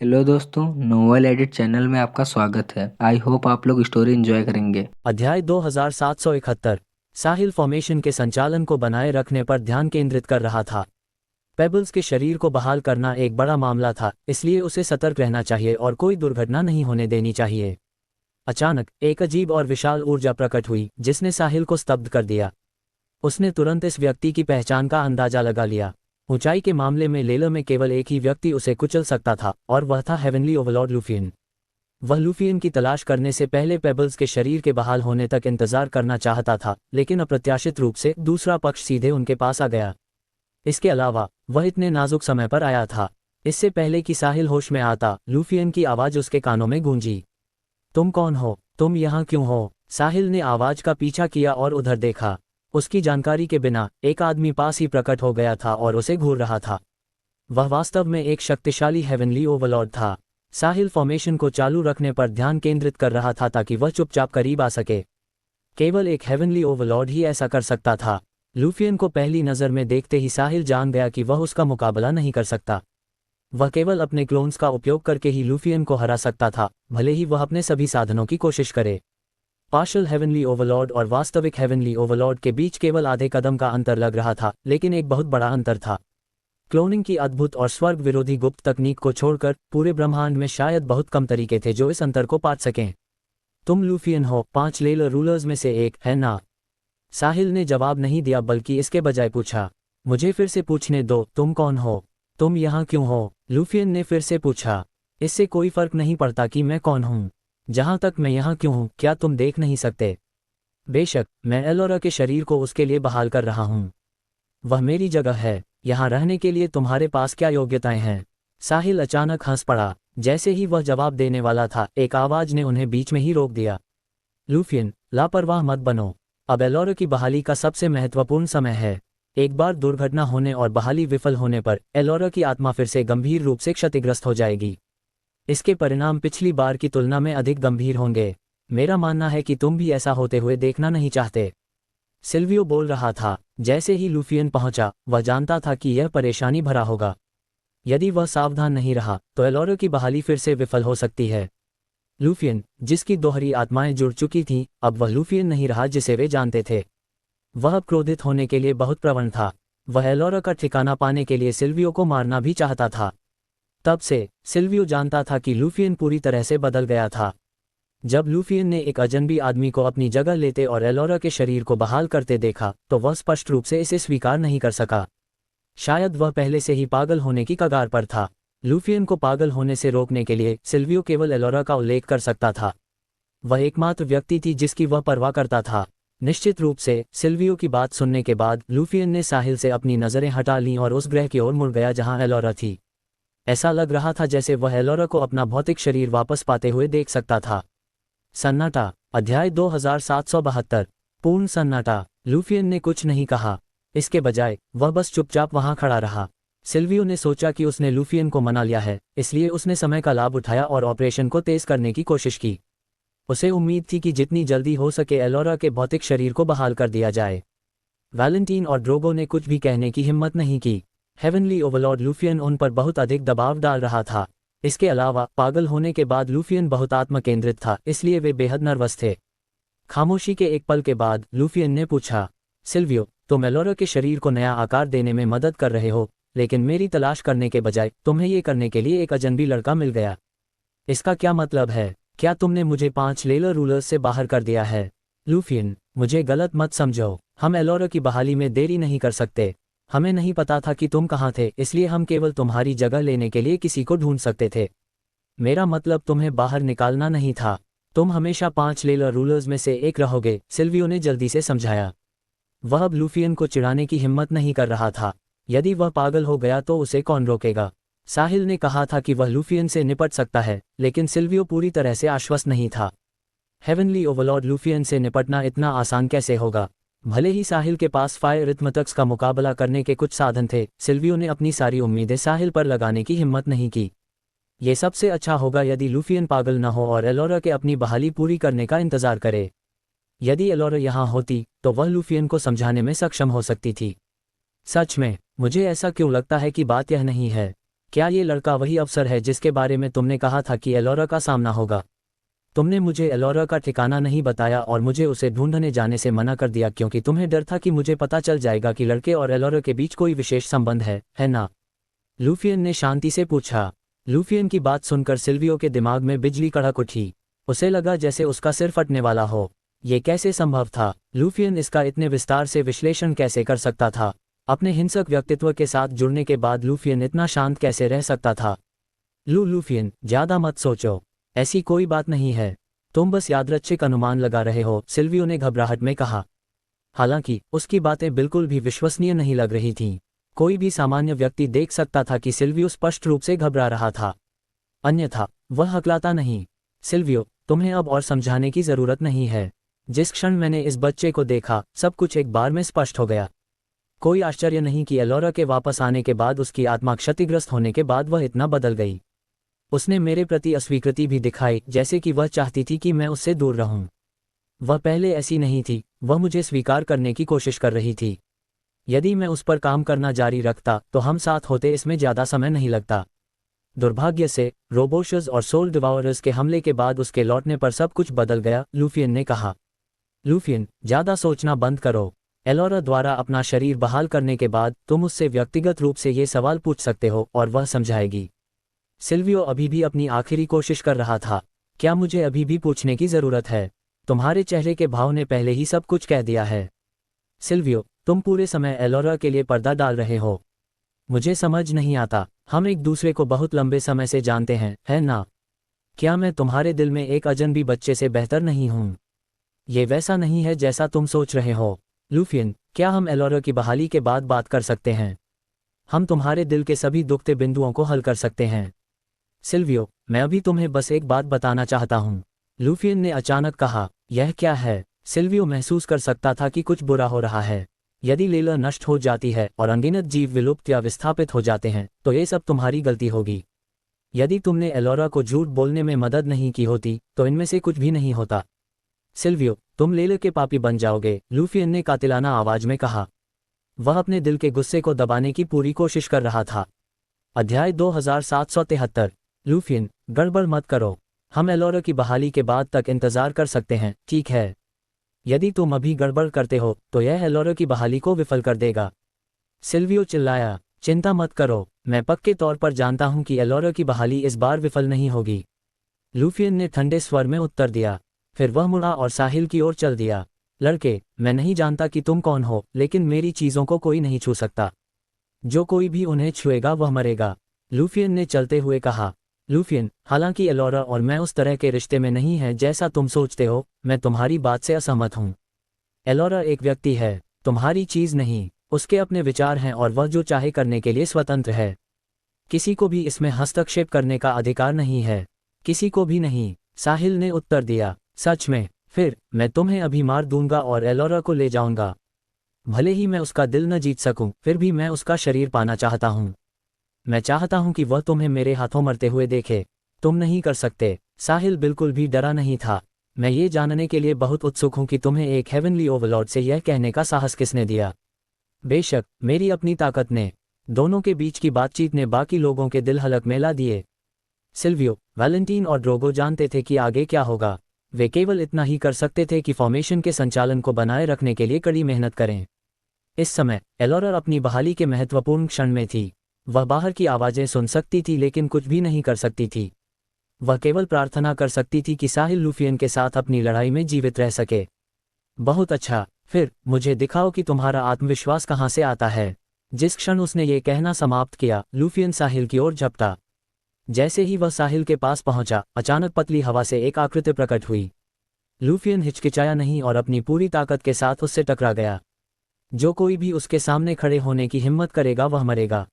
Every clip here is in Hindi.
हेलो दोस्तों, नोवेल एडिट चैनल में आपका स्वागत है। आई होप आप लोग स्टोरी एंजॉय करेंगे। अध्याय 2771। साहिल फॉर्मेशन के संचालन को बनाए रखने पर ध्यान केंद्रित कर रहा था। पेबल्स के शरीर को बहाल करना एक बड़ा मामला था, इसलिए उसे सतर्क रहना चाहिए और कोई दुर्घटना नहीं होने देनी चाहिए। अचानक एक अजीब और विशाल ऊर्जा प्रकट हुई जिसने साहिल को स्तब्ध कर दिया। उसने तुरंत इस व्यक्ति की पहचान का अंदाजा लगा लिया। ऊंचाई के मामले में लेलर में केवल एक ही व्यक्ति उसे कुचल सकता था और वह था हेवनली ओवरलॉर्ड लूफियन। वह लूफियन की तलाश करने से पहले पेबल्स के शरीर के बहाल होने तक इंतजार करना चाहता था, लेकिन अप्रत्याशित रूप से दूसरा पक्ष सीधे उनके पास आ गया। इसके अलावा वह इतने नाजुक समय पर आया था। इससे पहले कि साहिल होश में आता, लूफियन की आवाज उसके कानों में गूंजी। तुम कौन हो? तुम यहाँ क्यों हो? साहिल ने आवाज का पीछा किया और उधर देखा। उसकी जानकारी के बिना एक आदमी पास ही प्रकट हो गया था और उसे घूर रहा था। वह वास्तव में एक शक्तिशाली हेवनली ओवरलॉर्ड था। साहिल फॉर्मेशन को चालू रखने पर ध्यान केंद्रित कर रहा था ताकि वह चुपचाप करीब आ सके। केवल एक हेवनली ओवरलॉर्ड ही ऐसा कर सकता था। लूफियन को पहली नज़र में देखते ही साहिल जान गया कि वह उसका मुकाबला नहीं कर सकता। वह केवल अपने क्लोन्स का उपयोग करके ही लूफियन को हरा सकता था, भले ही वह अपने सभी साधनों की कोशिश करे। पार्शियल हेवनली ओवरलॉर्ड और वास्तविक हेवनली ओवरलॉर्ड के बीच केवल आधे कदम का अंतर लग रहा था, लेकिन एक बहुत बड़ा अंतर था। क्लोनिंग की अद्भुत और स्वर्ग विरोधी गुप्त तकनीक को छोड़कर पूरे ब्रह्मांड में शायद बहुत कम तरीके थे जो इस अंतर को पाट सकें। तुम लूफियन हो, 5 लेलर रूलर्स में से एक, है ना? साहिल ने जवाब नहीं दिया बल्कि इसके बजाय पूछा। मुझे फिर से पूछने दो, तुम कौन हो? तुम यहाँ क्यों हो? लूफियन ने फिर से पूछा। इससे कोई फर्क नहीं पड़ता कि मैं कौन हूँ। जहाँ तक मैं यहाँ क्यों हूँ, क्या तुम देख नहीं सकते? बेशक, मैं एलोरा के शरीर को उसके लिए बहाल कर रहा हूँ। वह मेरी जगह है। यहाँ रहने के लिए तुम्हारे पास क्या योग्यताएं हैं? साहिल अचानक हंस पड़ा। जैसे ही वह जवाब देने वाला था, एक आवाज ने उन्हें बीच में ही रोक दिया। लूफियन, लापरवाह मत बनो। अब एलोरा की बहाली का सबसे महत्वपूर्ण समय है। एक बार दुर्घटना होने और बहाली विफल होने पर एलोरा की आत्मा फिर से गंभीर रूप से क्षतिग्रस्त हो जाएगी। इसके परिणाम पिछली बार की तुलना में अधिक गंभीर होंगे। मेरा मानना है कि तुम भी ऐसा होते हुए देखना नहीं चाहते। सिल्वियो बोल रहा था। जैसे ही लूफियन पहुंचा, वह जानता था कि यह परेशानी भरा होगा। यदि वह सावधान नहीं रहा तो एलोरा की बहाली फिर से विफल हो सकती है। लूफियन, जिसकी दोहरी आत्माएं जुड़ चुकी थीं, अब वह लूफियन नहीं रहा जिसे वे जानते थे। वह अब क्रोधित होने के लिए बहुत प्रवण था। वह एलोरा का ठिकाना पाने के लिए सिल्वियो को मारना भी चाहता था। तब से सिल्वियो जानता था कि लूफियन पूरी तरह से बदल गया था। जब लूफियन ने एक अजनबी आदमी को अपनी जगह लेते और एलोरा के शरीर को बहाल करते देखा तो वह स्पष्ट रूप से इसे स्वीकार नहीं कर सका। शायद वह पहले से ही पागल होने की कगार पर था। लूफियन को पागल होने से रोकने के लिए सिल्वियो केवल एलोरा का उल्लेख कर सकता था। वह एकमात्र व्यक्ति थी जिसकी वह परवाह करता था। निश्चित रूप से सिल्वियो की बात सुनने के बाद लूफियन ने साहिल से अपनी नज़रें हटा लीं और उस ग्रह की ओर मुड़ गया जहां एलोरा थी। ऐसा लग रहा था जैसे वह एलोरा को अपना भौतिक शरीर वापस पाते हुए देख सकता था। सन्नाटा। अध्याय 2772। पूर्ण सन्नाटा। लूफियन ने कुछ नहीं कहा। इसके बजाय वह बस चुपचाप वहां खड़ा रहा। सिल्वियो ने सोचा कि उसने लूफियन को मना लिया है, इसलिए उसने समय का लाभ उठाया और ऑपरेशन को तेज करने की कोशिश की। उसे उम्मीद थी कि जितनी जल्दी हो सके एलोरा के भौतिक शरीर को बहाल कर दिया जाए। वैलेंटीन और ड्रोगो ने कुछ भी कहने की हिम्मत नहीं की। हेवनली ओवरलॉर्ड लूफियन उन पर बहुत अधिक दबाव डाल रहा था। इसके अलावा पागल होने के बाद लूफियन बहुत आत्मकेंद्रित था, इसलिए वे बेहद नर्वस थे। खामोशी के एक पल के बाद लूफियन ने पूछा, सिल्वियो, तुम एलोरा के शरीर को नया आकार देने में मदद कर रहे हो, लेकिन मेरी तलाश करने के बजाय तुम्हें ये करने के लिए एक अजनबी लड़का मिल गया। इसका क्या मतलब है? क्या तुमने मुझे 5 लेलर रूलर्स से बाहर कर दिया है? लूफियन, मुझे गलत मत समझो। हम एलोरा की बहाली में देरी नहीं कर सकते। हमें नहीं पता था कि तुम कहाँ थे, इसलिए हम केवल तुम्हारी जगह लेने के लिए किसी को ढूंढ सकते थे। मेरा मतलब तुम्हें बाहर निकालना नहीं था। तुम हमेशा 5 लेलर रूलर्स में से एक रहोगे, सिल्वियो ने जल्दी से समझाया। वह अब लूफियन को चिढ़ाने की हिम्मत नहीं कर रहा था। यदि वह पागल हो गया तो उसे कौन रोकेगा? साहिल ने कहा था कि वह लूफियन से निपट सकता है, लेकिन सिल्वियो पूरी तरह से आश्वस्त नहीं था। हेवनली ओवरलॉर्ड लूफियन से निपटना इतना आसान कैसे होगा? भले ही साहिल के पास फायर रिथमतक्स का मुकाबला करने के कुछ साधन थे, सिल्वियो ने अपनी सारी उम्मीदें साहिल पर लगाने की हिम्मत नहीं की। ये सबसे अच्छा होगा यदि लूफियन पागल न हो और एलोरा के अपनी बहाली पूरी करने का इंतजार करे। यदि एलोरा यहाँ होती तो वह लूफियन को समझाने में सक्षम हो सकती थी। सच में, मुझे ऐसा क्यों लगता है कि बात यह नहीं है। क्या ये लड़का वही अफसर है जिसके बारे में तुमने कहा था कि एलोरा का सामना होगा? तुमने मुझे एलोरा का ठिकाना नहीं बताया और मुझे उसे ढूंढने जाने से मना कर दिया क्योंकि तुम्हें डर था कि मुझे पता चल जाएगा कि लड़के और एलोरा के बीच कोई विशेष संबंध है ना? लूफियन ने शांति से पूछा। लूफियन की बात सुनकर सिल्वियो के दिमाग में बिजली कड़क उठी। उसे लगा जैसे उसका सिर फटने वाला हो। ये कैसे संभव था? लूफियन इसका इतने विस्तार से विश्लेषण कैसे कर सकता था? अपने हिंसक व्यक्तित्व के साथ जुड़ने के बाद लूफियन इतना शांत कैसे रह सकता था? लूफियन, ज्यादा मत सोचो। ऐसी कोई बात नहीं है। तुम बस यादृच्छिक अनुमान लगा रहे हो, सिल्वियो ने घबराहट में कहा। हालांकि उसकी बातें बिल्कुल भी विश्वसनीय नहीं लग रही थीं। कोई भी सामान्य व्यक्ति देख सकता था कि सिल्वियो स्पष्ट रूप से घबरा रहा था, अन्यथा वह हकलाता नहीं। सिल्वियो, तुम्हें अब और समझाने की जरूरत नहीं है। जिस क्षण मैंने इस बच्चे को देखा, सब कुछ एक बार में स्पष्ट हो गया। कोई आश्चर्य नहीं कि एलोरा के वापस आने के बाद, उसकी आत्मा क्षतिग्रस्त होने के बाद वह इतना बदल गई। उसने मेरे प्रति अस्वीकृति भी दिखाई, जैसे कि वह चाहती थी कि मैं उससे दूर रहूं। वह पहले ऐसी नहीं थी, वह मुझे स्वीकार करने की कोशिश कर रही थी। यदि मैं उस पर काम करना जारी रखता तो हम साथ होते, इसमें ज्यादा समय नहीं लगता। दुर्भाग्य से रोबोशस और सोल डिवाउरर्स के हमले के बाद उसके लौटने पर सब कुछ बदल गया, लूफियन ने कहा। लूफियन, ज्यादा सोचना बंद करो। एलोरा द्वारा अपना शरीर बहाल करने के बाद तुम उससे व्यक्तिगत रूप से ये सवाल पूछ सकते हो और वह समझाएगी। सिल्वियो अभी भी अपनी आखिरी कोशिश कर रहा था। क्या मुझे अभी भी पूछने की जरूरत है? तुम्हारे चेहरे के भाव ने पहले ही सब कुछ कह दिया है। सिल्वियो, तुम पूरे समय एलोरा के लिए पर्दा डाल रहे हो। मुझे समझ नहीं आता। हम एक दूसरे को बहुत लंबे समय से जानते हैं, है ना? क्या मैं तुम्हारे दिल में एक अजनबी बच्चे से बेहतर नहीं हूं? ये वैसा नहीं है जैसा तुम सोच रहे हो। लूफियन, क्या हम एलोरा की बहाली के बाद बात कर सकते हैं? हम तुम्हारे दिल के सभी दुखते बिंदुओं को हल कर सकते हैं। सिल्वियो, मैं अभी तुम्हें बस एक बात बताना चाहता हूं, लूफियन ने अचानक कहा। यह क्या है? सिल्वियो महसूस कर सकता था कि कुछ बुरा हो रहा है। यदि लेला नष्ट हो जाती है और अनगिनत जीव विलुप्त या विस्थापित हो जाते हैं, तो ये सब तुम्हारी गलती होगी। यदि तुमने एलोरा को झूठ बोलने में मदद नहीं की होती, तो इनमें से कुछ भी नहीं होता। सिल्वियो, तुम लेला के पापी बन जाओगे, लूफियन ने कातिलाना आवाज में कहा। वह अपने दिल के गुस्से को दबाने की पूरी कोशिश कर रहा था। अध्याय 2773। लूफियन, गड़बड़ मत करो। हम एलोरा की बहाली के बाद तक इंतजार कर सकते हैं, ठीक है? यदि तुम अभी गड़बड़ करते हो तो यह एलोरा की बहाली को विफल कर देगा। सिल्वियो चिल्लाया। चिंता मत करो, मैं पक्के तौर पर जानता हूं कि एलोरा की बहाली इस बार विफल नहीं होगी, लूफियन ने ठंडे स्वर में उत्तर दिया। फिर वह मुड़ा और साहिल की ओर चल दिया। लड़के, मैं नहीं जानता कि तुम कौन हो, लेकिन मेरी चीजों को कोई नहीं छू सकता। जो कोई भी उन्हें छुएगा वह मरेगा, लूफियन ने चलते हुए कहा। लूफियन, हालांकि एलोरा और मैं उस तरह के रिश्ते में नहीं हैं जैसा तुम सोचते हो, मैं तुम्हारी बात से असहमत हूं। एलोरा एक व्यक्ति है, तुम्हारी चीज नहीं। उसके अपने विचार हैं और वह जो चाहे करने के लिए स्वतंत्र है। किसी को भी इसमें हस्तक्षेप करने का अधिकार नहीं है, किसी को भी नहीं, साहिल ने उत्तर दिया। सच में? फिर मैं तुम्हें अभी मार दूंगा और एलोरा को ले जाऊंगा। भले ही मैं उसका दिल न जीत सकूं, फिर भी मैं उसका शरीर पाना चाहता हूं। मैं चाहता हूं कि वह तुम्हें मेरे हाथों मरते हुए देखे। तुम नहीं कर सकते। साहिल बिल्कुल भी डरा नहीं था। मैं ये जानने के लिए बहुत उत्सुक हूं कि तुम्हें एक हेवनली ओवरलॉर्ड से यह कहने का साहस किसने दिया? बेशक, मेरी अपनी ताकत ने। दोनों के बीच की बातचीत ने बाकी लोगों के दिल हलक में ला दिए। सिल्वियो, वैलेंटीन और ड्रोगो जानते थे कि आगे क्या होगा। वे केवल इतना ही कर सकते थे कि फॉर्मेशन के संचालन को बनाए रखने के लिए कड़ी मेहनत करें। इस समय एलोरा अपनी बहाली के महत्वपूर्ण क्षण में थी। वह बाहर की आवाजें सुन सकती थी लेकिन कुछ भी नहीं कर सकती थी। वह केवल प्रार्थना कर सकती थी कि साहिल लूफियन के साथ अपनी लड़ाई में जीवित रह सके। बहुत अच्छा, फिर मुझे दिखाओ कि तुम्हारा आत्मविश्वास कहाँ से आता है। जिस क्षण उसने ये कहना समाप्त किया, लूफियन साहिल की ओर झपटा। जैसे ही वह साहिल के पास पहुंचा, अचानक पतली हवा से एक आकृति प्रकट हुई। लूफियन हिचकिचाया नहीं और अपनी पूरी ताकत के साथ उससे टकरा गया। जो कोई भी उसके सामने खड़े होने की हिम्मत करेगा वह मरेगा।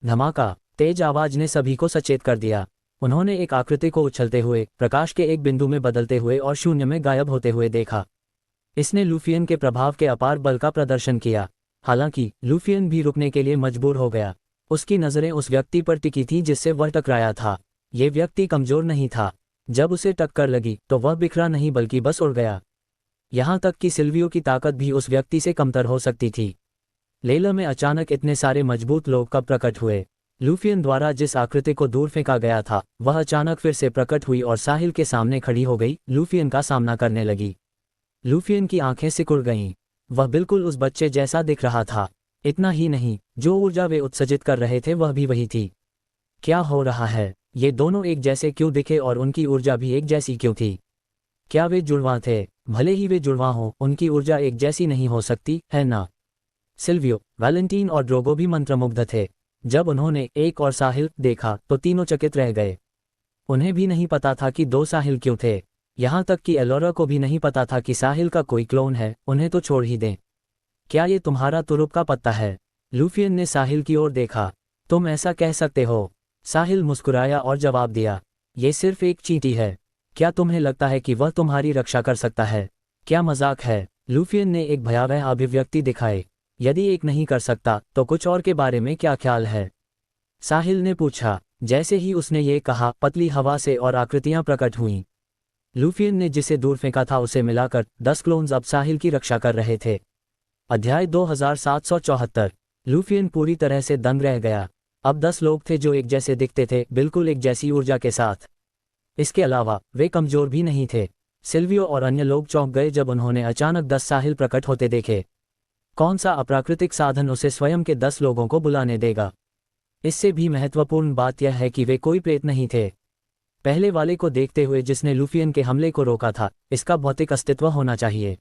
धमाका, तेज आवाज ने सभी को सचेत कर दिया। उन्होंने एक आकृति को उछलते हुए, प्रकाश के एक बिंदु में बदलते हुए और शून्य में गायब होते हुए देखा। इसने लूफियन के प्रभाव के अपार बल का प्रदर्शन किया। हालांकि लूफियन भी रुकने के लिए मजबूर हो गया। उसकी नजरें उस व्यक्ति पर टिकी थीं जिससे वह टकराया था। ये व्यक्ति कमजोर नहीं था। जब उसे टक्कर लगी तो वह बिखरा नहीं बल्कि बस उड़ गया। यहां तक कि सिल्वियो की ताकत भी उस व्यक्ति से कमतर हो सकती थी। लेला में अचानक इतने सारे मजबूत लोग कब प्रकट हुए? लूफियन द्वारा जिस आकृति को दूर फेंका गया था वह अचानक फिर से प्रकट हुई और साहिल के सामने खड़ी हो गई, लूफियन का सामना करने लगी। लूफियन की आंखें सिकुड़ गईं। वह बिल्कुल उस बच्चे जैसा दिख रहा था। इतना ही नहीं, जो ऊर्जा वे उत्सर्जित कर रहे थे वह भी वही थी। क्या हो रहा है? ये दोनों एक जैसे क्यों दिखे और उनकी ऊर्जा भी एक जैसी क्यों थी? क्या वे जुड़वां थे? भले ही वे जुड़वां हों, उनकी ऊर्जा एक जैसी नहीं हो सकती, है ना? सिल्वियो, वैलेंटीन और ड्रोगो भी मंत्रमुग्ध थे। जब उन्होंने एक और साहिल देखा तो तीनों चकित रह गए। उन्हें भी नहीं पता था कि दो साहिल क्यों थे। यहाँ तक कि एलोरा को भी नहीं पता था कि साहिल का कोई क्लोन है। उन्हें तो छोड़ ही दें। क्या ये तुम्हारा तुरुप का पत्ता है? लूफियन ने साहिल की ओर देखा। तुम ऐसा कह सकते हो। साहिल मुस्कुराया और जवाब दिया, ये सिर्फ एक चींटी है। क्या तुम्हें लगता है कि वह तुम्हारी रक्षा कर सकता है? क्या मजाक है? लूफियन ने एक भयावह अभिव्यक्ति दिखाई। यदि एक नहीं कर सकता तो कुछ और के बारे में क्या ख्याल है? साहिल ने पूछा। जैसे ही उसने ये कहा, पतली हवा से और आकृतियां प्रकट हुईं। लूफियन ने जिसे दूर फेंका था उसे मिलाकर 10 क्लोन्स अब साहिल की रक्षा कर रहे थे। अध्याय 2774। लूफियन पूरी तरह से दंग रह गया। अब 10 लोग थे जो एक जैसे दिखते थे, बिल्कुल एक जैसी ऊर्जा के साथ। इसके अलावा वे कमजोर भी नहीं थे। सिल्वियो और अन्य लोग चौंक गए जब उन्होंने अचानक 10 साहिल प्रकट होते देखे। कौन सा अप्राकृतिक साधन उसे स्वयं के 10 लोगों को बुलाने देगा? इससे भी महत्वपूर्ण बात यह है कि वे कोई प्रेत नहीं थे। पहले वाले को देखते हुए जिसने लूफियन के हमले को रोका था, इसका भौतिक अस्तित्व होना चाहिए।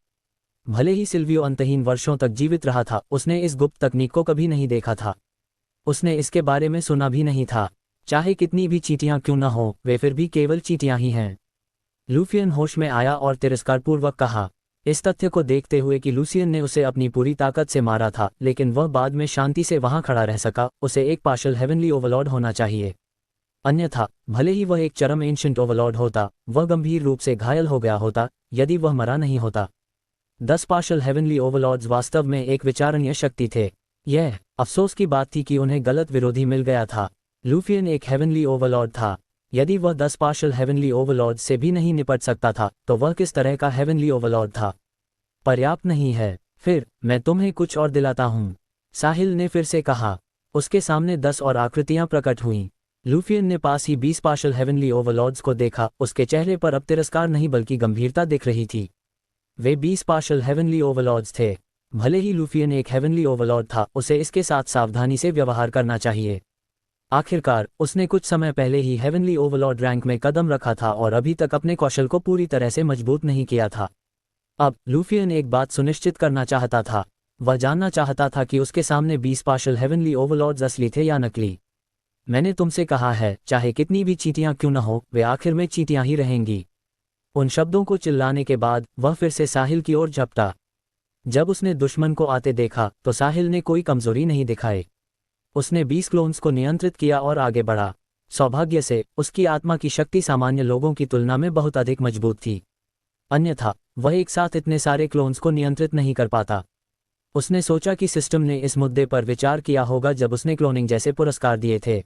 भले ही सिल्वियो अंतहीन वर्षों तक जीवित रहा था, उसने इस गुप्त तकनीक को कभी नहीं देखा था। उसने इसके बारे में सुना भी नहीं था। चाहे कितनी भी चींटियां क्यों न हो, वे फिर भी केवल चींटियां ही हैं। लूफियन होश में आया और तिरस्कारपूर्वक कहा, इस तथ्य को देखते हुए कि लूसियन ने उसे अपनी पूरी ताकत से मारा था, लेकिन वह बाद में शांति से वहां खड़ा रह सका, उसे एक पार्शल हेवनली ओवरलॉर्ड होना चाहिए। अन्यथा, भले ही वह एक चरम एंशिएंट ओवरलॉर्ड होता, वह गंभीर रूप से घायल हो गया होता, यदि वह मरा नहीं होता। 10 पार्शल हेवनली ओवरलॉर्ड्स वास्तव में एक विचारणीय शक्ति थे। यह अफसोस की बात थी कि उन्हें गलत विरोधी मिल गया था। लूफियन एक हेवनली ओवरलॉर्ड था। यदि वह 10 पार्शल हेवनली ओवरलॉर्ड से भी नहीं निपट सकता था, तो वह किस तरह का हेवनली ओवरलॉर्ड था? पर्याप्त नहीं है। फिर मैं तुम्हें कुछ और दिलाता हूँ, साहिल ने फिर से कहा। उसके सामने 10 और आकृतियां प्रकट हुईं। लूफियन ने पास ही 20 पार्शल हेवनली ओवरलॉर्ड्स को देखा। उसके चेहरे पर अब तिरस्कार नहीं बल्कि गंभीरता दिख रही थी। वे 20 पार्शल हेवनली ओवरलॉर्ड्स थे। भले ही लूफियन एक हेवनली ओवरलॉर्ड था, उसे इसके साथ सावधानी से व्यवहार करना चाहिए। आखिरकार उसने कुछ समय पहले ही हेवनली ओवरलॉर्ड रैंक में कदम रखा था और अभी तक अपने कौशल को पूरी तरह से मजबूत नहीं किया था। अब लूफियन एक बात सुनिश्चित करना चाहता था। वह जानना चाहता था कि उसके सामने 20 पार्शल हेवनली ओवरलॉर्ड्स असली थे या नकली। मैंने तुमसे कहा है, चाहे कितनी भी चींटियां क्यों न हो, वे आखिर में चींटियां ही रहेंगी। उन शब्दों को चिल्लाने के बाद वह फिर से साहिल की ओर झपटा। जब उसने दुश्मन को आते देखा तो साहिल ने कोई कमजोरी नहीं दिखाई। उसने 20 क्लोन्स को नियंत्रित किया और आगे बढ़ा। सौभाग्य से उसकी आत्मा की शक्ति सामान्य लोगों की तुलना में बहुत अधिक मजबूत थी। अन्यथा वह एक साथ इतने सारे क्लोन्स को नियंत्रित नहीं कर पाता। उसने सोचा कि सिस्टम ने इस मुद्दे पर विचार किया होगा जब उसने क्लोनिंग जैसे पुरस्कार दिए थे।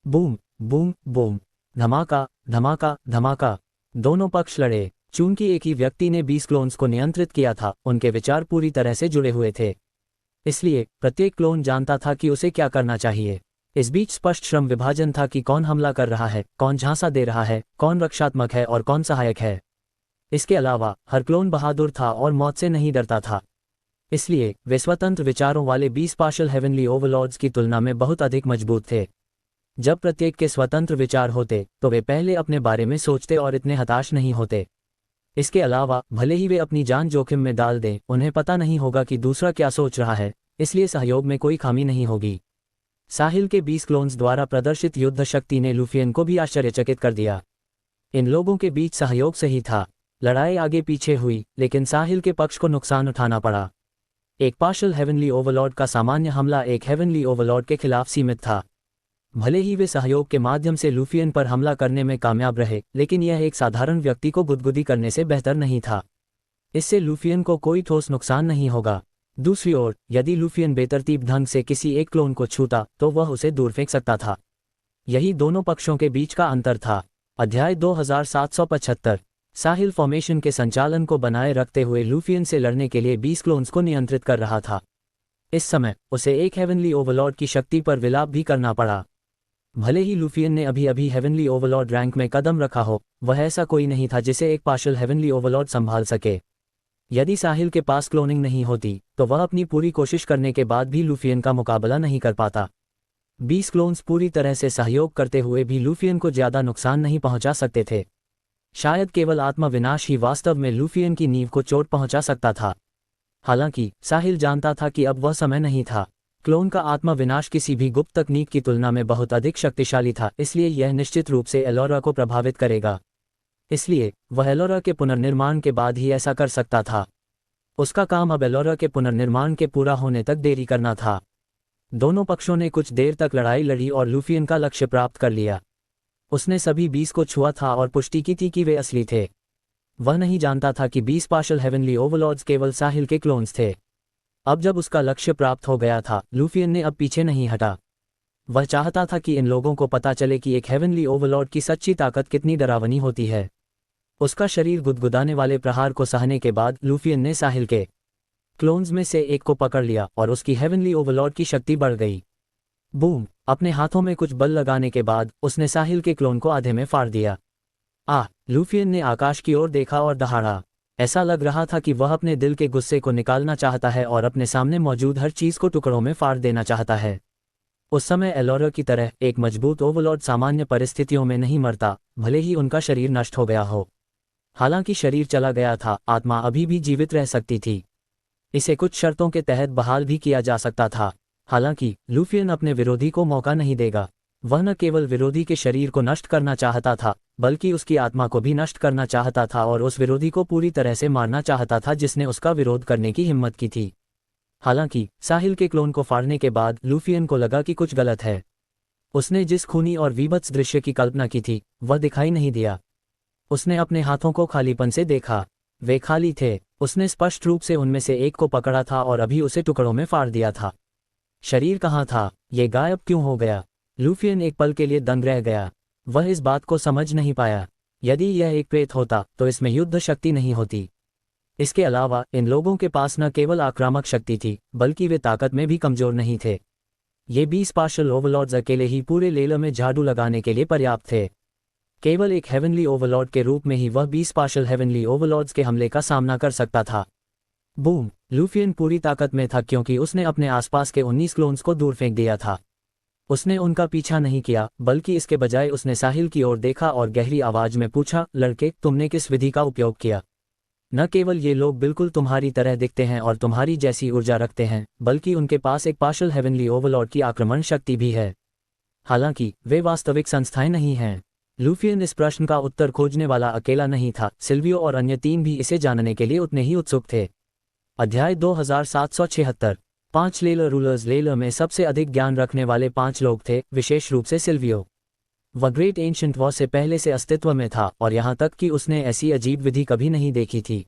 बूम बूम बूम, धमाका धमाका धमाका। दोनों पक्ष लड़े। चूंकि एक ही व्यक्ति ने 20 क्लोन्स को नियंत्रित किया था, उनके विचार पूरी तरह से जुड़े हुए थे। इसलिए प्रत्येक क्लोन जानता था कि उसे क्या करना चाहिए। इस बीच स्पष्ट श्रम विभाजन था कि कौन हमला कर रहा है, कौन झांसा दे रहा है, कौन रक्षात्मक है और कौन सहायक है। इसके अलावा हर क्लोन बहादुर था और मौत से नहीं डरता था। इसलिए वे स्वतंत्र विचारों वाले 20 पार्शल हेवनली ओवरलॉर्ड्स की तुलना में बहुत अधिक मजबूत थे। जब प्रत्येक के स्वतंत्र विचार होते तो वे पहले अपने बारे में सोचते और इतने हताश नहीं होते। इसके अलावा भले ही वे अपनी जान जोखिम में डाल दें, उन्हें पता नहीं होगा कि दूसरा क्या सोच रहा है, इसलिए सहयोग में कोई खामी नहीं होगी। साहिल के 20 क्लोन्स द्वारा प्रदर्शित युद्ध शक्ति ने लूफियन को भी आश्चर्यचकित कर दिया। इन लोगों के बीच सहयोग सही था। लड़ाई आगे पीछे हुई, लेकिन साहिल के पक्ष को नुकसान उठाना पड़ा। एक पार्शल हेवनली ओवरलॉर्ड का सामान्य हमला एक हेवनली ओवरलॉर्ड के खिलाफ सीमित था। भले ही वे सहयोग के माध्यम से लूफियन पर हमला करने में कामयाब रहे, लेकिन यह एक साधारण व्यक्ति को गुदगुदी करने से बेहतर नहीं था। इससे लूफियन को कोई ठोस नुकसान नहीं होगा। दूसरी ओर, यदि लूफियन बेतरतीब ढंग से किसी एक क्लोन को छूता तो वह उसे दूर फेंक सकता था। यही दोनों पक्षों के बीच का अंतर था। अध्याय 2775। साहिल फॉर्मेशन के संचालन को बनाए रखते हुए लूफियन से लड़ने के लिए 20 क्लोन्स को नियंत्रित कर रहा था। इस समय उसे एक हेवनली ओवरलॉर्ड की शक्ति पर विलाप भी करना पड़ा। भले ही लूफियन ने अभी अभी हेवनली ओवरलॉर्ड रैंक में कदम रखा हो, वह ऐसा कोई नहीं था जिसे एक पार्शियल हेवनली ओवरलॉर्ड संभाल सके। यदि साहिल के पास क्लोनिंग नहीं होती तो वह अपनी पूरी कोशिश करने के बाद भी लूफियन का मुकाबला नहीं कर पाता। 20 क्लोन्स पूरी तरह से सहयोग करते हुए भी लूफियन को ज्यादा नुकसान नहीं पहुंचा सकते थे। शायद केवल आत्मविनाश ही वास्तव में लूफियन की नींव को चोट पहुंचा सकता था। हालांकि साहिल जानता था कि अब वह समय नहीं था। क्लोन का आत्मविनाश किसी भी गुप्त तकनीक की तुलना में बहुत अधिक शक्तिशाली था, इसलिए यह निश्चित रूप से एलोरा को प्रभावित करेगा। इसलिए वह एलोरा के पुनर्निर्माण के बाद ही ऐसा कर सकता था। उसका काम अब एलोरा के पुनर्निर्माण के पूरा होने तक देरी करना था। दोनों पक्षों ने कुछ देर तक लड़ाई लड़ी और लूफियन का लक्ष्य प्राप्त कर लिया। उसने सभी 20 को छुआ था और पुष्टि की थी कि वे असली थे। वह नहीं जानता था कि 20 पार्शियल हेवनली ओवरलॉर्ड्स केवल साहिल के क्लोन्स थे। अब जब उसका लक्ष्य प्राप्त हो गया था, लूफियन ने अब पीछे नहीं हटा। वह चाहता था कि इन लोगों को पता चले कि एक हेवनली ओवरलॉर्ड की सच्ची ताकत कितनी डरावनी होती है। उसका शरीर गुदगुदाने वाले प्रहार को सहने के बाद लूफियन ने साहिल के क्लोन्स में से एक को पकड़ लिया और उसकी हेवनली ओवरलॉर्ड की शक्ति बढ़ गई। बूम! अपने हाथों में कुछ बल लगाने के बाद उसने साहिल के क्लोन को आधे में फाड़ दिया। लूफियन ने आकाश की ओर देखा और दहाड़ा। ऐसा लग रहा था कि वह अपने दिल के गुस्से को निकालना चाहता है और अपने सामने मौजूद हर चीज को टुकड़ों में फाड़ देना चाहता है। उस समय एलोरा की तरह एक मजबूत ओवरलॉर्ड सामान्य परिस्थितियों में नहीं मरता, भले ही उनका शरीर नष्ट हो गया हो। हालांकि शरीर चला गया था, आत्मा अभी भी जीवित रह सकती थी। इसे कुछ शर्तों के तहत बहाल भी किया जा सकता था। हालांकि लूफियन अपने विरोधी को मौका नहीं देगा। वह न केवल विरोधी के शरीर को नष्ट करना चाहता था, बल्कि उसकी आत्मा को भी नष्ट करना चाहता था और उस विरोधी को पूरी तरह से मारना चाहता था जिसने उसका विरोध करने की हिम्मत की थी। हालांकि साहिल के क्लोन को फाड़ने के बाद लूफियन को लगा कि कुछ गलत है। उसने जिस खूनी और वीभत्स दृश्य की कल्पना की थी, वह दिखाई नहीं दिया। उसने अपने हाथों को खालीपन से देखा। वे खाली थे। उसने स्पष्ट रूप से उनमें से एक को पकड़ा था और अभी उसे टुकड़ों में फाड़ दिया था। शरीर कहाँ था? ये गायब क्यों हो गया? लूफियन एक पल के लिए दंग रह गया। वह इस बात को समझ नहीं पाया। यदि यह एक प्रेत होता तो इसमें युद्ध शक्ति नहीं होती। इसके अलावा इन लोगों के पास न केवल आक्रामक शक्ति थी, बल्कि वे ताकत में भी कमजोर नहीं थे। ये 20 पार्शियल ओवरलॉर्ड्स अकेले ही पूरे लेलम में झाड़ू लगाने के लिए पर्याप्त थे। केवल एक हेवनली ओवरलॉर्ड के रूप में ही वह 20 पार्शियल हेवनली ओवरलॉर्ड्स के हमले का सामना कर सकता था। बूम! लूफियन पूरी ताकत में था क्योंकि उसने अपने आसपास के 19 क्लोन्स को दूर फेंक दिया था। उसने उनका पीछा नहीं किया, बल्कि इसके बजाय उसने साहिल की ओर देखा और गहरी आवाज में पूछा, लड़के, तुमने किस विधि का उपयोग किया? न केवल ये लोग बिल्कुल तुम्हारी तरह दिखते हैं और तुम्हारी जैसी ऊर्जा रखते हैं, बल्कि उनके पास एक पार्शियल हेवनली ओवरलॉर्ड की आक्रमण शक्ति भी है। हालांकि वे वास्तविक संस्थाएं नहीं हैं। लूफियन इस प्रश्न का उत्तर खोजने वाला अकेला नहीं था। सिल्वियो और अन्य 3 भी इसे जानने के लिए उतने ही उत्सुक थे। अध्याय 2776। 5 लेलर रूलर्स। लेलर में सबसे अधिक ज्ञान रखने वाले 5 लोग थे, विशेष रूप से सिल्वियो। वह ग्रेट एंशिएंट वॉर से पहले से अस्तित्व में था और यहाँ तक कि उसने ऐसी अजीब विधि कभी नहीं देखी थी।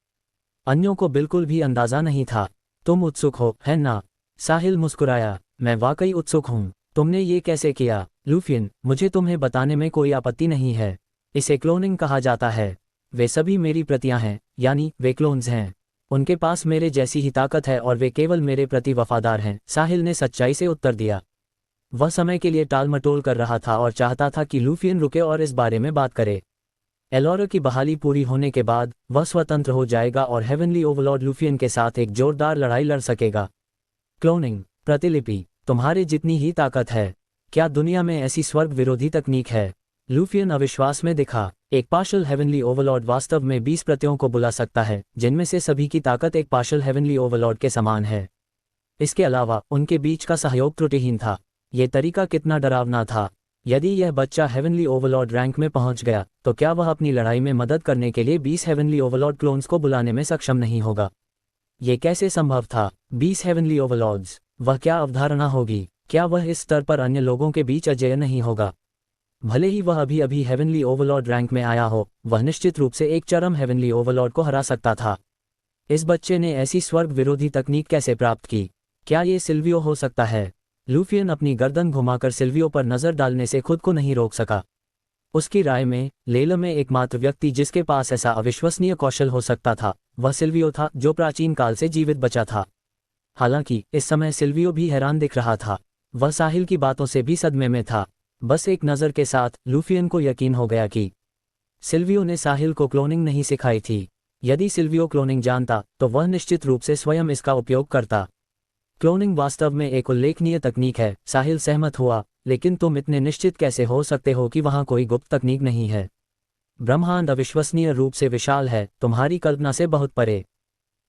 अन्यों को बिल्कुल भी अंदाजा नहीं था। तुम उत्सुक हो, है ना? साहिल मुस्कुराया। मैं वाकई उत्सुक हूँ। तुमने ये कैसे किया? लूफियन, मुझे तुम्हें बताने में कोई आपत्ति नहीं है। इसे क्लोनिंग कहा जाता है। वे सभी मेरी प्रतियां हैं, यानी वे क्लोन्स हैं। उनके पास मेरे जैसी ही ताकत है और वे केवल मेरे प्रति वफादार हैं, साहिल ने सच्चाई से उत्तर दिया। वह समय के लिए टाल मटोल कर रहा था और चाहता था कि लूफियन रुके और इस बारे में बात करे। एलोरा की बहाली पूरी होने के बाद वह स्वतंत्र हो जाएगा और हेवनली ओवरलॉर्ड लूफियन के साथ एक जोरदार लड़ाई लड़ सकेगा। क्लोनिंग प्रतिलिपि। तुम्हारे जितनी ही ताकत है, क्या दुनिया में ऐसी स्वर्ग विरोधी तकनीक है? लूफियन अविश्वास में दिखा। एक पार्शियल हेवनली ओवरलॉर्ड वास्तव में 20 प्रतियों को बुला सकता है, जिनमें से सभी की ताकत एक पार्शियल हेवनली ओवरलॉर्ड के समान है। इसके अलावा उनके बीच का सहयोग त्रुटिहीन था। ये तरीका कितना डरावना था। यदि यह बच्चा हेवनली ओवरलॉर्ड रैंक में पहुंच गया तो क्या वह अपनी लड़ाई में मदद करने के लिए 20 हेवनली ओवरलॉर्ड क्लोन्स को बुलाने में सक्षम नहीं होगा? ये कैसे संभव था? 20 हेवनली ओवरलॉर्ड्स, वह क्या अवधारणा होगी? क्या वह इस स्तर पर अन्य लोगों के बीच अजेय नहीं होगा? भले ही वह अभी अभी हेवनली ओवरलॉर्ड रैंक में आया हो, वह निश्चित रूप से एक चरम हेवनली ओवरलॉर्ड को हरा सकता था। इस बच्चे ने ऐसी स्वर्ग विरोधी तकनीक कैसे प्राप्त की? क्या ये सिल्वियो हो सकता है? लूफियन अपनी गर्दन घुमाकर सिल्वियो पर नजर डालने से खुद को नहीं रोक सका। उसकी राय में लेलम में एकमात्र व्यक्ति जिसके पास ऐसा अविश्वसनीय कौशल हो सकता था, वह सिल्वियो था, जो प्राचीन काल से जीवित बचा था। हालांकि इस समय सिल्वियो भी हैरान दिख रहा था। वह साहिल की बातों से भी सदमे में था। बस एक नज़र के साथ लूफियन को यकीन हो गया कि सिल्वियो ने साहिल को क्लोनिंग नहीं सिखाई थी। यदि सिल्वियो क्लोनिंग जानता तो वह निश्चित रूप से स्वयं इसका उपयोग करता। क्लोनिंग वास्तव में एक उल्लेखनीय तकनीक है, साहिल सहमत हुआ, लेकिन तुम इतने निश्चित कैसे हो सकते हो कि वहाँ कोई गुप्त तकनीक नहीं है? ब्रह्मांड अविश्वसनीय रूप से विशाल है, तुम्हारी कल्पना से बहुत परे।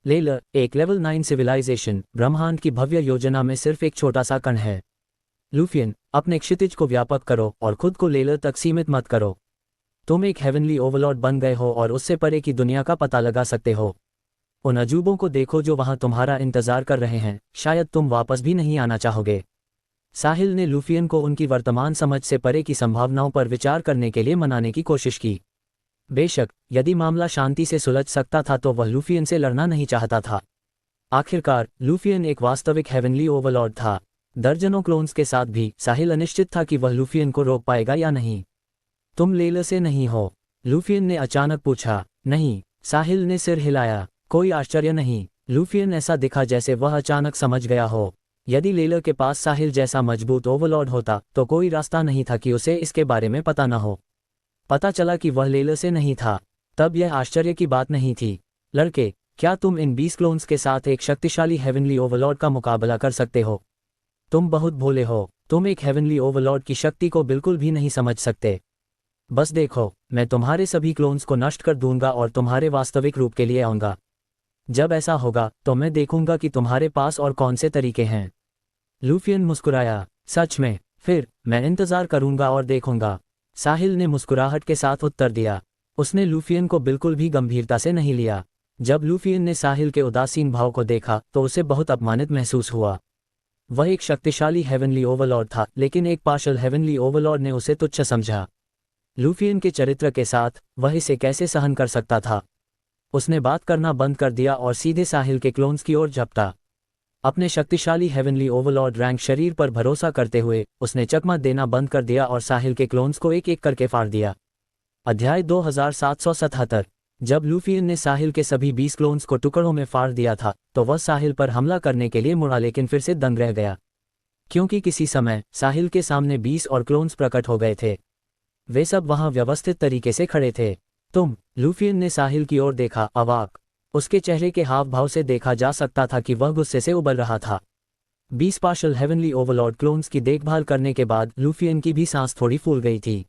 लेलर, एक लेवल 9 सिविलाइजेशन, ब्रह्मांड की भव्य योजना में सिर्फ एक छोटा सा कण है। लूफियन, अपने क्षितिज को व्यापक करो और खुद को लेलर तक सीमित मत करो। तुम एक हेवनली ओवरलॉर्ड बन गए हो और उससे परे की दुनिया का पता लगा सकते हो। उन अजूबों को देखो जो वहां तुम्हारा इंतजार कर रहे हैं, शायद तुम वापस भी नहीं आना चाहोगे। साहिल ने लूफियन को उनकी वर्तमान समझ से परे की संभावनाओं पर विचार करने के लिए मनाने की कोशिश की। बेशक, यदि मामला शांति से सुलझ सकता था तो वह लूफियन से लड़ना नहीं चाहता था। आखिरकार लूफियन एक वास्तविक हेवनली ओवरलॉर्ड था। दर्जनों क्लोन्स के साथ भी साहिल अनिश्चित था कि वह लूफियन को रोक पाएगा या नहीं। तुम लेलर से नहीं हो? लूफियन ने अचानक पूछा। नहीं, साहिल ने सिर हिलाया। कोई आश्चर्य नहीं। लूफियन ऐसा दिखा जैसे वह अचानक समझ गया हो। यदि लेलर के पास साहिल जैसा मजबूत ओवरलॉर्ड होता तो कोई रास्ता नहीं था कि उसे इसके बारे में पता न हो। पता चला कि वह लेलर से नहीं था, तब यह आश्चर्य की बात नहीं थी। लड़के, क्या तुम इन 20 क्लोन्स के साथ एक शक्तिशाली हेवनली ओवरलॉर्ड का मुकाबला कर सकते हो? तुम बहुत भोले हो। तुम एक हेवनली ओवरलॉर्ड की शक्ति को बिल्कुल भी नहीं समझ सकते। बस देखो, मैं तुम्हारे सभी क्लोन्स को नष्ट कर दूंगा और तुम्हारे वास्तविक रूप के लिए आऊंगा। जब ऐसा होगा तो मैं देखूंगा कि तुम्हारे पास और कौन से तरीके हैं। लूफियन मुस्कुराया। सच में? फिर मैं इंतजार करूंगा और देखूंगा, साहिल ने मुस्कुराहट के साथ उत्तर दिया। उसने लूफियन को बिल्कुल भी गंभीरता से नहीं लिया। जब लूफियन ने साहिल के उदासीन भाव को देखा तो उसे बहुत अपमानित महसूस हुआ। वह एक शक्तिशाली हेवनली ओवरलॉर्ड था, लेकिन एक पार्शल हेवनली ओवरलॉर्ड ने उसे तुच्छ समझा। लूफियन के चरित्र के साथ वह इसे कैसे सहन कर सकता था? उसने बात करना बंद कर दिया और सीधे साहिल के क्लोन्स की ओर झपटा। अपने शक्तिशाली हेवनली ओवरलॉर्ड रैंक शरीर पर भरोसा करते हुए उसने चकमा देना बंद कर दिया और साहिल के क्लोन्स को एक एक करके फाड़ दिया। अध्याय 2777। जब लूफियन ने साहिल के सभी 20 क्लोन्स को टुकड़ों में फाड़ दिया था तो वह साहिल पर हमला करने के लिए मुड़ा, लेकिन फिर से दंग रह गया, क्योंकि किसी समय साहिल के सामने 20 और क्लोन्स प्रकट हो गए थे। वे सब वहां व्यवस्थित तरीके से खड़े थे। तुम? लूफियन ने साहिल की ओर देखा, अवाक। उसके चेहरे के हाव भाव से देखा जा सकता था कि वह गुस्से से उबल रहा था। 20 पार्शल हेवनली ओवरलॉर्ड क्लोन्स की देखभाल करने के बाद लूफियन की भी सांस थोड़ी फूल गई थी।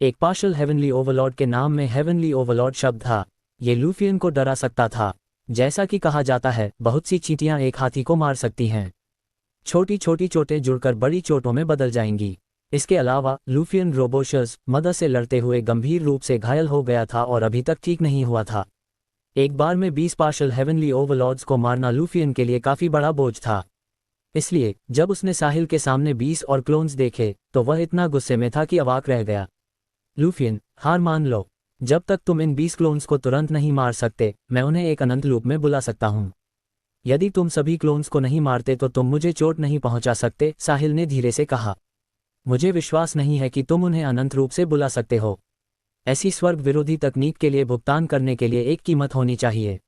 एक पार्शल हेवनली ओवरलॉर्ड के नाम में हेवनली ओवरलॉर्ड शब्द था। ये लूफियन को डरा सकता था। जैसा कि कहा जाता है, बहुत सी चींटियां एक हाथी को मार सकती हैं। छोटी छोटी चोटें जुड़कर बड़ी चोटों में बदल जाएंगी। इसके अलावा लूफियन रोबोशस मदर से लड़ते हुए गंभीर रूप से घायल हो गया था और अभी तक ठीक नहीं हुआ था। एक बार में 20 पार्शल हेवनली ओवरलॉर्ड्स को मारना लूफियन के लिए काफी बड़ा बोझ था। इसलिए जब उसने साहिल के सामने 20 और क्लोन्स देखे तो वह इतना गुस्से में था कि अवाक रह गया। लूफियन, हार मान लो। जब तक तुम इन 20 क्लोन्स को तुरंत नहीं मार सकते, मैं उन्हें एक अनंत लूप में बुला सकता हूं। यदि तुम सभी क्लोन्स को नहीं मारते तो तुम मुझे चोट नहीं पहुंचा सकते, साहिल ने धीरे से कहा। मुझे विश्वास नहीं है कि तुम उन्हें अनंत रूप से बुला सकते हो। ऐसी स्वर्ग विरोधी तकनीक के लिए भुगतान करने के लिए एक कीमत होनी चाहिए,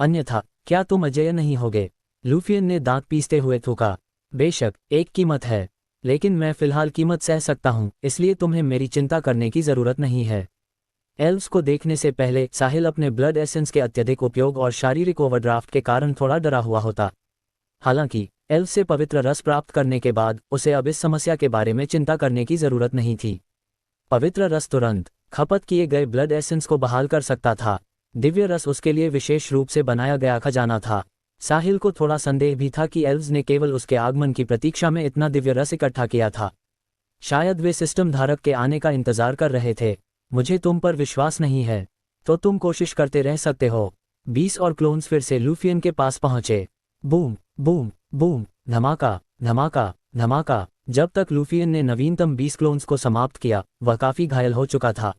अन्यथा क्या तुम अजेय नहीं होगे? लूफियन ने दांत पीसते हुए थूका। बेशक एक कीमत है, लेकिन मैं फिलहाल कीमत सह सकता हूं, इसलिए तुम्हें मेरी चिंता करने की जरूरत नहीं है। एल्व्स को देखने से पहले साहिल अपने ब्लड एसेंस के अत्यधिक उपयोग और शारीरिक ओवरड्राफ्ट के कारण थोड़ा डरा हुआ होता। हालांकि एल्व से पवित्र रस प्राप्त करने के बाद उसे अब इस समस्या के बारे में चिंता करने की जरूरत नहीं थी। पवित्र रस तुरंत खपत किए गए ब्लड एसेंस को बहाल कर सकता था। दिव्य रस उसके लिए विशेष रूप से बनाया गया खजाना था। साहिल को थोड़ा संदेह भी था कि एल्व्स ने केवल उसके आगमन की प्रतीक्षा में इतना दिव्य रस इकट्ठा किया था। शायद वे सिस्टम धारक के आने का इंतजार कर रहे थे। मुझे तुम पर विश्वास नहीं है, तो तुम कोशिश करते रह सकते हो। 20 और क्लोन्स फिर से लूफियन के पास पहुंचे। बूम बूम बूम, धमाका धमाका धमाका। जब तक लूफियन ने नवीनतम 20 क्लोन्स को समाप्त किया, वह काफी घायल हो चुका था।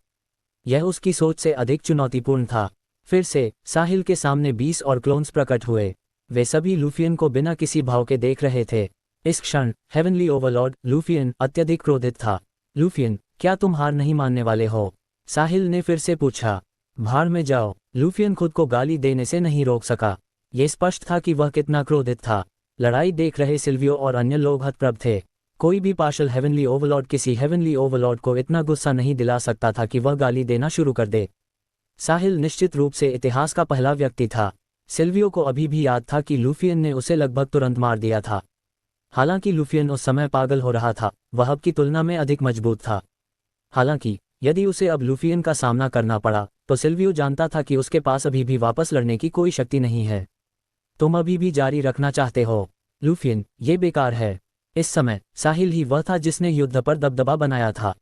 यह उसकी सोच से अधिक चुनौतीपूर्ण था। फिर से साहिल के सामने 20 और क्लोन्स प्रकट हुए। वे सभी लूफियन को बिना किसी भाव के देख रहे थे। इस क्षण हेवनली ओवरलॉर्ड लूफियन अत्यधिक क्रोधित था। लूफियन, क्या तुम हार नहीं मानने वाले हो? साहिल ने फिर से पूछा। भाड़ में जाओ। लूफियन खुद को गाली देने से नहीं रोक सका। ये स्पष्ट था कि वह कितना क्रोधित था। लड़ाई देख रहे सिल्वियो और अन्य लोग हतप्रभ थे। कोई भी पार्शल हेवनली ओवरलॉर्ड किसी हेवनली ओवरलॉर्ड को इतना गुस्सा नहीं दिला सकता था कि वह गाली देना शुरू कर दे। साहिल निश्चित रूप से इतिहास का पहला व्यक्ति था। सिल्वियो को अभी भी याद था कि लूफियन ने उसे लगभग तुरंत मार दिया था। हालांकि लूफियन उस समय पागल हो रहा था, वह अब की तुलना में अधिक मजबूत था। हालांकि यदि उसे अब लूफियन का सामना करना पड़ा तो सिल्वियो जानता था कि उसके पास अभी भी वापस लड़ने की कोई शक्ति नहीं है। तुम अभी भी जारी रखना चाहते हो लूफियन, ये बेकार है। इस समय साहिल ही वह था जिसने युद्ध पर दबदबा बनाया था।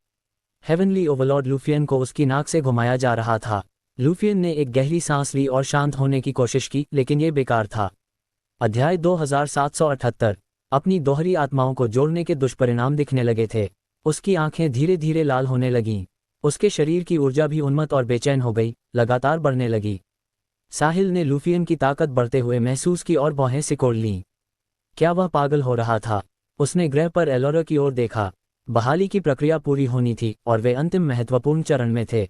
हेवनली ओवरलॉर्ड लूफियन को उसकी नाक से घुमाया जा रहा था। लूफियन ने एक गहरी सांस ली और शांत होने की कोशिश की, लेकिन ये बेकार था। अध्याय 2778। अपनी दोहरी आत्माओं को जोड़ने के दुष्परिणाम दिखने लगे थे। उसकी आंखें धीरे धीरे लाल होने लगीं। उसके शरीर की ऊर्जा भी उन्मत्त और बेचैन हो गई, लगातार बढ़ने लगी। साहिल ने लूफियन की ताकत बढ़ते हुए महसूस की और भौहें सिकोड़ लीं। क्या वह पागल हो रहा था? उसने ग्रह पर एलोरा की ओर देखा। बहाली की प्रक्रिया पूरी होनी थी और वे अंतिम महत्वपूर्ण चरण में थे।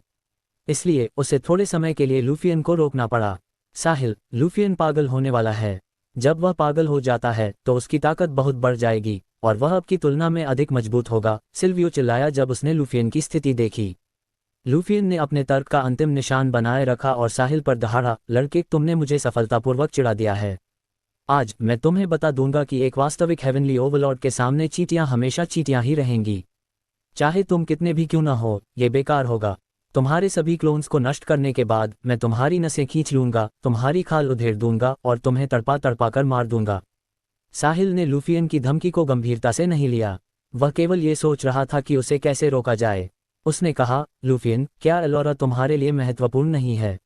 इसलिए उसे थोड़े समय के लिए लूफियन को रोकना पड़ा। साहिल, लूफियन पागल होने वाला है। जब वह पागल हो जाता है तो उसकी ताकत बहुत बढ़ जाएगी और वह अब की तुलना में अधिक मजबूत होगा, सिल्वियो चिल्लाया जब उसने लूफियन की स्थिति देखी। लूफियन ने अपने तर्क का अंतिम निशान बनाए रखा और साहिल पर दहाड़ा, लड़के, तुमने मुझे सफलतापूर्वक चिढ़ा दिया है। आज मैं तुम्हें बता दूंगा कि एक वास्तविक हेवनली ओवरलॉर्ड के सामने चींटियां हमेशा चींटियां ही रहेंगी। चाहे तुम कितने भी क्यों न हो, ये बेकार होगा। तुम्हारे सभी क्लोन्स को नष्ट करने के बाद मैं तुम्हारी नसें खींच लूंगा, तुम्हारी खाल उधेड़ दूंगा और तुम्हें तड़पा तड़पा कर मार दूंगा। साहिल ने लूफियन की धमकी को गंभीरता से नहीं लिया। वह केवल ये सोच रहा था कि उसे कैसे रोका जाए। उसने कहा, लूफियन, क्या एलोरा तुम्हारे लिए महत्वपूर्ण नहीं है?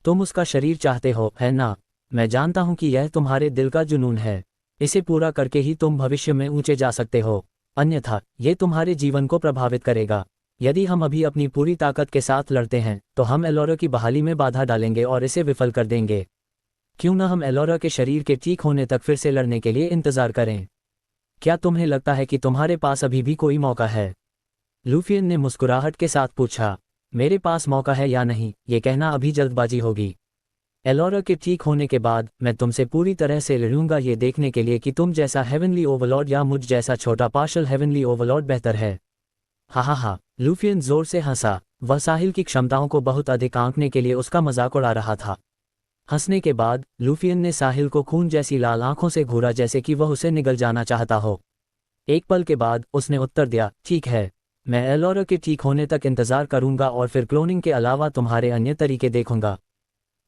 तुम उसका शरीर चाहते हो, है ना? मैं जानता हूं कि यह तुम्हारे दिल का जुनून है। इसे पूरा करके ही तुम भविष्य में ऊंचे जा सकते हो, अन्यथा ये तुम्हारे जीवन को प्रभावित करेगा। यदि हम अभी अपनी पूरी ताकत के साथ लड़ते हैं तो हम एलोरा की बहाली में बाधा डालेंगे और इसे विफल कर देंगे। क्यों न हम एलोरा के शरीर के ठीक होने तक फिर से लड़ने के लिए इंतजार करें? क्या तुम्हें लगता है कि तुम्हारे पास अभी भी कोई मौका है? लूफियन ने मुस्कुराहट के साथ पूछा। मेरे पास मौका है या नहीं, ये कहना अभी जल्दबाजी होगी। एलोरा के ठीक होने के बाद मैं तुमसे पूरी तरह से लड़ूंगा, ये देखने के लिए कि तुम जैसा हेवनली ओवरलॉर्ड या मुझ जैसा छोटा पार्शल हेवनली ओवरलॉर्ड बेहतर है। हा हा हा, लूफियन जोर से हंसा। वह साहिल की क्षमताओं को बहुत अधिक आंकने के लिए उसका मजाक उड़ा रहा था। हंसने के बाद लूफियन ने साहिल को खून जैसी लाल आंखों से घूरा, जैसे कि वह उसे निगल जाना चाहता हो। एक पल के बाद उसने उत्तर दिया, ठीक है, मैं एलोरा के ठीक होने तक इंतजार करूंगा और फिर क्लोनिंग के अलावा तुम्हारे अन्य तरीके देखूंगा।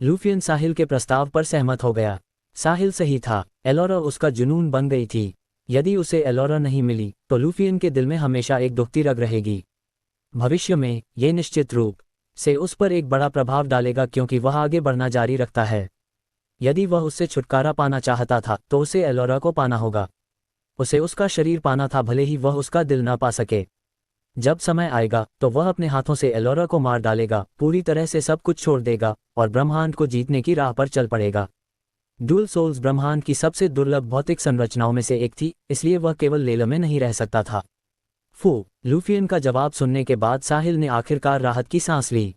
लूफियन साहिल के प्रस्ताव पर सहमत हो गया। साहिल सही था, एलोरा उसका जुनून बन गई थी। यदि उसे एलोरा नहीं मिली तो लूफियन के दिल में हमेशा एक दुखती रग रहेगी। भविष्य में ये निश्चित रूप से उस पर एक बड़ा प्रभाव डालेगा, क्योंकि वह आगे बढ़ना जारी रखता है। यदि वह उससे छुटकारा पाना चाहता था तो उसे एलोरा को पाना होगा। उसे उसका शरीर पाना था, भले ही वह उसका दिल ना पा सके। जब समय आएगा तो वह अपने हाथों से एलोरा को मार डालेगा, पूरी तरह से सब कुछ छोड़ देगा और ब्रह्मांड को जीतने की राह पर चल पड़ेगा। डुअल सोल्स ब्रह्मांड की सबसे दुर्लभ भौतिक संरचनाओं में से एक थी, इसलिए वह केवल लेला में नहीं रह सकता था। लूफियन का जवाब सुनने के बाद साहिल ने आखिरकार राहत की सांस ली।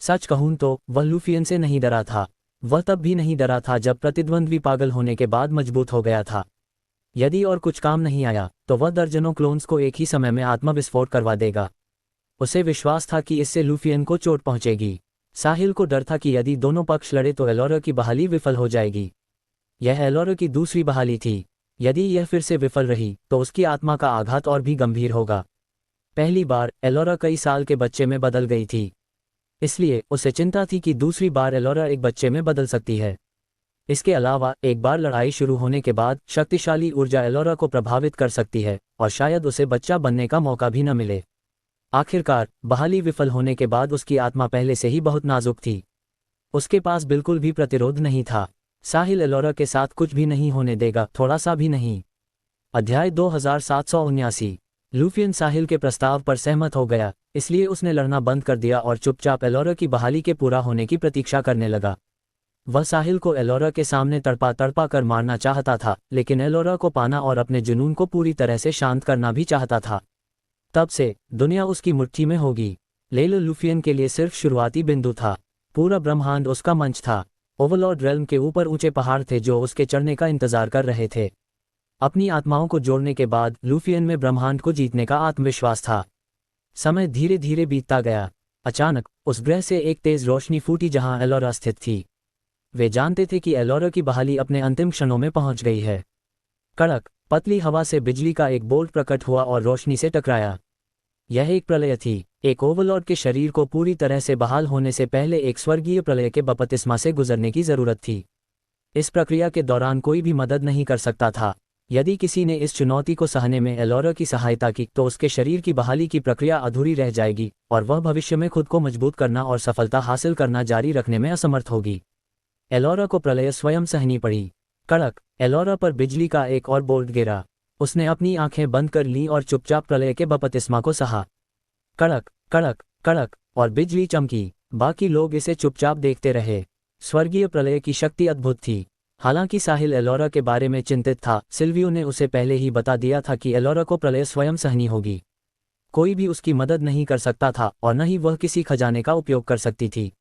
सच कहूं तो वह लूफियन से नहीं डरा था। वह तब भी नहीं डरा था जब प्रतिद्वंद्वी पागल होने के बाद मजबूत हो गया था। यदि और कुछ काम नहीं आया तो वह दर्जनों क्लोन्स को एक ही समय में आत्मविस्फोट करवा देगा। उसे विश्वास था कि इससे लूफियन को चोट पहुंचेगी। साहिल को डर था कि यदि दोनों पक्ष लड़े तो एलोरा की बहाली विफल हो जाएगी। यह एलोरा की दूसरी बहाली थी। यदि यह फिर से विफल रही तो उसकी आत्मा का आघात और भी गंभीर होगा। पहली बार एलोरा कई साल के बच्चे में बदल गई थी, इसलिए उसे चिंता थी कि दूसरी बार एलोरा एक बच्चे में बदल सकती है। इसके अलावा एक बार लड़ाई शुरू होने के बाद शक्तिशाली ऊर्जा एलोरा को प्रभावित कर सकती है और शायद उसे बच्चा बनने का मौका भी न मिले। आखिरकार बहाली विफल होने के बाद उसकी आत्मा पहले से ही बहुत नाजुक थी। उसके पास बिल्कुल भी प्रतिरोध नहीं था। साहिल एलोरा के साथ कुछ भी नहीं होने देगा, थोड़ा सा भी नहीं। अध्याय 2779। लूफियन साहिल के प्रस्ताव पर सहमत हो गया, इसलिए उसने लड़ना बंद कर दिया और चुपचाप एलोरा की बहाली के पूरा होने की प्रतीक्षा करने लगा। वह साहिल को एलोरा के सामने तड़पा तड़पा कर मारना चाहता था, लेकिन एलोरा को पाना और अपने जुनून को पूरी तरह से शांत करना भी चाहता था। तब से दुनिया उसकी मुट्ठी में होगी। लेलो लूफियन के लिए सिर्फ शुरुआती बिंदु था। पूरा ब्रह्मांड उसका मंच था। ओवरलॉर्ड रेल्म के ऊपर ऊंचे पहाड़ थे जो उसके चढ़ने का इंतजार कर रहे थे। अपनी आत्माओं को जोड़ने के बाद लूफियन में ब्रह्मांड को जीतने का आत्मविश्वास था। समय धीरे धीरे बीतता गया। अचानक उस ग्रह से एक तेज रोशनी फूटी जहां एलोरा स्थित थी। वे जानते थे कि एलोरा की बहाली अपने अंतिम क्षणों में पहुंच गई है। कड़क पतली हवा से बिजली का एक बोल्ट प्रकट हुआ और रोशनी से टकराया। यह एक प्रलय थी। एक ओवरलॉर्ड के शरीर को पूरी तरह से बहाल होने से पहले एक स्वर्गीय प्रलय के बपतिस्मा से गुजरने की जरूरत थी। इस प्रक्रिया के दौरान कोई भी मदद नहीं कर सकता था। यदि किसी ने इस चुनौती को सहने में एलोरा की सहायता की तो उसके शरीर की बहाली की प्रक्रिया अधूरी रह जाएगी और वह भविष्य में खुद को मजबूत करना और सफलता हासिल करना जारी रखने में असमर्थ होगी। एलोरा को प्रलय स्वयं सहनी पड़ी। कड़क एलोरा पर बिजली का एक और बोल्ट गिरा। उसने अपनी आंखें बंद कर लीं और चुपचाप प्रलय के बपतिस्मा को सहा। कड़क कड़क कड़क और बिजली चमकी। बाकी लोग इसे चुपचाप देखते रहे। स्वर्गीय प्रलय की शक्ति अद्भुत थी। हालांकि साहिल एलोरा के बारे में चिंतित था, सिल्वियो ने उसे पहले ही बता दिया था कि एलोरा को प्रलय स्वयं सहनी होगी। कोई भी उसकी मदद नहीं कर सकता था और न ही वह किसी खजाने का उपयोग कर सकती थी।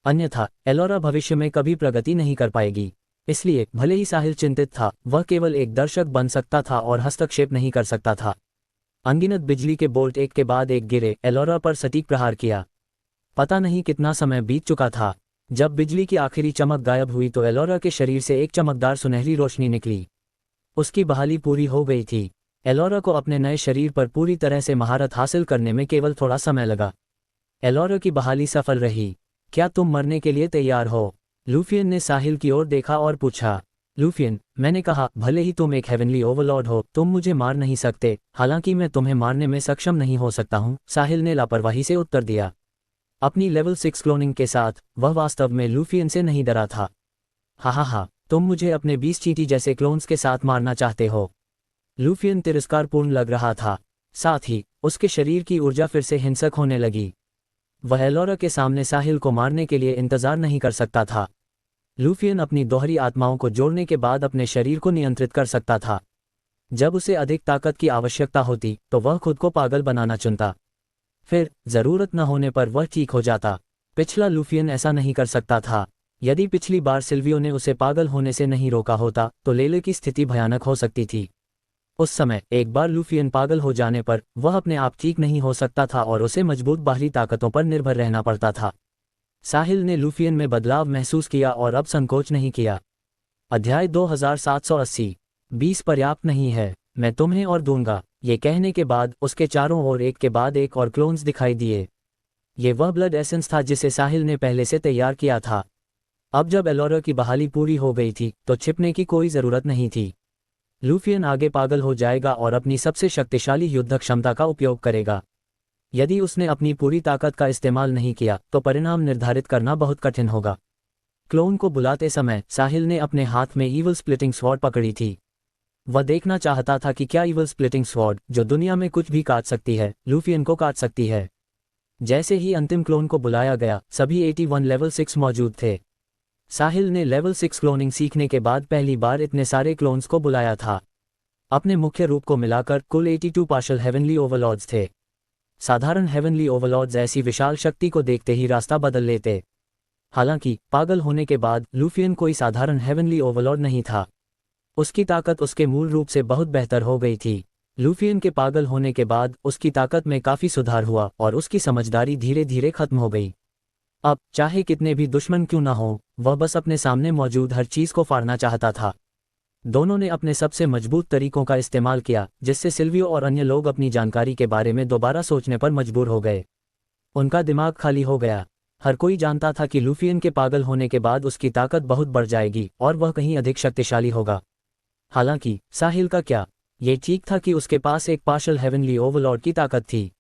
अन्यथा एलोरा भविष्य में कभी प्रगति नहीं कर पाएगी। इसलिए भले ही साहिल चिंतित था, वह केवल एक दर्शक बन सकता था और हस्तक्षेप नहीं कर सकता था। अनगिनत बिजली के बोल्ट एक के बाद एक गिरे, एलोरा पर सटीक प्रहार किया। पता नहीं कितना समय बीत चुका था। जब बिजली की आखिरी चमक गायब हुई तो एलोरा के शरीर से एक चमकदार सुनहरी रोशनी निकली। उसकी बहाली पूरी हो गई थी। एलोरा को अपने नए शरीर पर पूरी तरह से महारत हासिल करने में केवल थोड़ा समय लगा। एलोरा की बहाली सफल रही। क्या तुम मरने के लिए तैयार हो? लूफियन ने साहिल की ओर देखा और पूछा। लूफियन, मैंने कहा, भले ही तुम एक हेवनली ओवरलॉर्ड हो, तुम मुझे मार नहीं सकते। हालांकि मैं तुम्हें मारने में सक्षम नहीं हो सकता हूं, साहिल ने लापरवाही से उत्तर दिया। अपनी लेवल 6 क्लोनिंग के साथ वह वास्तव में लूफियन से नहीं डरा था। हा, तुम मुझे अपने 20 चींटी जैसे क्लोन्स के साथ मारना चाहते हो? लूफियन तिरस्कारपूर्ण लग रहा था। साथ ही उसके शरीर की ऊर्जा फिर से हिंसक होने लगी। वह एलोरा के सामने साहिल को मारने के लिए इंतजार नहीं कर सकता था। लूफियन अपनी दोहरी आत्माओं को जोड़ने के बाद अपने शरीर को नियंत्रित कर सकता था। जब उसे अधिक ताकत की आवश्यकता होती तो वह खुद को पागल बनाना चुनता। फिर जरूरत न होने पर वह ठीक हो जाता। पिछला लूफियन ऐसा नहीं कर सकता था। यदि पिछली बार सिल्वियो ने उसे पागल होने से नहीं रोका होता तो लेले की स्थिति भयानक हो सकती थी। उस समय एक बार लूफियन पागल हो जाने पर वह अपने आप ठीक नहीं हो सकता था और उसे मजबूत बाहरी ताकतों पर निर्भर रहना पड़ता था। साहिल ने लूफियन में बदलाव महसूस किया और अब संकोच नहीं किया। अध्याय 2780। 20 पर्याप्त नहीं है, मैं तुम्हें और दूंगा। ये कहने के बाद उसके चारों ओर एक के बाद एक और क्लोन्स दिखाई दिए। ये वह ब्लड एसेंस था जिसे साहिल ने पहले से तैयार किया था। अब जब एलोरा की बहाली पूरी हो गई थी तो छिपने की कोई जरूरत नहीं थी। लूफियन आगे पागल हो जाएगा और अपनी सबसे शक्तिशाली युद्ध क्षमता का उपयोग करेगा। यदि उसने अपनी पूरी ताकत का इस्तेमाल नहीं किया तो परिणाम निर्धारित करना बहुत कठिन होगा। क्लोन को बुलाते समय साहिल ने अपने हाथ में ईवल स्प्लिटिंग स्वॉर्ड पकड़ी थी। वह देखना चाहता था कि क्या ईवल स्प्लिटिंग स्वॉर्ड, जो दुनिया में कुछ भी काट सकती है, लूफियन को काट सकती है। जैसे ही अंतिम क्लोन को बुलाया गया, सभी 81 लेवल 6 मौजूद थे। साहिल ने लेवल 6 क्लोनिंग सीखने के बाद पहली बार इतने सारे क्लोन्स को बुलाया था। अपने मुख्य रूप को मिलाकर कुल 82 पार्शियल हेवनली ओवरलॉर्ड्स थे। साधारण हेवनली ओवरलॉर्ड्स ऐसी विशाल शक्ति को देखते ही रास्ता बदल लेते। हालांकि पागल होने के बाद लूफियन कोई साधारण हेवनली ओवरलॉर्ड नहीं था। उसकी ताकत उसके मूल रूप से बहुत बेहतर हो गई थी। लूफियन के पागल होने के बाद उसकी ताकत में काफी सुधार हुआ और उसकी समझदारी धीरे धीरे खत्म हो गई। अब चाहे कितने भी दुश्मन क्यों ना हो, वह बस अपने सामने मौजूद हर चीज को फाड़ना चाहता था। दोनों ने अपने सबसे मजबूत तरीकों का इस्तेमाल किया, जिससे सिल्वियो और अन्य लोग अपनी जानकारी के बारे में दोबारा सोचने पर मजबूर हो गए। उनका दिमाग खाली हो गया। हर कोई जानता था कि लूफियन के पागल होने के बाद उसकी ताकत बहुत बढ़ जाएगी और वह कहीं अधिक शक्तिशाली होगा। हालांकि साहिल का क्या? ये ठीक था कि उसके पास एक पार्शियल हेवनली ओवरलॉर्ड की ताकत थी।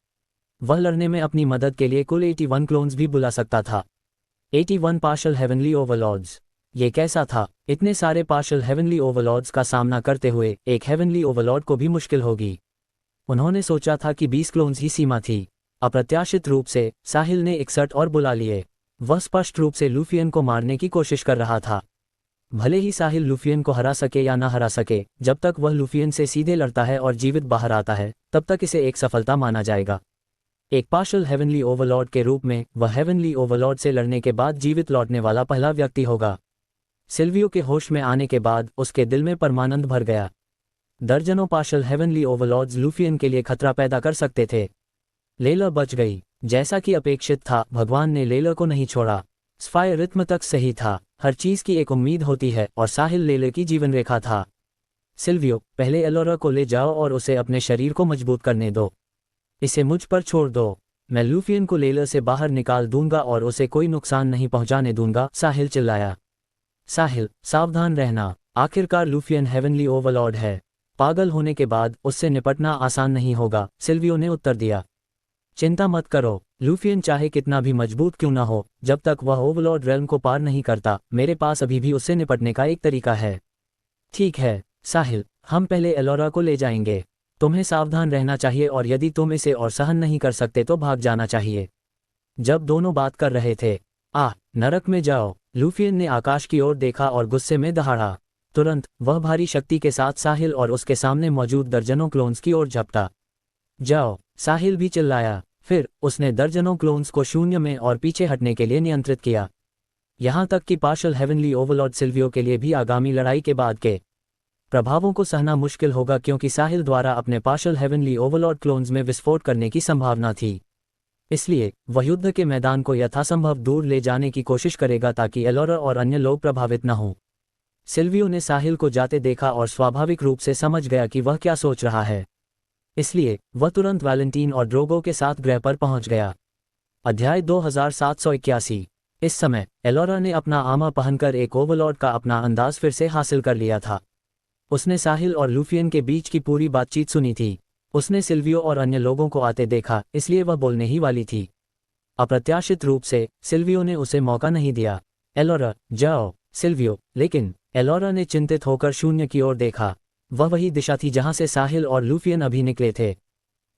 वह लड़ने में अपनी मदद के लिए कुल 81 क्लोन्स भी बुला सकता था। 81 पार्शियल हेवनली ओवरलॉर्ड्स। ये कैसा था? इतने सारे पार्शियल हेवनली ओवरलॉर्ड्स का सामना करते हुए एक हेवनली ओवरलॉर्ड को भी मुश्किल होगी। उन्होंने सोचा था कि 20 क्लोन्स ही सीमा थी। अप्रत्याशित रूप से साहिल ने 61 और बुला लिए। वह स्पष्ट रूप से लूफियन को मारने की कोशिश कर रहा था। भले ही साहिल लूफियन को हरा सके या ना हरा सके, जब तक वह लूफियन से सीधे लड़ता है और जीवित बाहर आता है, तब तक इसे एक सफलता माना जाएगा। एक पार्शियल हेवनली ओवरलॉर्ड के रूप में वह हेवनली ओवरलॉर्ड से लड़ने के बाद जीवित लौटने वाला पहला व्यक्ति होगा। सिल्वियो के होश में आने के बाद उसके दिल में परमानंद भर गया। दर्जनों पार्शल हेवनली ओवरलॉर्ड्स लूफियन के लिए खतरा पैदा कर सकते थे। लेला बच गई। जैसा कि अपेक्षित था, भगवान ने लेला को नहीं छोड़ा। स्फायर रित्म तक सही था। हर चीज की एक उम्मीद होती है और साहिल लेला की जीवन रेखा था। सिल्वियो, पहले एलोरा को ले जाओ और उसे अपने शरीर को मजबूत करने दो। इसे मुझ पर छोड़ दो। मैं लूफियन को लेला से बाहर निकाल दूंगा और उसे कोई नुकसान नहीं पहुंचाने दूंगा, साहिल चिल्लाया। साहिल, सावधान रहना। आखिरकार लूफियन हेवनली ओवरलॉर्ड है। पागल होने के बाद उससे निपटना आसान नहीं होगा, सिल्वियो ने उत्तर दिया। चिंता मत करो, लूफियन चाहे कितना भी मजबूत क्यों ना हो, जब तक वह ओवरलॉर्ड रेल्म को पार नहीं करता, मेरे पास अभी भी उससे निपटने का एक तरीका है। ठीक है साहिल, हम पहले एलोरा को ले जाएंगे। तुम्हें सावधान रहना चाहिए और यदि तुम इसे और सहन नहीं कर सकते तो भाग जाना चाहिए। जब दोनों बात कर रहे थे, नरक में जाओ। लूफियन ने आकाश की ओर देखा और गुस्से में दहाड़ा। तुरंत वह भारी शक्ति के साथ साहिल और उसके सामने मौजूद दर्जनों क्लोन्स की ओर झपटा। जाओ, साहिल भी चिल्लाया। फिर उसने दर्जनों क्लोन्स को शून्य में और पीछे हटने के लिए नियंत्रित किया। यहां तक कि पार्शल हेवनली ओवरलॉर्ड सिल्वियो के लिए भी आगामी लड़ाई के बाद के प्रभावों को सहना मुश्किल होगा, क्योंकि साहिल द्वारा अपने पार्शल हेवनली ओवरलॉर्ड क्लोन्स में विस्फोट करने की संभावना थी। इसलिए वह युद्ध के मैदान को यथासंभव दूर ले जाने की कोशिश करेगा ताकि एलोरा और अन्य लोग प्रभावित न हों। सिल्वियो ने साहिल को जाते देखा और स्वाभाविक रूप से समझ गया कि वह क्या सोच रहा है। इसलिए वह तुरंत वैलेंटीन और ड्रोगो के साथ ग्रह पर पहुंच गया। अध्याय 2781। इस समय एलोरा ने अपना आमा पहनकर एक ओवरलॉर्ड का अपना अंदाज फिर से हासिल कर लिया था। उसने साहिल और लूफियन के बीच की पूरी बातचीत सुनी थी। उसने सिल्वियो और अन्य लोगों को आते देखा, इसलिए वह बोलने ही वाली थी। अप्रत्याशित रूप से सिल्वियो ने उसे मौका नहीं दिया। एलोरा, जाओ। सिल्वियो, लेकिन एलोरा ने चिंतित होकर शून्य की ओर देखा। वह वही दिशा थी जहां से साहिल और लूफियन अभी निकले थे।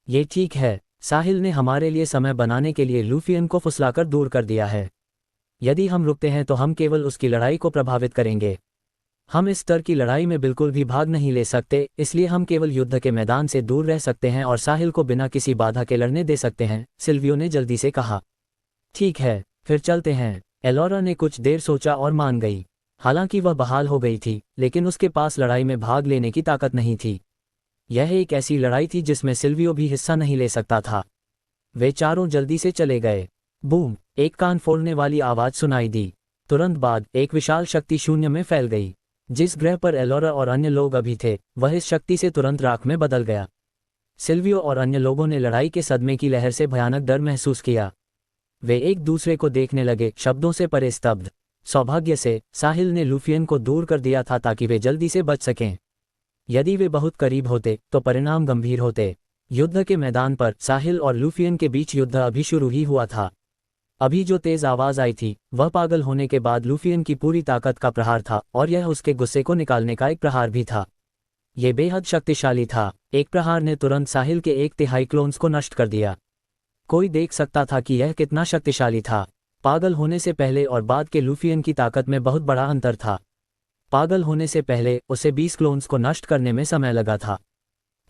ये ठीक है, साहिल ने हमारे लिए समय बनाने के लिए लूफियन को फुसलाकर दूर कर दिया है। यदि हम रुकते हैं तो हम केवल उसकी लड़ाई को प्रभावित करेंगे। हम इस स्तर की लड़ाई में बिल्कुल भी भाग नहीं ले सकते, इसलिए हम केवल युद्ध के मैदान से दूर रह सकते हैं और साहिल को बिना किसी बाधा के लड़ने दे सकते हैं, सिल्वियो ने जल्दी से कहा। ठीक है, फिर चलते हैं। एलोरा ने कुछ देर सोचा और मान गई। हालांकि वह बहाल हो गई थी, लेकिन उसके पास लड़ाई में भाग लेने की ताकत नहीं थी। यह एक ऐसी लड़ाई थी जिसमें सिल्वियो भी हिस्सा नहीं ले सकता था। वे चारों जल्दी से चले गए। बूम! एक कान फोड़ने वाली आवाज सुनाई दी। तुरंत बाद एक विशाल शक्ति शून्य में फैल गई। जिस ग्रह पर एलोरा और अन्य लोग अभी थे, वह इस शक्ति से तुरंत राख में बदल गया। सिल्वियो और अन्य लोगों ने लड़ाई के सदमे की लहर से भयानक डर महसूस किया। वे एक दूसरे को देखने लगे, शब्दों से परे स्तब्ध। सौभाग्य से साहिल ने लूफियन को दूर कर दिया था ताकि वे जल्दी से बच सकें। यदि वे बहुत करीब होते तो परिणाम गंभीर होते। युद्ध के मैदान पर साहिल और लूफियन के बीच युद्ध अभी शुरू ही हुआ था। अभी जो तेज आवाज आई थी वह पागल होने के बाद लूफियन की पूरी ताकत का प्रहार था, और यह उसके गुस्से को निकालने का एक प्रहार भी था। यह बेहद शक्तिशाली था। एक प्रहार ने तुरंत साहिल के 1/3 क्लोन्स को नष्ट कर दिया। कोई देख सकता था कि यह कितना शक्तिशाली था। पागल होने से पहले और बाद के लूफियन की ताकत में बहुत बड़ा अंतर था। पागल होने से पहले उसे 20 क्लोन्स को नष्ट करने में समय लगा था।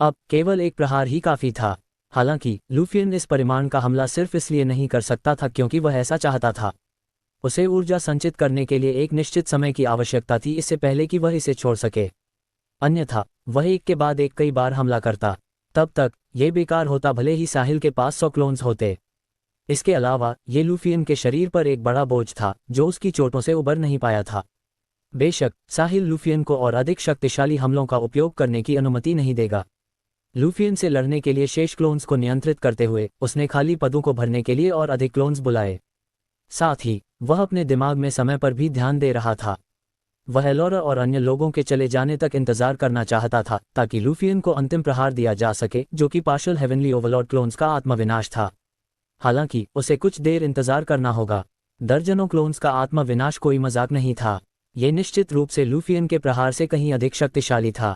अब केवल एक प्रहार ही काफी था। हालांकि लूफियन इस परिमाण का हमला सिर्फ इसलिए नहीं कर सकता था क्योंकि वह ऐसा चाहता था। उसे ऊर्जा संचित करने के लिए एक निश्चित समय की आवश्यकता थी, इससे पहले कि वह इसे छोड़ सके। अन्यथा वह एक के बाद एक कई बार हमला करता। तब तक ये बेकार होता, भले ही साहिल के पास 100 क्लोन्स होते। इसके अलावा ये लूफियन के शरीर पर एक बड़ा बोझ था जो उसकी चोटों से उबर नहीं पाया था। बेशक साहिल लूफियन को और अधिक शक्तिशाली हमलों का उपयोग करने की अनुमति नहीं देगा। लूफियन से लड़ने के लिए शेष क्लोन्स को नियंत्रित करते हुए उसने खाली पदों को भरने के लिए और अधिक क्लोन्स बुलाए। साथ ही वह अपने दिमाग में समय पर भी ध्यान दे रहा था। वह एलोरा और अन्य लोगों के चले जाने तक इंतजार करना चाहता था ताकि लूफियन को अंतिम प्रहार दिया जा सके, जो कि पार्शल हेवनली ओवरलॉर्ड क्लोन्स का आत्मविनाश था। हालांकि उसे कुछ देर इंतजार करना होगा। दर्जनों क्लोन्स का आत्मविनाश कोई मजाक नहीं था। ये निश्चित रूप से लूफियन के प्रहार से कहीं अधिक शक्तिशाली था।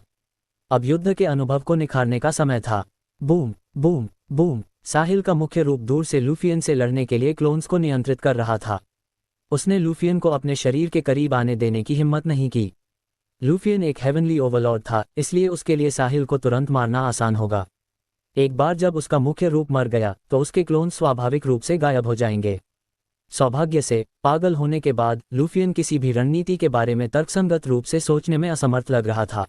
अब युद्ध के अनुभव को निखारने का समय था। Boom boom boom! साहिल का मुख्य रूप दूर से लूफियन से लड़ने के लिए क्लोन्स को नियंत्रित कर रहा था। उसने लूफियन को अपने शरीर के करीब आने देने की हिम्मत नहीं की। लूफियन एक हेवनली ओवरलॉर्ड था, इसलिए उसके लिए साहिल को तुरंत मारना आसान होगा। एक बार जब उसका मुख्य रूप मर गया तो उसके क्लोन स्वाभाविक रूप से गायब हो जाएंगे। सौभाग्य से पागल होने के बाद लूफियन किसी भी रणनीति के बारे में तर्कसंगत रूप से सोचने में असमर्थ लग रहा था।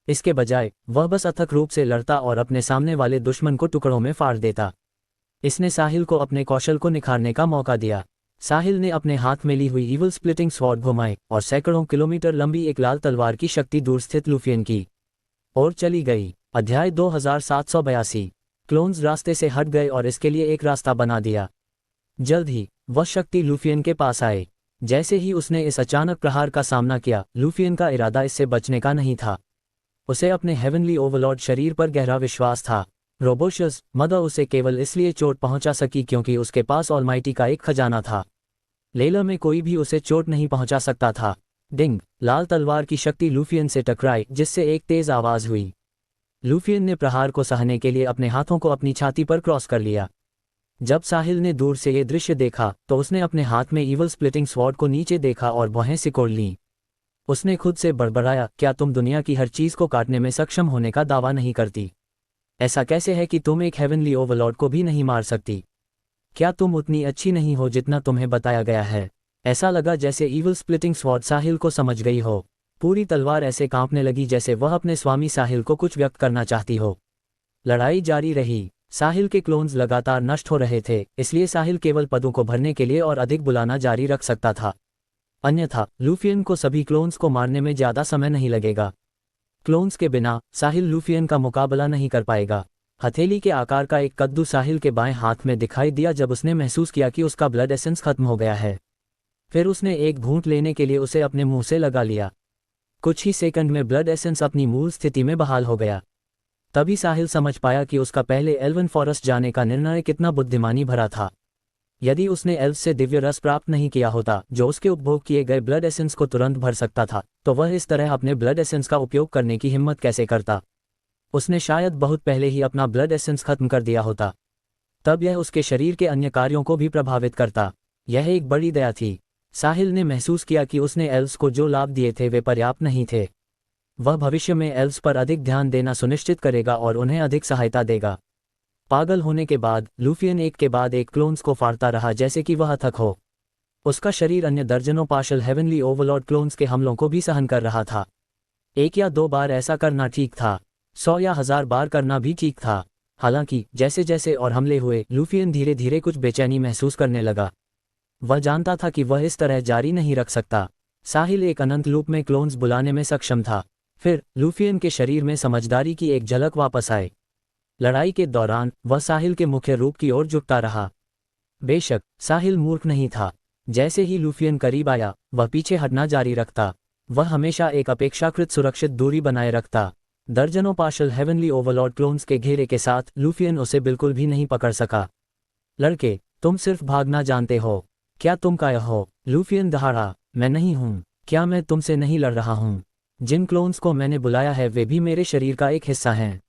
इसके बजाय वह बस अथक रूप से लड़ता और अपने सामने वाले दुश्मन को टुकड़ों में फाड़ देता। इसने साहिल को अपने कौशल को निखारने का मौका दिया। साहिल ने अपने हाथ में ली हुई ईवल स्प्लिटिंग स्वॉर्ड घुमाई और सैकड़ों किलोमीटर लंबी एक लाल तलवार की शक्ति दूर स्थित लूफियन की ओर चली गई। अध्याय 2782। क्लोन्स रास्ते से हट गए और इसके लिए एक रास्ता बना दिया। जल्द ही वह शक्ति लूफियन के पास आए। जैसे ही उसने इस अचानक प्रहार का सामना किया, लूफियन का इरादा इससे बचने का नहीं था। उसे अपने हेवनली ओवरलॉर्ड शरीर पर गहरा विश्वास था। रोबोशस मदर उसे केवल इसलिए चोट पहुंचा सकी क्योंकि उसके पास ऑलमाइटी का एक खजाना था। लेला में कोई भी उसे चोट नहीं पहुंचा सकता था। डिंग! लाल तलवार की शक्ति लूफियन से टकराई, जिससे एक तेज आवाज हुई। लूफियन ने प्रहार को सहने के लिए अपने हाथों को अपनी छाती पर क्रॉस कर लिया। जब साहिल ने दूर से ये दृश्य देखा तो उसने अपने हाथ में ईवल स्प्लिटिंग स्वॉर्ड को नीचे देखा और भौहें सिकोड़ लीं। उसने खुद से बड़बड़ाया, क्या तुम दुनिया की हर चीज को काटने में सक्षम होने का दावा नहीं करती? ऐसा कैसे है कि तुम एक हेवनली ओवरलॉर्ड को भी नहीं मार सकती? क्या तुम उतनी अच्छी नहीं हो जितना तुम्हें बताया गया है? ऐसा लगा जैसे ईवल स्प्लिटिंग स्वॉर्ड साहिल को समझ गई हो। पूरी तलवार ऐसे कांपने लगी जैसे वह अपने स्वामी साहिल को कुछ व्यक्त करना चाहती हो। लड़ाई जारी रही। साहिल के क्लोन्स लगातार नष्ट हो रहे थे, इसलिए साहिल केवल पदों को भरने के लिए और अधिक बुलाना जारी रख सकता था। अन्यथा लूफियन को सभी क्लोन्स को मारने में ज्यादा समय नहीं लगेगा। क्लोन्स के बिना साहिल लूफियन का मुकाबला नहीं कर पाएगा। हथेली के आकार का एक कद्दू साहिल के बाएं हाथ में दिखाई दिया जब उसने महसूस किया कि उसका ब्लड एसेंस खत्म हो गया है। फिर उसने एक घूंट लेने के लिए उसे अपने मुंह से लगा लिया। कुछ ही सेकंड में ब्लड एसेंस अपनी मूल स्थिति में बहाल हो गया। तभी साहिल समझ पाया कि उसका पहले एल्वन फॉरेस्ट जाने का निर्णय कितना बुद्धिमानी भरा था। यदि उसने एल्व से दिव्य रस प्राप्त नहीं किया होता जो उसके उपभोग किए गए ब्लड एसेंस को तुरंत भर सकता था, तो वह इस तरह अपने ब्लड एसेंस का उपयोग करने की हिम्मत कैसे करता? उसने शायद बहुत पहले ही अपना ब्लड एसेंस खत्म कर दिया होता। तब यह उसके शरीर के अन्य कार्यों को भी प्रभावित करता। यह एक बड़ी दया थी। साहिल ने महसूस किया कि उसने एल्व्स को जो लाभ दिए थे वे पर्याप्त नहीं थे। वह भविष्य में एल्व्स पर अधिक ध्यान देना सुनिश्चित करेगा और उन्हें अधिक सहायता देगा। पागल होने के बाद लूफियन एक के बाद एक क्लोन्स को फाड़ता रहा जैसे कि वह अथक हो। उसका शरीर अन्य दर्जनों पार्शल हेवनली ओवरलॉर्ड क्लोन्स के हमलों को भी सहन कर रहा था। 1 या 2 बार ऐसा करना ठीक था, 100 या 1000 बार करना भी ठीक था। हालांकि जैसे जैसे और हमले हुए, लूफियन धीरे धीरे कुछ बेचैनी महसूस करने लगा। वह जानता था कि वह इस तरह जारी नहीं रख सकता। साहिल एक अनंत लूप में क्लोन्स बुलाने में सक्षम था। फिर लूफियन के शरीर में समझदारी की एक झलक वापस आए। लड़ाई के दौरान वह साहिल के मुख्य रूप की ओर झुकता रहा। बेशक साहिल मूर्ख नहीं था। जैसे ही लूफियन करीब आया, वह पीछे हटना जारी रखता। वह हमेशा एक अपेक्षाकृत सुरक्षित दूरी बनाए रखता। दर्जनों पार्शल हेवनली ओवरलॉर्ड क्लोन्स के घेरे के साथ लूफियन उसे बिल्कुल भी नहीं पकड़ सका। लड़के, तुम सिर्फ भागना जानते हो। क्या तुम कायर हो? लूफियन दहाड़ा। मैं नहीं हूं। क्या मैं तुमसे नहीं लड़ रहा हूं? जिन क्लोन्स को मैंने बुलाया है वे भी मेरे शरीर का एक हिस्सा हैं।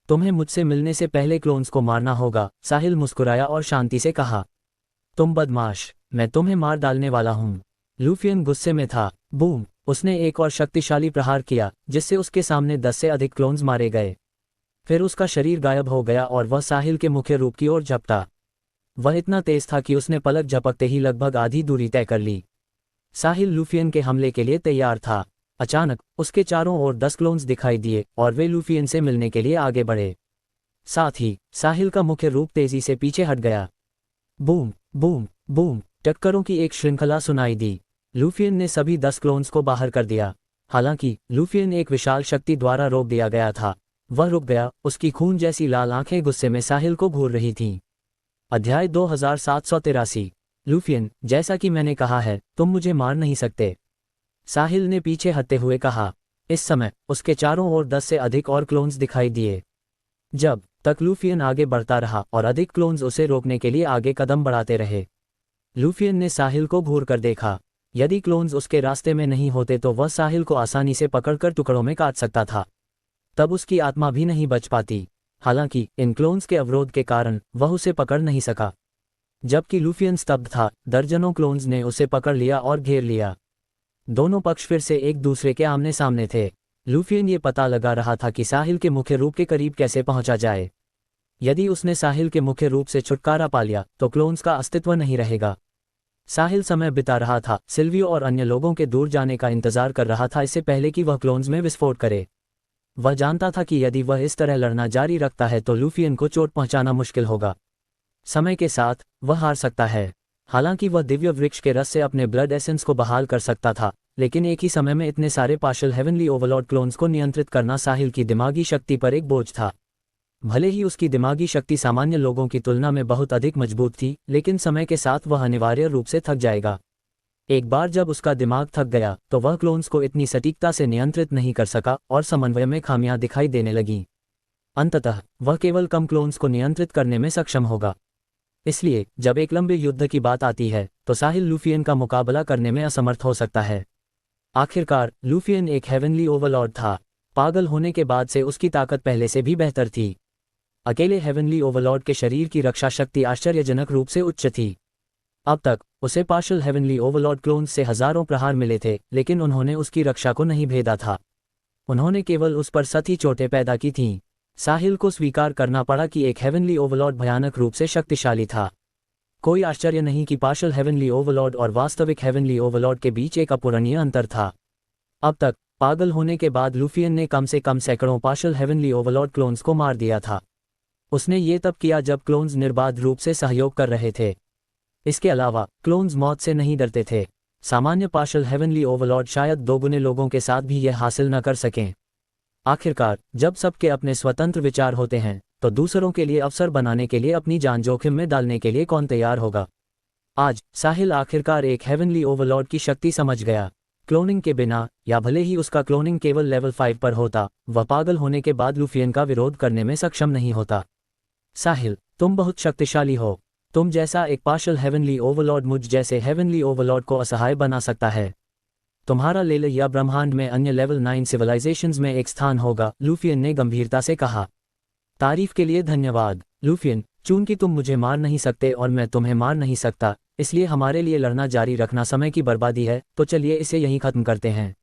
तुम्हें मुझसे मिलने से पहले क्लोन्स को मारना होगा। साहिल मुस्कुराया और शांति से कहा, तुम बदमाश, मैं तुम्हें मार डालने वाला हूं। लूफियन गुस्से में था। बूम! उसने एक और शक्तिशाली प्रहार किया जिससे उसके सामने 10 से अधिक क्लोन्स मारे गए। फिर उसका शरीर गायब हो गया और वह साहिल के मुख्य रूप की ओर झपटा। वह इतना तेज था कि उसने पलक झपकते ही लगभग आधी दूरी तय कर ली। साहिल लूफियन के हमले के लिए तैयार था। अचानक उसके चारों ओर 10 क्लोन्स दिखाई दिए और वे लूफियन से मिलने के लिए आगे बढ़े। साथ ही साहिल का मुख्य रूप तेजी से पीछे हट गया। Boom boom boom! टक्करों की एक श्रृंखला सुनाई दी। लूफियन ने सभी 10 क्लोन्स को बाहर कर दिया। हालांकि लूफियन एक विशाल शक्ति द्वारा रोक दिया गया था। वह रुक गया। उसकी खून जैसी लाल आंखें गुस्से में साहिल को घूर रही थीं। अध्याय 2783। लूफियन, जैसा कि मैंने कहा है, तुम मुझे मार नहीं सकते। साहिल ने पीछे हटते हुए कहा। इस समय उसके चारों ओर 10 से अधिक और क्लोन्स दिखाई दिए। जब तक लूफियन आगे बढ़ता रहा और अधिक क्लोन्स उसे रोकने के लिए आगे कदम बढ़ाते रहे। लूफियन ने साहिल को घूर कर देखा। यदि क्लोन्स उसके रास्ते में नहीं होते तो वह साहिल को आसानी से पकड़कर टुकड़ों में काट सकता था। तब उसकी आत्मा भी नहीं बच पाती। हालांकि इन क्लोन्स के अवरोध के कारण वह उसे पकड़ नहीं सका। जबकि लूफियन स्तब्ध था, दर्जनों क्लोन्स ने उसे पकड़ लिया और घेर लिया। दोनों पक्ष फिर से एक दूसरे के आमने सामने थे। लूफियन ये पता लगा रहा था कि साहिल के मुख्य रूप के करीब कैसे पहुंचा जाए। यदि उसने साहिल के मुख्य रूप से छुटकारा पा लिया तो क्लोन्स का अस्तित्व नहीं रहेगा। साहिल समय बिता रहा था, सिल्वियो और अन्य लोगों के दूर जाने का इंतजार कर रहा था इससे पहले कि वह क्लोन्स में विस्फोट करे। वह जानता था कि यदि वह इस तरह लड़ना जारी रखता है तो लूफियन को चोट पहुंचाना मुश्किल होगा। समय के साथ वह हार सकता है। हालांकि वह दिव्य वृक्ष के रस से अपने ब्लड एसेंस को बहाल कर सकता था, लेकिन एक ही समय में इतने सारे पार्शियल हेवनली ओवरलॉर्ड क्लोन्स को नियंत्रित करना साहिल की दिमागी शक्ति पर एक बोझ था। भले ही उसकी दिमागी शक्ति सामान्य लोगों की तुलना में बहुत अधिक मजबूत थी, लेकिन समय के साथ वह अनिवार्य रूप से थक जाएगा। एक बार जब उसका दिमाग थक गया तो वह क्लोन्स को इतनी सटीकता से नियंत्रित नहीं कर सका और समन्वय में खामियां दिखाई देने लगीं। अंततः वह केवल कम क्लोन्स को नियंत्रित करने में सक्षम होगा। इसलिए जब एक लंबे युद्ध की बात आती है तो साहिल लूफियन का मुकाबला करने में असमर्थ हो सकता है। आखिरकार लूफियन एक हेवनली ओवरलॉर्ड था। पागल होने के बाद से उसकी ताकत पहले से भी बेहतर थी। अकेले हेवनली ओवरलॉर्ड के शरीर की रक्षा शक्ति आश्चर्यजनक रूप से उच्च थी। अब तक उसे पार्शियल हेवनली ओवरलॉर्ड क्लोन्स से हजारों प्रहार मिले थे, लेकिन उन्होंने उसकी रक्षा को नहीं भेदा था। उन्होंने केवल उस पर सती चोटें पैदा की थीं। साहिल को स्वीकार करना पड़ा कि एक हेवनली ओवरलॉर्ड भयानक रूप से शक्तिशाली था। कोई आश्चर्य नहीं कि पार्शियल हेवनली ओवरलॉर्ड और वास्तविक हेवनली ओवरलॉर्ड के बीच एक अपूरणीय अंतर था। अब तक पागल होने के बाद लूफियन ने कम से कम सैकड़ों पार्शियल हेवनली ओवरलॉर्ड क्लोन्स को मार दिया था। उसने ये तब किया जब क्लोन्स निर्बाध रूप से सहयोग कर रहे थे। इसके अलावा क्लोन्स मौत से नहीं डरते थे। सामान्य पार्शियल हेवनली ओवरलॉर्ड शायद दोगुने लोगों के साथ भी यह हासिल न कर सकें। आखिरकार जब सबके अपने स्वतंत्र विचार होते हैं तो दूसरों के लिए अवसर बनाने के लिए अपनी जान जोखिम में डालने के लिए कौन तैयार होगा। आज साहिल आखिरकार एक हेवनली ओवरलॉर्ड की शक्ति समझ गया। क्लोनिंग के बिना, या भले ही उसका क्लोनिंग केवल लेवल 5 पर होता, वह पागल होने के बाद लूफियन का विरोध करने में सक्षम नहीं होता। साहिल, तुम बहुत शक्तिशाली हो। तुम जैसा एक पार्शियल हेवनली ओवरलॉर्ड मुझ जैसे हेवनली ओवरलॉर्ड को असहाय बना सकता है। तुम्हारा लेले या ब्रह्मांड में अन्य लेवल 9 सिविलाइजेशंस में एक स्थान होगा, लूफियन ने गंभीरता से कहा। तारीफ के लिए धन्यवाद लूफियन। चूंकि तुम मुझे मार नहीं सकते और मैं तुम्हें मार नहीं सकता, इसलिए हमारे लिए लड़ना जारी रखना समय की बर्बादी है, तो चलिए इसे यहीं खत्म करते हैं।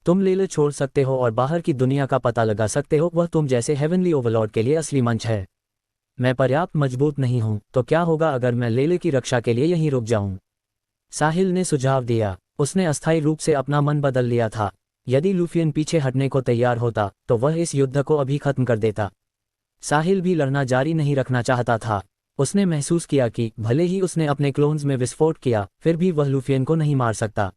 तुम लेले छोड़ सकते हो और बाहर की दुनिया का पता लगा सकते हो। वह तुम जैसे हेवनली ओवरलॉर्ड के लिए असली मंच है। मैं पर्याप्त मजबूत नहीं हूं, तो क्या होगा अगर मैं लेले की रक्षा के लिए यहीं रुक जाऊं? साहिल ने सुझाव दिया। उसने अस्थायी रूप से अपना मन बदल लिया था। यदि लूफियन पीछे हटने को तैयार होता तो वह इस युद्ध को अभी खत्म कर देता। साहिल भी लड़ना जारी नहीं रखना चाहता था। उसने महसूस किया कि भले ही उसने अपने क्लोन्स में विस्फोट किया, फिर भी वह लूफियन को नहीं मार सकता।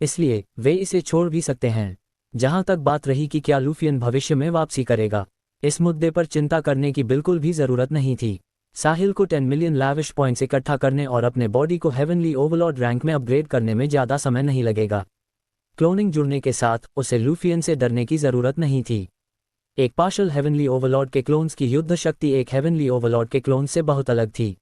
इसलिए वे इसे छोड़ भी सकते हैं। जहां तक बात रही कि क्या लूफियन भविष्य में वापसी करेगा, इस मुद्दे पर चिंता करने की बिल्कुल भी जरूरत नहीं थी। साहिल को 10 मिलियन लाविश पॉइंट्स इकट्ठा करने और अपने बॉडी को हेवनली ओवरलॉर्ड रैंक में अपग्रेड करने में ज़्यादा समय नहीं लगेगा। क्लोनिंग जुड़ने के साथ उसे लूफियन से डरने की जरूरत नहीं थी। एक पार्शियल हेवनली ओवरलॉर्ड के क्लोन्स की युद्ध शक्ति एक हेवनली ओवरलॉर्ड के क्लोन से बहुत अलग थी।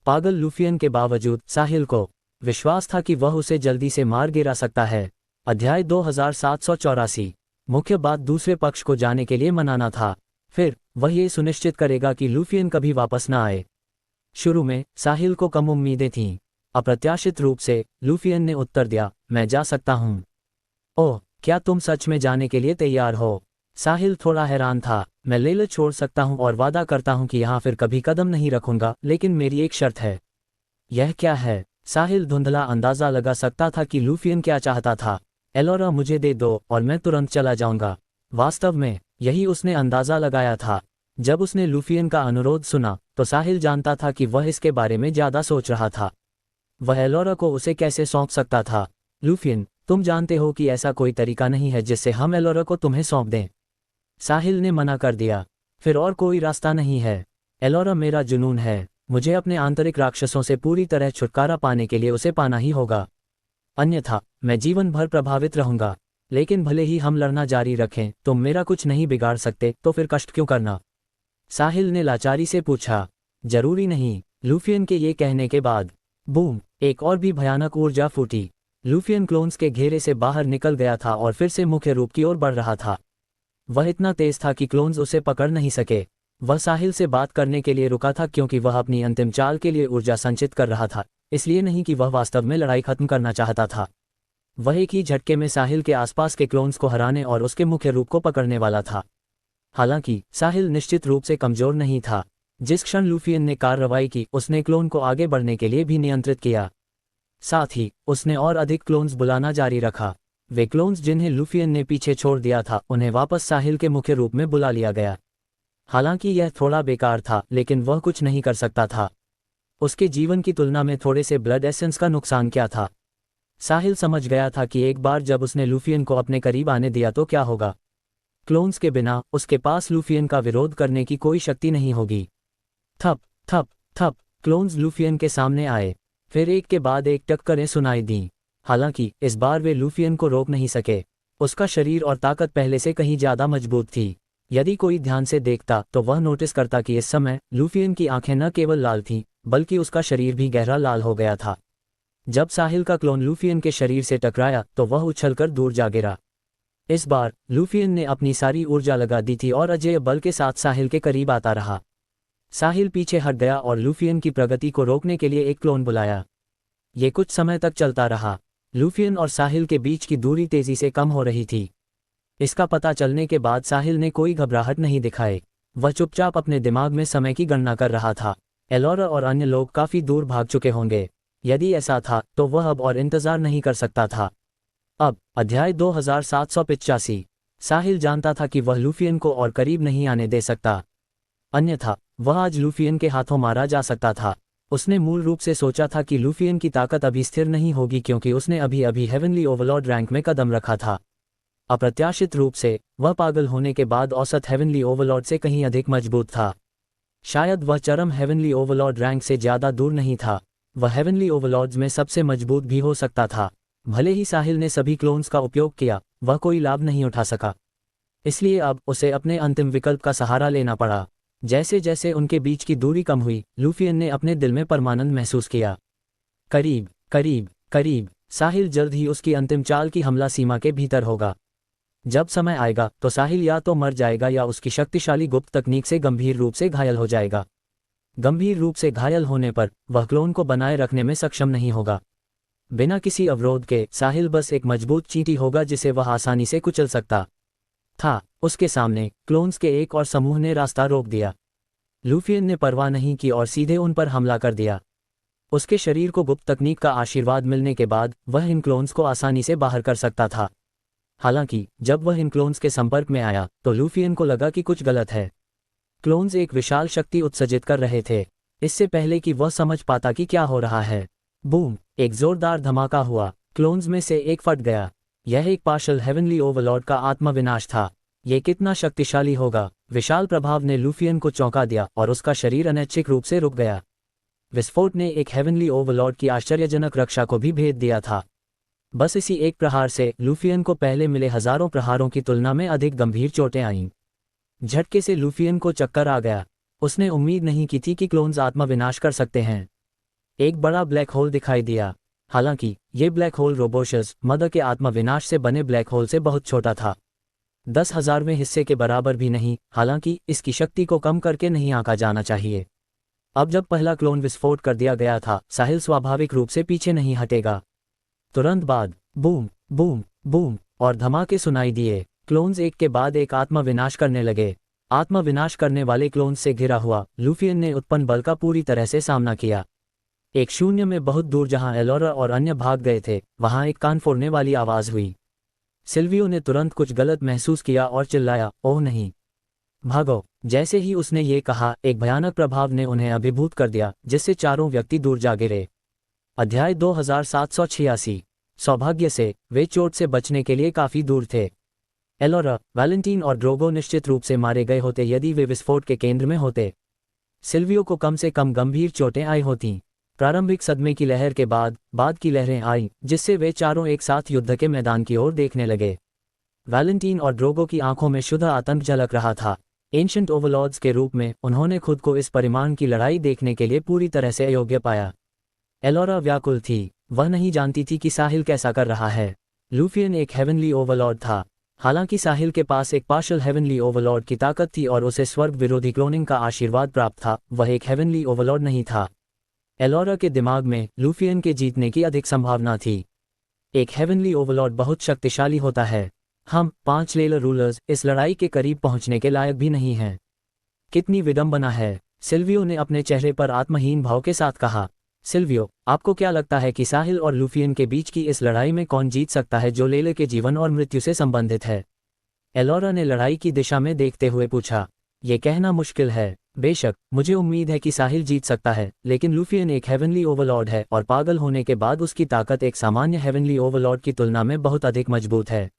पागल लूफियन के बावजूद साहिल को विश्वास था कि वह उसे जल्दी से मार गिरा सकता है। अध्याय 2784। मुख्य बात दूसरे पक्ष को जाने के लिए मनाना था। फिर वह ये सुनिश्चित करेगा कि लूफियन कभी वापस न आए। शुरू में साहिल को कम उम्मीदें थीं। अप्रत्याशित रूप से लूफियन ने उत्तर दिया, मैं जा सकता हूँ। ओह, क्या तुम सच में जाने के लिए तैयार हो? साहिल थोड़ा हैरान था। मैं लेले छोड़ सकता हूँ और वादा करता हूँ कि यहाँ फिर कभी कदम नहीं रखूंगा, लेकिन मेरी एक शर्त है। यह क्या है? साहिल धुंधला अंदाजा लगा सकता था कि लूफियन क्या चाहता था। एलोरा मुझे दे दो और मैं तुरंत चला जाऊंगा। वास्तव में यही उसने अंदाजा लगाया था। जब उसने लूफियन का अनुरोध सुना तो साहिल जानता था कि वह इसके बारे में ज्यादा सोच रहा था। वह एलोरा को उसे कैसे सौंप सकता था? लूफियन, तुम जानते हो कि ऐसा कोई तरीका नहीं है जिससे हम एलोरा को तुम्हें सौंप दें। साहिल ने मना कर दिया। फिर और कोई रास्ता नहीं है। एलोरा मेरा जुनून है। मुझे अपने आंतरिक राक्षसों से पूरी तरह छुटकारा पाने के लिए उसे पाना ही होगा। अन्यथा मैं जीवन भर प्रभावित रहूंगा। लेकिन भले ही हम लड़ना जारी रखें, तुम मेरा कुछ नहीं बिगाड़ सकते, तो फिर कष्ट क्यों करना? साहिल ने लाचारी से पूछा। जरूरी नहीं। लूफियन के ये कहने के बाद बूम, एक और भी भयानक ऊर्जा फूटी। लूफियन क्लोन्स के घेरे से बाहर निकल गया था और फिर से मुख्य रूप की ओर बढ़ रहा था। वह इतना तेज था कि क्लोन्स उसे पकड़ नहीं सके। वह साहिल से बात करने के लिए रुका था क्योंकि वह अपनी अंतिम चाल के लिए ऊर्जा संचित कर रहा था, इसलिए नहीं कि वह वास्तव में लड़ाई खत्म करना चाहता था। वह एक ही झटके में साहिल के आसपास के क्लोन्स को हराने और उसके मुख्य रूप को पकड़ने वाला था। हालांकि साहिल निश्चित रूप से कमजोर नहीं था। जिस क्षण लूफियन ने कार्रवाई की, उसने क्लोन को आगे बढ़ने के लिए भी नियंत्रित किया। साथ ही उसने और अधिक क्लोन्स बुलाना जारी रखा। वे क्लोन्स जिन्हें लूफियन ने पीछे छोड़ दिया था उन्हें वापस साहिल के मुख्य रूप में बुला लिया गया। हालांकि यह थोड़ा बेकार था, लेकिन वह कुछ नहीं कर सकता था। उसके जीवन की तुलना में थोड़े से ब्लड एसेंस का नुकसान क्या था। साहिल समझ गया था कि एक बार जब उसने लूफियन को अपने करीब आने दिया तो क्या होगा। क्लोन्स के बिना उसके पास लूफियन का विरोध करने की कोई शक्ति नहीं होगी। थप थप थप क्लोन्स लूफियन के सामने आए। फिर एक के बाद एक टक्करें सुनाई दीं। हालांकि इस बार वे लूफियन को रोक नहीं सके। उसका शरीर और ताकत पहले से कहीं ज्यादा मजबूत थी। यदि कोई ध्यान से देखता तो वह नोटिस करता कि इस समय लूफियन की आंखें न केवल लाल थीं, बल्कि उसका शरीर भी गहरा लाल हो गया था। जब साहिल का क्लोन लूफियन के शरीर से टकराया तो वह उछलकर दूर जा गिरा। इस बार लूफियन ने अपनी सारी ऊर्जा लगा दी थी और अजेय बल के साथ साहिल के करीब आता रहा। साहिल पीछे हट गया और लूफियन की प्रगति को रोकने के लिए एक क्लोन बुलाया। ये कुछ समय तक चलता रहा। लूफियन और साहिल के बीच की दूरी तेजी से कम हो रही थी। इसका पता चलने के बाद साहिल ने कोई घबराहट नहीं दिखाई। वह चुपचाप अपने दिमाग में समय की गणना कर रहा था। एलोरा और अन्य लोग काफी दूर भाग चुके होंगे। यदि ऐसा था तो वह अब और इंतजार नहीं कर सकता था। अब अध्याय 2785। साहिल जानता था कि वह लूफियन को और करीब नहीं आने दे सकता, अन्यथा वह आज लूफियन के हाथों मारा जा सकता था। उसने मूल रूप से सोचा था कि लूफियन की ताकत अभी स्थिर नहीं होगी क्योंकि उसने अभी अभी हेवनली ओवरलॉर्ड रैंक में कदम रखा था। अप्रत्याशित रूप से वह पागल होने के बाद औसत हेवनली ओवरलॉर्ड से कहीं अधिक मजबूत था। शायद वह चरम हेवनली ओवरलॉर्ड रैंक से ज्यादा दूर नहीं था। वह हेवनली ओवरलॉर्ड्स में सबसे मजबूत भी हो सकता था। भले ही साहिल ने सभी क्लोन्स का उपयोग किया, वह कोई लाभ नहीं उठा सका। इसलिए अब उसे अपने अंतिम विकल्प का सहारा लेना पड़ा। जैसे जैसे उनके बीच की दूरी कम हुई, लूफियन ने अपने दिल में परमानंद महसूस किया। करीब करीब करीब। साहिल जल्द ही उसकी अंतिम चाल की हमला सीमा के भीतर होगा। जब समय आएगा तो साहिल या तो मर जाएगा या उसकी शक्तिशाली गुप्त तकनीक से गंभीर रूप से घायल हो जाएगा। गंभीर रूप से घायल होने पर वह क्लोन को बनाए रखने में सक्षम नहीं होगा। बिना किसी अवरोध के साहिल बस एक मजबूत चींटी होगा जिसे वह आसानी से कुचल सकता था। उसके सामने क्लोन्स के एक और समूह ने रास्ता रोक दिया। लूफियन ने परवाह नहीं की और सीधे उन पर हमला कर दिया। उसके शरीर को गुप्त तकनीक का आशीर्वाद मिलने के बाद वह इन क्लोन्स को आसानी से बाहर कर सकता था। हालांकि जब वह इन क्लोन्स के संपर्क में आया तो लूफियन को लगा कि कुछ गलत है। क्लोन्स एक विशाल शक्ति उत्सर्जित कर रहे थे। इससे पहले कि वह समझ पाता कि क्या हो रहा है, बूम, एक जोरदार धमाका हुआ। क्लोन्स में से एक फट गया। यह एक पार्शल हेवनली ओवरलॉर्ड का आत्मविनाश था। यह कितना शक्तिशाली होगा। विशाल प्रभाव ने लूफियन को चौंका दिया और उसका शरीर अनैच्छिक रूप से रुक गया। विस्फोट ने एक हेवनली ओवरलॉर्ड की आश्चर्यजनक रक्षा को भी भेद दिया था। बस इसी एक प्रहार से लूफियन को पहले मिले हजारों प्रहारों की तुलना में अधिक गंभीर चोटें आईं। झटके से लूफियन को चक्कर आ गया। उसने उम्मीद नहीं की थी कि क्लोन्स आत्मविनाश कर सकते हैं। एक बड़ा ब्लैक होल दिखाई दिया। हालांकि ये ब्लैक होल रोबोशस मदर के आत्मविनाश से बने ब्लैक होल से बहुत छोटा था। 10,000वें हिस्से के बराबर भी नहीं। हालांकि इसकी शक्ति को कम करके नहीं आंका जाना चाहिए। अब जब पहला क्लोन विस्फोट कर दिया गया था, साहिल स्वाभाविक रूप से पीछे नहीं हटेगा। तुरंत बाद बूम बूम बूम और धमाके सुनाई दिए। क्लोन्स एक के बाद एक आत्मविनाश करने लगे। आत्मविनाश करने वाले क्लोन्स से घिरा हुआ लूफियन ने उत्पन्न बल का पूरी तरह से सामना किया। एक शून्य में बहुत दूर जहां एलोरा और अन्य भाग गए थे, वहां एक कान फोड़ने वाली आवाज हुई। सिल्वियो ने तुरंत कुछ गलत महसूस किया और चिल्लाया, ओह नहीं, भागो। जैसे ही उसने ये कहा, एक भयानक प्रभाव ने उन्हें अभिभूत कर दिया, जिससे चारों व्यक्ति दूर जा गिरे। अध्याय 2786। सौभाग्य से वे चोट से बचने के लिए काफी दूर थे। एलोरा, वैलेंटीन और ड्रोगो निश्चित रूप से मारे गए होते यदि वे विस्फोट के केंद्र में होते। सिल्वियो को कम से कम गंभीर चोटें आई होतीं। प्रारंभिक सदमे की लहर के बाद की लहरें आईं, जिससे वे चारों एक साथ युद्ध के मैदान की ओर देखने लगे। वैलेंटीन और ड्रोगो की आंखों में शुद्ध आतंक झलक रहा था। एंशिएंट ओवरलॉर्ड्स के रूप में उन्होंने खुद को इस परिमाण की लड़ाई देखने के लिए पूरी तरह से अयोग्य पाया। एलोरा व्याकुल थी। वह नहीं जानती थी कि साहिल कैसा कर रहा है। लूफियन एक हेवनली ओवरलॉर्ड था। हालांकि साहिल के पास एक पार्शल हेवनली ओवरलॉर्ड की ताकत थी और उसे स्वर्ग विरोधी क्लोनिंग का आशीर्वाद प्राप्त था, वह एक हेवनली ओवरलॉर्ड नहीं था। एलोरा के दिमाग में लूफियन के जीतने की अधिक संभावना थी। एक हेवनली ओवरलॉर्ड बहुत शक्तिशाली होता है। हम 5 लेयर रूलर्स इस लड़ाई के करीब पहुंचने के लायक भी नहीं हैं। कितनी विडंबना है, सिल्वियो ने अपने चेहरे पर आत्महीन भाव के साथ कहा। सिल्वियो, आपको क्या लगता है कि साहिल और लूफियन के बीच की इस लड़ाई में कौन जीत सकता है जो लेले के जीवन और मृत्यु से संबंधित है? एलोरा ने लड़ाई की दिशा में देखते हुए पूछा। ये कहना मुश्किल है। बेशक, मुझे उम्मीद है कि साहिल जीत सकता है, लेकिन लूफियन एक हेवनली ओवरलॉर्ड है और पागल होने के बाद उसकी ताकत एक सामान्य हेवनली ओवरलॉर्ड की तुलना में बहुत अधिक मजबूत है।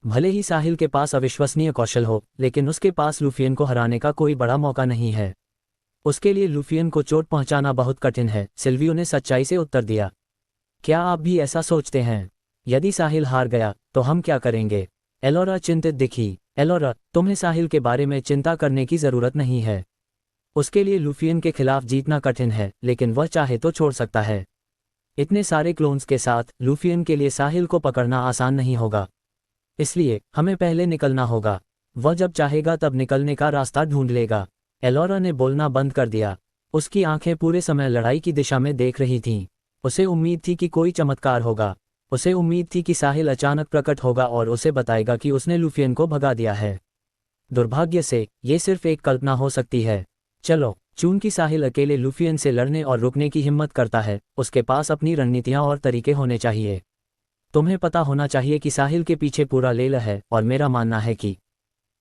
भले ही साहिल के पास अविश्वसनीय कौशल हो, लेकिन उसके पास लूफियन को हराने का कोई बड़ा मौका नहीं है। उसके लिए लूफियन को चोट पहुंचाना बहुत कठिन है, सिल्वियो ने सच्चाई से उत्तर दिया। क्या आप भी ऐसा सोचते हैं? यदि साहिल हार गया तो हम क्या करेंगे? एलोरा चिंतित दिखी। एलोरा, तुम्हें साहिल के बारे में चिंता करने की जरूरत नहीं है। उसके लिए लूफियन के खिलाफ जीतना कठिन है, लेकिन वह चाहे तो छोड़ सकता है। इतने सारे क्लोन्स के साथ लूफियन के लिए साहिल को पकड़ना आसान नहीं होगा। इसलिए हमें पहले निकलना होगा। वह जब चाहेगा तब निकलने का रास्ता ढूंढ लेगा। एलोरा ने बोलना बंद कर दिया। उसकी आंखें पूरे समय लड़ाई की दिशा में देख रही थीं। उसे उम्मीद थी कि कोई चमत्कार होगा। उसे उम्मीद थी कि साहिल अचानक प्रकट होगा और उसे बताएगा कि उसने लूफियन को भगा दिया है। दुर्भाग्य से ये सिर्फ एक कल्पना हो सकती है। चलो, चूंकि साहिल अकेले लूफियन से लड़ने और रुकने की हिम्मत करता है, उसके पास अपनी रणनीतियां और तरीके होने चाहिए। तुम्हें पता होना चाहिए कि साहिल के पीछे पूरा लेला है, और मेरा मानना है कि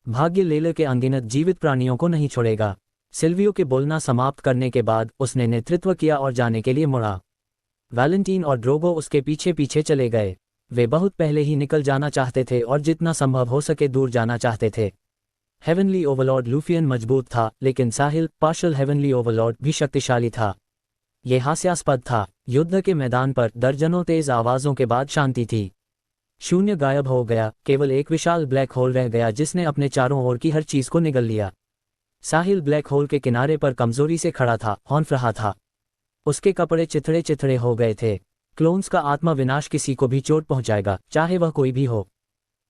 भाग्य लेले के अनगिनत जीवित प्राणियों को नहीं छोड़ेगा। सिल्वियो के बोलना समाप्त करने के बाद उसने नेतृत्व किया और जाने के लिए मुड़ा। वैलेंटीन और ड्रोगो उसके पीछे पीछे चले गए। वे बहुत पहले ही निकल जाना चाहते थे और जितना संभव हो सके दूर जाना चाहते थे। हेवनली ओवरलॉर्ड लूफियन मजबूत था, लेकिन साहिल पार्शल हेवनली ओवरलॉर्ड भी शक्तिशाली था। यह हास्यास्पद था। युद्ध के मैदान पर दर्जनों तेज आवाजों के बाद शांति थी। शून्य गायब हो गया, केवल एक विशाल ब्लैक होल रह गया जिसने अपने चारों ओर की हर चीज को निगल लिया। साहिल ब्लैक होल के किनारे पर कमजोरी से खड़ा था, हौंफ रहा था। उसके कपड़े चिथड़े चिथड़े हो गए थे। क्लोन्स का आत्मा विनाश किसी को भी चोट पहुंचाएगा, चाहे वह कोई भी हो।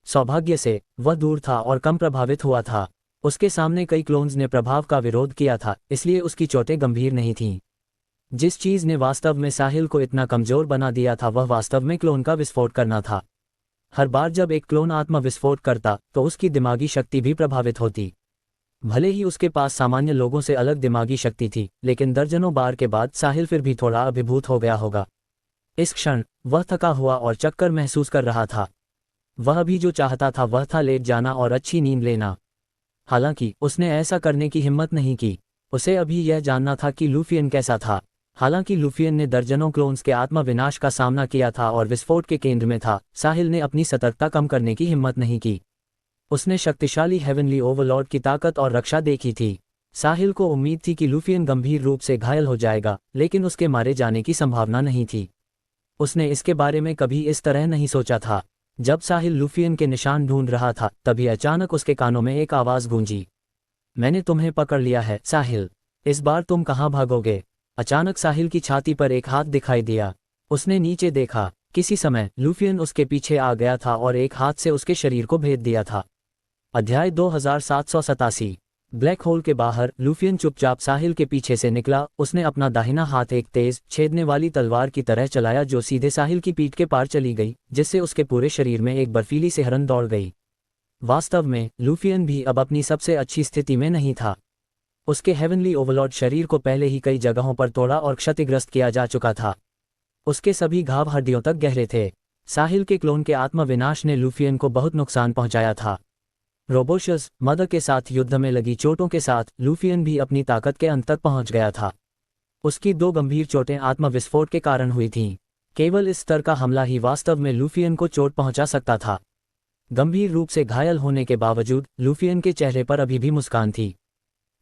सौभाग्य से वह दूर था और कम प्रभावित हुआ था। उसके सामने कई क्लोन्स ने प्रभाव का विरोध किया था, इसलिए उसकी चोटें गंभीर नहीं थीं। जिस चीज ने वास्तव में साहिल को इतना कमजोर बना दिया था वह वास्तव में क्लोन का विस्फोट करना था। हर बार जब एक क्लोन आत्मा विस्फोट करता तो उसकी दिमागी शक्ति भी प्रभावित होती। भले ही उसके पास सामान्य लोगों से अलग दिमागी शक्ति थी, लेकिन दर्जनों बार के बाद साहिल फिर भी थोड़ा अभिभूत हो गया होगा। इस क्षण वह थका हुआ और चक्कर महसूस कर रहा था। वह भी जो चाहता था वह था लेट जाना और अच्छी नींद लेना। हालांकि उसने ऐसा करने की हिम्मत नहीं की। उसे अभी यह जानना था कि लूफियन कैसा था। हालांकि लूफियन ने दर्जनों क्लोन्स के आत्मा विनाश का सामना किया था और विस्फोट के केंद्र में था, साहिल ने अपनी सतर्कता कम करने की हिम्मत नहीं की। उसने शक्तिशाली हेवनली ओवरलॉर्ड की ताकत और रक्षा देखी थी। साहिल को उम्मीद थी कि लूफियन गंभीर रूप से घायल हो जाएगा, लेकिन उसके मारे जाने की संभावना नहीं थी। उसने इसके बारे में कभी इस तरह नहीं सोचा था। जब साहिल लूफियन के निशान ढूंढ रहा था, तभी अचानक उसके कानों में एक आवाज गूंजी। मैंने तुम्हें पकड़ लिया है साहिल। इस बार तुम कहाँ भागोगे? अचानक साहिल की छाती पर एक हाथ दिखाई दिया। उसने नीचे देखा। किसी समय लूफियन उसके पीछे आ गया था और एक हाथ से उसके शरीर को भेद दिया था। अध्याय 2787। ब्लैक होल के बाहर लूफियन चुपचाप साहिल के पीछे से निकला। उसने अपना दाहिना हाथ एक तेज छेदने वाली तलवार की तरह चलाया जो सीधे साहिल की पीठ के पार चली गई, जिससे उसके पूरे शरीर में एक बर्फीली सिहरन दौड़ गई। वास्तव में लूफियन भी अब अपनी सबसे अच्छी स्थिति में नहीं था। उसके हेवनली ओवरलॉर्ड शरीर को पहले ही कई जगहों पर तोड़ा और क्षतिग्रस्त किया जा चुका था। उसके सभी घाव हड्डियों तक गहरे थे। साहिल के क्लोन के आत्मा विनाश ने लूफियन को बहुत नुकसान पहुंचाया था। रोबोशस मदर के साथ युद्ध में लगी चोटों के साथ लूफियन भी अपनी ताकत के अंत तक पहुंच गया था। उसकी 2 गंभीर चोटें आत्मा विस्फोट के कारण हुई थीं। केवल इस स्तर का हमला ही वास्तव में लूफियन को चोट पहुंचा सकता था। गंभीर रूप से घायल होने के बावजूद लूफियन के चेहरे पर अभी भी मुस्कान थी।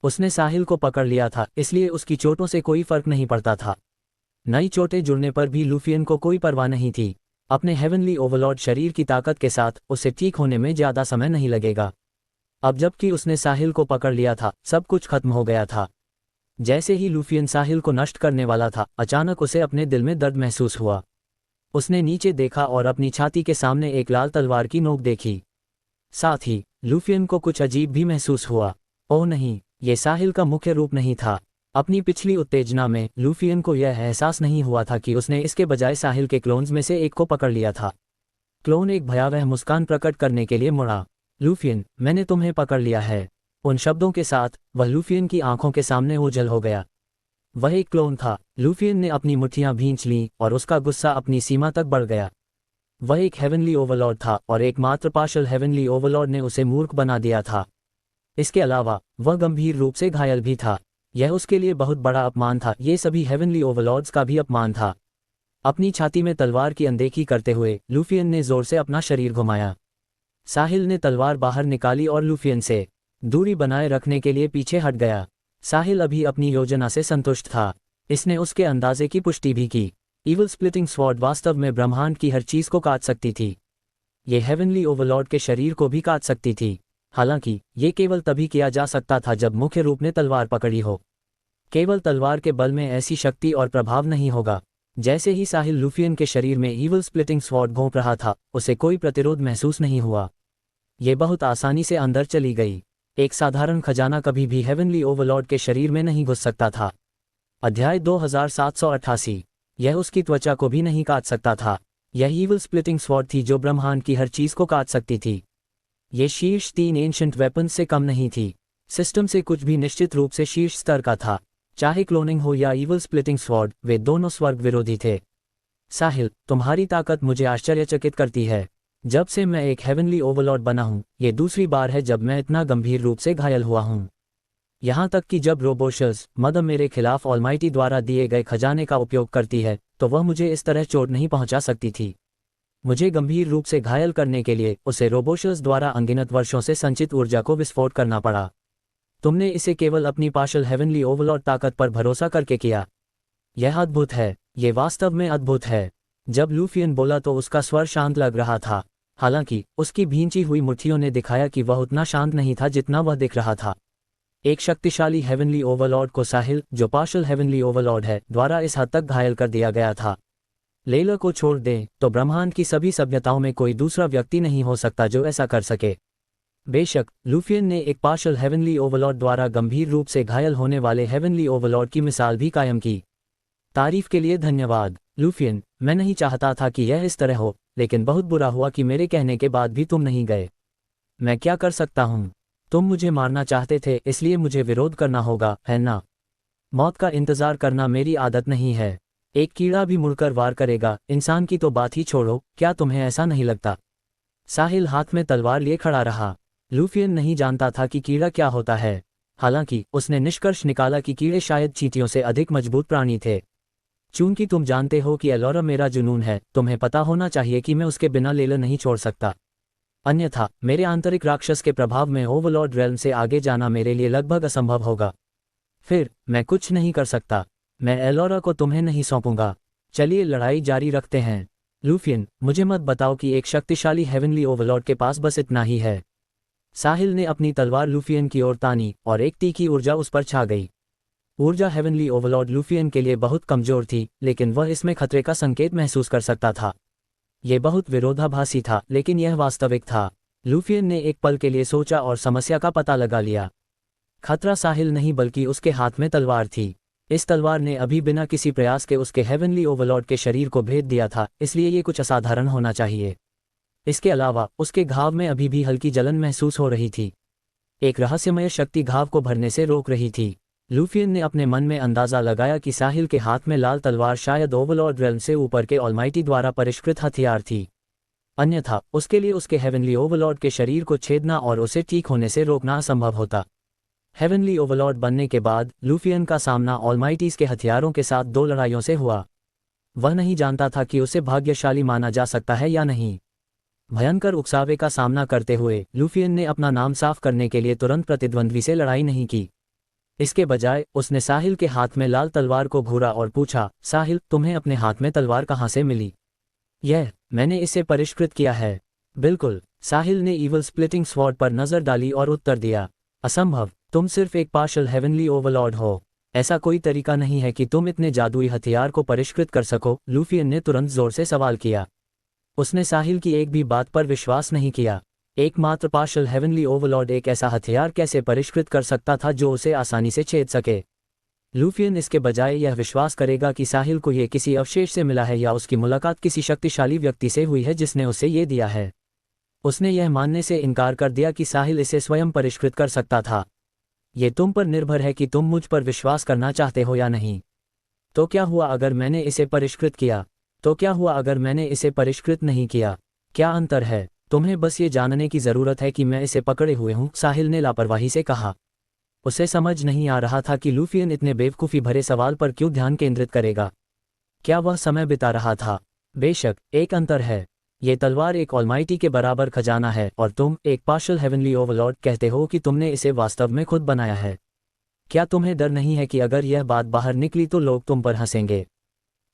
उसने साहिल को पकड़ लिया था, इसलिए उसकी चोटों से कोई फर्क नहीं पड़ता था। नई चोटें जुड़ने पर भी लूफियन को कोई परवाह नहीं थी। अपने हेवनली ओवरलॉर्ड शरीर की ताकत के साथ उसे ठीक होने में ज्यादा समय नहीं लगेगा। अब जबकि उसने साहिल को पकड़ लिया था, सब कुछ खत्म हो गया था। जैसे ही लूफियन साहिल को नष्ट करने वाला था, अचानक उसे अपने दिल में दर्द महसूस हुआ। उसने नीचे देखा और अपनी छाती के सामने एक लाल तलवार की नोक देखी। साथ ही लूफियन को कुछ अजीब भी महसूस हुआ। ओह नहीं, ये साहिल का मुख्य रूप नहीं था। अपनी पिछली उत्तेजना में लूफियन को यह एहसास नहीं हुआ था कि उसने इसके बजाय साहिल के क्लोन्स में से एक को पकड़ लिया था। क्लोन एक भयावह मुस्कान प्रकट करने के लिए मुड़ा। लूफियन, मैंने तुम्हें पकड़ लिया है। उन शब्दों के साथ वह लूफियन की आंखों के सामने ओझल हो गया। वह एक क्लोन था। लूफियन ने अपनी मुट्ठियां भींच लीं और उसका गुस्सा अपनी सीमा तक बढ़ गया। वह एक हेवनली ओवरलॉर्ड था और एकमात्र पार्शल हेवनली ओवरलॉर्ड ने उसे मूर्ख बना दिया था। इसके अलावा वह गंभीर रूप से घायल भी था। यह उसके लिए बहुत बड़ा अपमान था। ये सभी हेवनली ओवरलॉर्ड्स का भी अपमान था। अपनी छाती में तलवार की अनदेखी करते हुए लूफियन ने जोर से अपना शरीर घुमाया। साहिल ने तलवार बाहर निकाली और लूफियन से दूरी बनाए रखने के लिए पीछे हट गया। साहिल अभी अपनी योजना से संतुष्ट था। इसने उसके अंदाजे की पुष्टि भी की। ईवल स्प्लिटिंग स्वॉर्ड वास्तव में ब्रह्मांड की हर चीज को काट सकती थी। ये हेवनली ओवरलॉर्ड के शरीर को भी काट सकती थी। हालांकि ये केवल तभी किया जा सकता था जब मुख्य रूप ने तलवार पकड़ी हो। केवल तलवार के बल में ऐसी शक्ति और प्रभाव नहीं होगा। जैसे ही साहिल लूफियन के शरीर में ईवल स्प्लिटिंग स्वॉर्ड घोंप रहा था, उसे कोई प्रतिरोध महसूस नहीं हुआ। ये बहुत आसानी से अंदर चली गई। एक साधारण खजाना कभी भी हेवनली ओवरलॉर्ड के शरीर में नहीं घुस सकता था। अध्याय 2788। यह उसकी त्वचा को भी नहीं काट सकता था। यह ईवल स्प्लिटिंग स्वॉर्ड थी जो ब्रह्मांड की हर चीज को काट सकती थी। ये शीर्ष 3 एंशंट वेपन्स से कम नहीं थी। सिस्टम से कुछ भी निश्चित रूप से शीर्ष स्तर का था। चाहे क्लोनिंग हो या ईवल स्प्लिटिंग स्वॉर्ड, वे दोनों स्वर्ग विरोधी थे। साहिल, तुम्हारी ताकत मुझे आश्चर्यचकित करती है। जब से मैं एक हेवनली ओवरलॉर्ड बना हूं, ये दूसरी बार है जब मैं इतना गंभीर रूप से घायल हुआ हूं। यहां तक कि जब रोबोशस मदर मेरे खिलाफ ऑलमाइटी द्वारा दिए गए खजाने का उपयोग करती है, तो वह मुझे इस तरह चोट नहीं पहुंचा सकती थी। मुझे गंभीर रूप से घायल करने के लिए उसे रोबोशस द्वारा अनगिनत वर्षों से संचित ऊर्जा को विस्फोट करना पड़ा। तुमने इसे केवल अपनी पार्शल हेवनली ओवरलॉर्ड ताकत पर भरोसा करके किया। यह अद्भुत है। ये वास्तव में अद्भुत है। जब लूफियन बोला तो उसका स्वर शांत लग रहा था। हालांकि उसकी भींची हुई मुट्ठियों ने दिखाया कि वह उतना शांत नहीं था जितना वह दिख रहा था। एक शक्तिशाली हेवनली ओवरलॉर्ड को साहिल, जो पार्शल हेवनली ओवरलॉर्ड है, द्वारा इस हद तक घायल कर दिया गया था। लेला को छोड़ दें तो ब्रह्मांड की सभी सभ्यताओं में कोई दूसरा व्यक्ति नहीं हो सकता जो ऐसा कर सके। बेशक लूफियन ने एक पार्शल हेवनली ओवरलॉर्ड द्वारा गंभीर रूप से घायल होने वाले हेवनली ओवरलॉर्ड की मिसाल भी कायम की। तारीफ के लिए धन्यवाद लूफियन। मैं नहीं चाहता था कि यह इस तरह हो, लेकिन बहुत बुरा हुआ कि मेरे कहने के बाद भी तुम नहीं गए। मैं क्या कर सकता हूँ? तुम मुझे मारना चाहते थे, इसलिए मुझे विरोध करना होगा, है ना? मौत का इंतजार करना मेरी आदत नहीं है। एक कीड़ा भी मुड़कर वार करेगा। इंसान की तो बात ही छोड़ो, क्या तुम्हें ऐसा नहीं लगता? साहिल हाथ में तलवार लिए खड़ा रहा। लूफियन नहीं जानता था कि कीड़ा क्या होता है। हालांकि उसने निष्कर्ष निकाला कि कीड़े शायद चींटियों से अधिक मजबूत प्राणी थे। चूंकि तुम जानते हो कि एलोरा मेरा जुनून है, तुम्हें पता होना चाहिए कि मैं उसके बिना लेला नहीं छोड़ सकता। अन्यथा मेरे आंतरिक राक्षस के प्रभाव में ओवरलॉर्ड रेल्म से आगे जाना मेरे लिए लगभग असंभव होगा। फिर मैं कुछ नहीं कर सकता। मैं एलोरा को तुम्हें नहीं सौंपूंगा। चलिए लड़ाई जारी रखते हैं। लूफियन, मुझे मत बताओ कि एक शक्तिशाली हेवनली ओवरलॉर्ड के पास बस इतना ही है। साहिल ने अपनी तलवार लूफियन की ओर तानी और एक तीखी ऊर्जा उस पर छा गई। ऊर्जा हेवनली ओवरलॉर्ड लूफियन के लिए बहुत कमजोर थी, लेकिन वह इसमें खतरे का संकेत महसूस कर सकता था। यह बहुत विरोधाभासी था, लेकिन यह वास्तविक था। लूफियन ने एक पल के लिए सोचा और समस्या का पता लगा लिया। खतरा साहिल नहीं बल्कि उसके हाथ में तलवार थी। इस तलवार ने अभी बिना किसी प्रयास के उसके हेवनली ओवरलॉर्ड के शरीर को भेद दिया था, इसलिए ये कुछ असाधारण होना चाहिए। इसके अलावा उसके घाव में अभी भी हल्की जलन महसूस हो रही थी। एक रहस्यमय शक्ति घाव को भरने से रोक रही थी। लूफियन ने अपने मन में अंदाजा लगाया कि साहिल के हाथ में लाल तलवार शायद ओवरलॉर्ड रेल्म से ऊपर के ऑलमाइटी द्वारा परिष्कृत हथियार थी। अन्यथा उसके लिए उसके हेवनली ओवरलॉर्ड के शरीर को छेदना और उसे ठीक होने से रोकना असंभव होता। हेवनली ओवरलॉर्ड बनने के बाद लूफियन का सामना ऑलमाइटीज के हथियारों के साथ 2 लड़ाइयों से हुआ। वह नहीं जानता था कि उसे भाग्यशाली माना जा सकता है या नहीं। भयंकर उकसावे का सामना करते हुए लूफियन ने अपना नाम साफ करने के लिए तुरंत प्रतिद्वंद्वी से लड़ाई नहीं की। इसके बजाय उसने साहिल के हाथ में लाल तलवार को घूरा और पूछा, साहिल, तुम्हें अपने हाथ में तलवार कहाँ से मिली? मैंने इसे परिष्कृत किया है। बिल्कुल। साहिल ने ईवल स्प्लिटिंग स्वॉर्ड पर नजर डाली और उत्तर दिया, असंभव। तुम सिर्फ एक पार्शल हेवनली ओवरलॉर्ड हो। ऐसा कोई तरीका नहीं है कि तुम इतने जादुई हथियार को परिष्कृत कर सको। लूफियन ने तुरंत जोर से सवाल किया। उसने साहिल की एक भी बात पर विश्वास नहीं किया। एकमात्र पार्शल हेवनली ओवरलॉर्ड एक ऐसा हथियार कैसे परिष्कृत कर सकता था जो उसे आसानी से छेद सके? लूफियन इसके बजाय यह विश्वास करेगा कि साहिल को यह किसी अवशेष से मिला है या उसकी मुलाकात किसी शक्तिशाली व्यक्ति से हुई है जिसने उसे ये दिया है। उसने यह मानने से इनकार कर दिया कि साहिल इसे स्वयं परिष्कृत कर सकता था। ये तुम पर निर्भर है कि तुम मुझ पर विश्वास करना चाहते हो या नहीं। तो क्या हुआ अगर मैंने इसे परिष्कृत किया? तो क्या हुआ अगर मैंने इसे परिष्कृत नहीं किया? क्या अंतर है? तुम्हें बस ये जानने की ज़रूरत है कि मैं इसे पकड़े हुए हूँ, साहिल ने लापरवाही से कहा। उसे समझ नहीं आ रहा था कि लूफियन इतने बेवकूफ़ी भरे सवाल पर क्यों ध्यान केंद्रित करेगा। क्या वह समय बिता रहा था? बेशक, एक अंतर है। ये तलवार एक ऑलमाइटी के बराबर खजाना है और तुम, एक पार्शल हेवनली ओवरलॉर्ड, कहते हो कि तुमने इसे वास्तव में खुद बनाया है। क्या तुम्हें डर नहीं है कि अगर यह बात बाहर निकली तो लोग तुम पर हंसेंगे?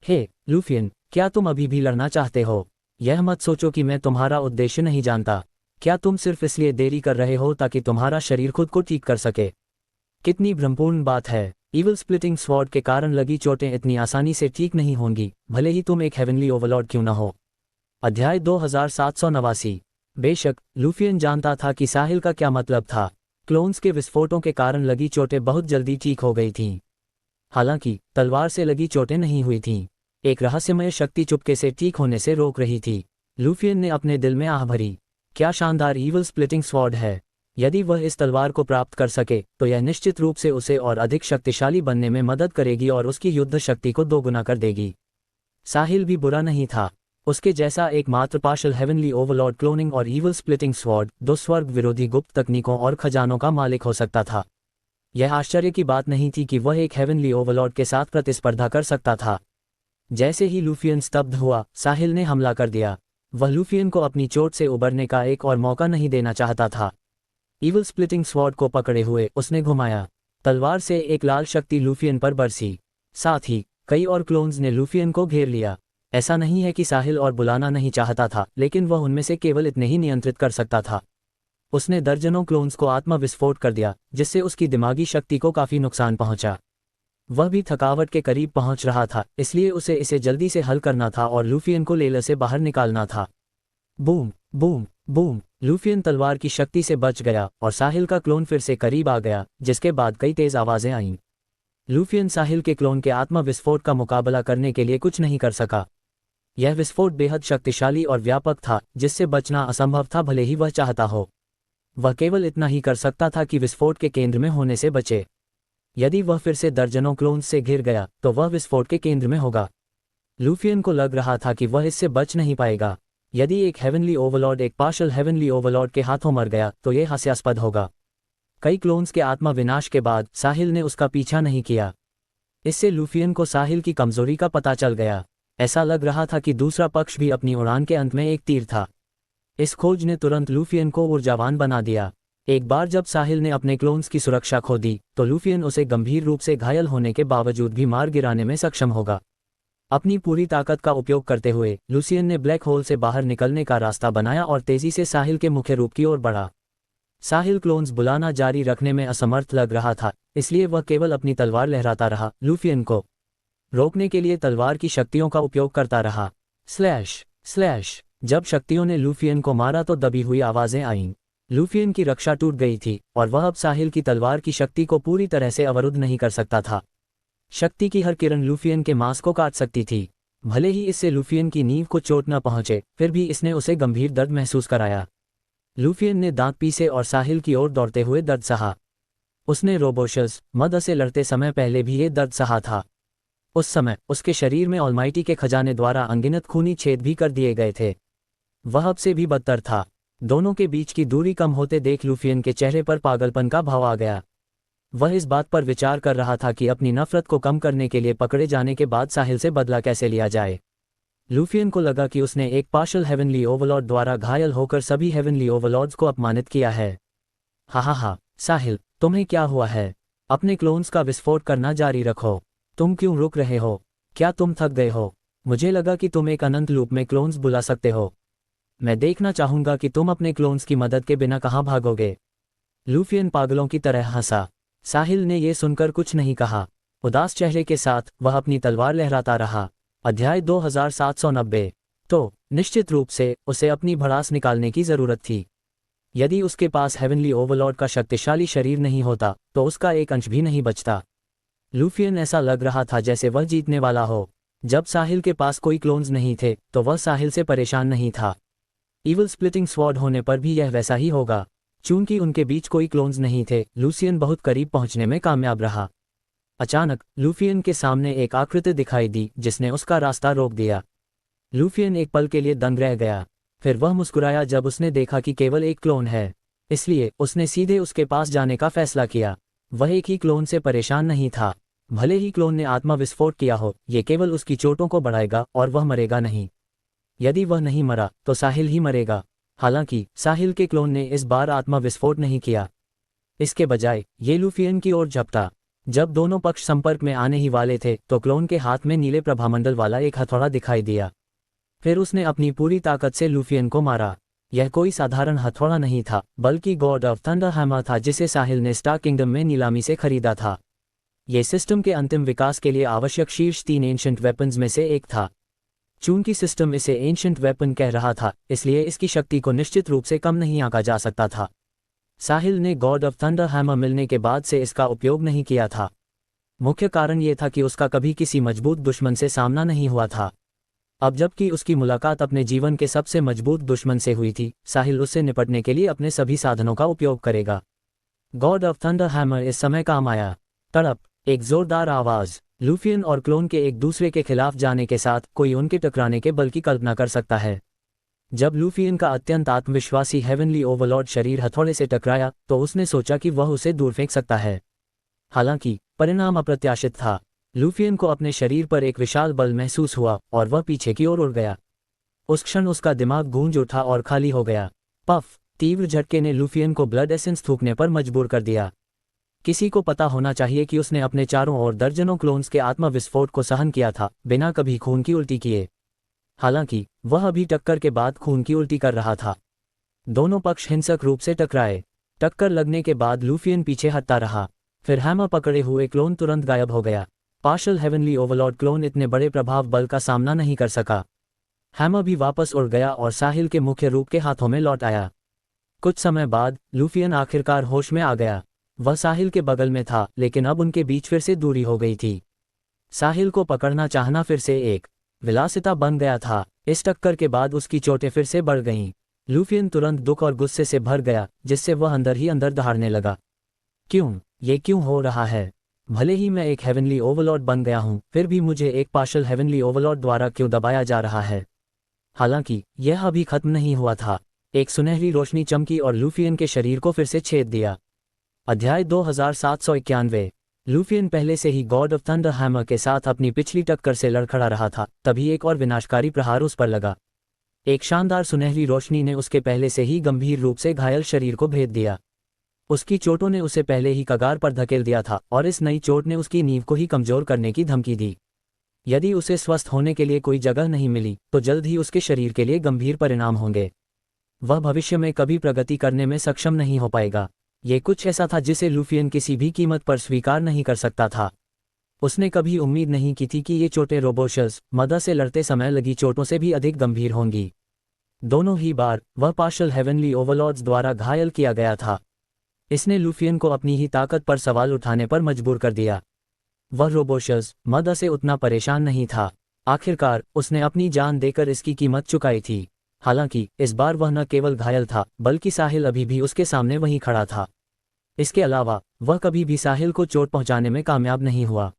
हे लूफियन, क्या तुम अभी भी लड़ना चाहते हो? यह मत सोचो कि मैं तुम्हारा उद्देश्य नहीं जानता। क्या तुम सिर्फ इसलिए देरी कर रहे हो ताकि तुम्हारा शरीर खुद को ठीक कर सके? कितनी भ्रमपूर्ण बात है। ईवल स्प्लिटिंग स्वॉर्ड के कारण लगी चोटें इतनी आसानी से ठीक नहीं होंगी, भले ही तुम एक हेवनली ओवरलॉर्ड क्यों न हो। अध्याय 2789। बेशक, लूफियन जानता था कि साहिल का क्या मतलब था। क्लोन्स के विस्फोटों के कारण लगी चोटें बहुत जल्दी ठीक हो गई थीं। हालांकि तलवार से लगी चोटें नहीं हुई थीं। एक रहस्यमय शक्ति चुपके से ठीक होने से रोक रही थी। लूफियन ने अपने दिल में आह भरी। क्या शानदार ईवल स्प्लिटिंग स्वॉर्ड है। यदि वह इस तलवार को प्राप्त कर सके तो यह निश्चित रूप से उसे और अधिक शक्तिशाली बनने में मदद करेगी और उसकी युद्ध शक्ति को दोगुना कर देगी। साहिल भी बुरा नहीं था। उसके जैसा एकमात्र पार्शल हेवनली ओवरलॉर्ड क्लोनिंग और ईवल स्प्लिटिंग स्वॉर्ड, दो स्वर्ग विरोधी गुप्त तकनीकों और खजानों का मालिक हो सकता था। यह आश्चर्य की बात नहीं थी कि वह एक हेवनली ओवरलॉर्ड के साथ प्रतिस्पर्धा कर सकता था। जैसे ही लूफियन स्तब्ध हुआ, साहिल ने हमला कर दिया। वह लूफियन को अपनी चोट से उबरने का एक और मौका नहीं देना चाहता था। ईवल स्प्लिटिंग स्वॉर्ड को पकड़े हुए उसने घुमाया। तलवार से एक लाल शक्ति लूफियन पर बरसी। साथ ही कई और क्लोन्स ने लूफियन को घेर लिया। ऐसा नहीं है कि साहिल और बुलाना नहीं चाहता था, लेकिन वह उनमें से केवल इतने ही नियंत्रित कर सकता था। उसने दर्जनों क्लोन्स को आत्मा विस्फोट कर दिया, जिससे उसकी दिमागी शक्ति को काफी नुकसान पहुंचा। वह भी थकावट के करीब पहुंच रहा था, इसलिए उसे इसे जल्दी से हल करना था और लूफियन को लेलर से बाहर निकालना था। Boom boom boom. लूफियन तलवार की शक्ति से बच गया और साहिल का क्लोन फिर से करीब आ गया, जिसके बाद कई तेज आवाजें आईं। लूफियन साहिल के क्लोन के आत्मा विस्फोट का मुकाबला करने के लिए कुछ नहीं कर सका। यह विस्फोट बेहद शक्तिशाली और व्यापक था, जिससे बचना असंभव था भले ही वह चाहता हो। वह केवल इतना ही कर सकता था कि विस्फोट के केंद्र में होने से बचे। यदि वह फिर से दर्जनों क्लोन्स से घिर गया तो वह विस्फोट के केंद्र में होगा। लूफियन को लग रहा था कि वह इससे बच नहीं पाएगा। यदि एक हेवनली ओवरलॉर्ड एक पार्शल हेवनली ओवरलॉर्ड के हाथों मर गया तो यह हास्यास्पद होगा। कई क्लोन्स के आत्मा विनाश के बाद साहिल ने उसका पीछा नहीं किया। इससे लूफियन को साहिल की कमजोरी का पता चल गया। ऐसा लग रहा था कि दूसरा पक्ष भी अपनी उड़ान के अंत में एक तीर था। इस खोज ने तुरंत लूफियन को ऊर्जावान बना दिया। एक बार जब साहिल ने अपने क्लोन्स की सुरक्षा खो दी तो लूफियन उसे गंभीर रूप से घायल होने के बावजूद भी मार गिराने में सक्षम होगा। अपनी पूरी ताकत का उपयोग करते हुए लूसियन ने ब्लैक होल से बाहर निकलने का रास्ता बनाया और तेजी से साहिल के मुख्य रूप की ओर बढ़ा। साहिल क्लोन्स बुलाना जारी रखने में असमर्थ लग रहा था, इसलिए वह केवल अपनी तलवार लहराता रहा, लूफियन को रोकने के लिए तलवार की शक्तियों का उपयोग करता रहा। Slash slash. जब शक्तियों ने लूफियन को मारा तो दबी हुई आवाजें आईं। लूफियन की रक्षा टूट गई थी और वह अब साहिल की तलवार की शक्ति को पूरी तरह से अवरुद्ध नहीं कर सकता था। शक्ति की हर किरण लूफियन के मांस को काट सकती थी। भले ही इससे लूफियन की नींव को चोट न पहुंचे, फिर भी इसने उसे गंभीर दर्द महसूस कराया। लूफियन ने दांत पीसे और साहिल की ओर दौड़ते हुए दर्द सहा। उसने रोबोशस मद से लड़ते समय पहले भी ये दर्द सहा था। उस समय उसके शरीर में ऑलमाइटी के खजाने द्वारा अनगिनत खूनी छेद भी कर दिए गए थे। वह अब से भी बदतर था। दोनों के बीच की दूरी कम होते देख लूफियन के चेहरे पर पागलपन का भाव आ गया। वह इस बात पर विचार कर रहा था कि अपनी नफरत को कम करने के लिए पकड़े जाने के बाद साहिल से बदला कैसे लिया जाए। लूफियन को लगा कि उसने एक पार्शल हेवनली ओवरलॉर्ड द्वारा घायल होकर सभी हेवनली ओवरलॉर्ड्स को अपमानित किया है। हा, साहिल, तुम्हें क्या हुआ है? अपने क्लोन्स का विस्फोट करना जारी रखो। तुम क्यों रुक रहे हो? क्या तुम थक गए हो? मुझे लगा कि तुम एक अनंत लूप में क्लोन्स बुला सकते हो। मैं देखना चाहूंगा कि तुम अपने क्लोन्स की मदद के बिना कहाँ भागोगे। लूफियन पागलों की तरह हंसा। साहिल ने यह सुनकर कुछ नहीं कहा। उदास चेहरे के साथ वह अपनी तलवार लहराता रहा। अध्याय 2790। तो निश्चित रूप से उसे अपनी भड़ास निकालने की जरूरत थी। यदि उसके पास हेवनली ओवरलॉर्ड का शक्तिशाली शरीर नहीं होता तो उसका एक अंश भी नहीं बचता। लूफियन ऐसा लग रहा था जैसे वह जीतने वाला हो। जब साहिल के पास कोई क्लोन्स नहीं थे तो वह साहिल से परेशान नहीं था। ईवल स्प्लिटिंग स्वॉर्ड होने पर भी यह वैसा ही होगा। चूंकि उनके बीच कोई क्लोन्स नहीं थे, लूसियन बहुत करीब पहुंचने में कामयाब रहा। अचानक लूफियन के सामने एक आकृति दिखाई दी जिसने उसका रास्ता रोक दिया। लूफियन एक पल के लिए दंग रह गया, फिर वह मुस्कुराया जब उसने देखा कि केवल एक क्लोन है, इसलिए उसने सीधे उसके पास जाने का फैसला किया। वह एक ही क्लोन से परेशान नहीं था। भले ही क्लोन ने आत्मा विस्फोट किया हो, ये केवल उसकी चोटों को बढ़ाएगा और वह मरेगा नहीं। यदि वह नहीं मरा तो साहिल ही मरेगा। हालांकि साहिल के क्लोन ने इस बार आत्मा विस्फोट नहीं किया। इसके बजाय ये लूफियन की ओर झपटा। जब दोनों पक्ष संपर्क में आने ही वाले थे तो क्लोन के हाथ में नीले प्रभामंडल वाला एक हथौड़ा दिखाई दिया। फिर उसने अपनी पूरी ताकत से लूफियन को मारा। यह कोई साधारण हथौड़ा नहीं था, बल्कि गॉड ऑफ थंडर हैमर था जिसे साहिल ने स्टार किंगडम में नीलामी से खरीदा था। यह सिस्टम के अंतिम विकास के लिए आवश्यक शीर्ष 3 एंशिएंट वेपन्स में से एक था। चूंकि सिस्टम इसे एंशिएंट वेपन कह रहा था, इसलिए इसकी शक्ति को निश्चित रूप से कम नहीं आंका जा सकता था। साहिल ने गॉड ऑफ थंडर हैमर मिलने के बाद से इसका उपयोग नहीं किया था। मुख्य कारण यह था कि उसका कभी किसी मजबूत दुश्मन से सामना नहीं हुआ था। अब जबकि उसकी मुलाकात अपने जीवन के सबसे मजबूत दुश्मन से हुई थी, साहिल उससे निपटने के लिए अपने सभी साधनों का उपयोग करेगा। गॉड ऑफ थंडर हैमर इस समय काम आया। तड़प, एक जोरदार आवाज। लूफियन और क्लोन के एक दूसरे के खिलाफ जाने के साथ कोई उनके टकराने के बल की कल्पना कर सकता है। जब लूफियन का अत्यंत आत्मविश्वासी हेवनली ओवरलॉर्ड शरीर हथौड़े से टकराया तो उसने सोचा कि वह उसे दूर फेंक सकता है। हालांकि परिणाम अप्रत्याशित था। लूफियन को अपने शरीर पर एक विशाल बल महसूस हुआ और वह पीछे की ओर उड़ गया। उस क्षण उसका दिमाग गूंज उठा और खाली हो गया। पफ, तीव्र झटके ने लूफियन को ब्लड एसेंस थूकने पर मजबूर कर दिया। किसी को पता होना चाहिए कि उसने अपने चारों ओर दर्जनों क्लोन्स के आत्मा विस्फोट को सहन किया था, बिना कभी खून की उल्टी किए। हालांकि वह अभी टक्कर के बाद खून की उल्टी कर रहा था। दोनों पक्ष हिंसक रूप से टकराए। टक्कर लगने के बाद लूफियन पीछे हटता रहा, फिर हैमर पकड़े हुए क्लोन तुरंत गायब हो गया। पार्शल हेवनली ओवरलॉर्ड क्लोन इतने बड़े प्रभाव बल का सामना नहीं कर सका। हैमर भी वापस उड़ गया और साहिल के मुख्य रूप के हाथों में लौट आया। कुछ समय बाद लूफियन आखिरकार होश में आ गया। वह साहिल के बगल में था, लेकिन अब उनके बीच फिर से दूरी हो गई थी। साहिल को पकड़ना चाहना फिर से एक विलासिता बन गया था। इस टक्कर के बाद उसकी चोटें फिर से बढ़ गईं। लूफियन तुरंत दुख और गुस्से से भर गया, जिससे वह अंदर ही अंदर दहाड़ने लगा। ये क्यों हो रहा है? भले ही मैं एक हेवनली ओवरलॉर्ड बन गया हूं, फिर भी मुझे एक पार्शल हेवनली ओवरलॉर्ड द्वारा क्यों दबाया जा रहा है? हालांकि यह अभी खत्म नहीं हुआ था। एक सुनहरी रोशनी चमकी और लूफियन के शरीर को फिर से छेद दिया। अध्याय 2791। लूफियन पहले से ही गॉड ऑफ थंडर हैमर के साथ अपनी पिछली टक्कर से लड़खड़ा रहा था, तभी एक और विनाशकारी प्रहार उस पर लगा। एक शानदार सुनहरी रोशनी ने उसके पहले से ही गंभीर रूप से घायल शरीर को भेद दिया। उसकी चोटों ने उसे पहले ही कगार पर धकेल दिया था और इस नई चोट ने उसकी नींव को ही कमजोर करने की धमकी दी। यदि उसे स्वस्थ होने के लिए कोई जगह नहीं मिली तो जल्द ही उसके शरीर के लिए गंभीर परिणाम होंगे। वह भविष्य में कभी प्रगति करने में सक्षम नहीं हो पाएगा। ये कुछ ऐसा था जिसे लूफियन किसी भी कीमत पर स्वीकार नहीं कर सकता था। उसने कभी उम्मीद नहीं की थी कि ये चोटें रोबोशस मदर से लड़ते समय लगी चोटों से भी अधिक गंभीर होंगी। दोनों ही बार वह पार्शल हेवनली ओवरलॉर्ड्स द्वारा घायल किया गया था। इसने लूफियन को अपनी ही ताकत पर सवाल उठाने पर मजबूर कर दिया। वह रोबोशस मदर से उतना परेशान नहीं था। आखिरकार उसने अपनी जान देकर इसकी कीमत चुकाई थी। हालांकि इस बार वह न केवल घायल था, बल्कि साहिल अभी भी उसके सामने वहीं खड़ा था। इसके अलावा वह कभी भी साहिल को चोट पहुंचाने में कामयाब नहीं हुआ।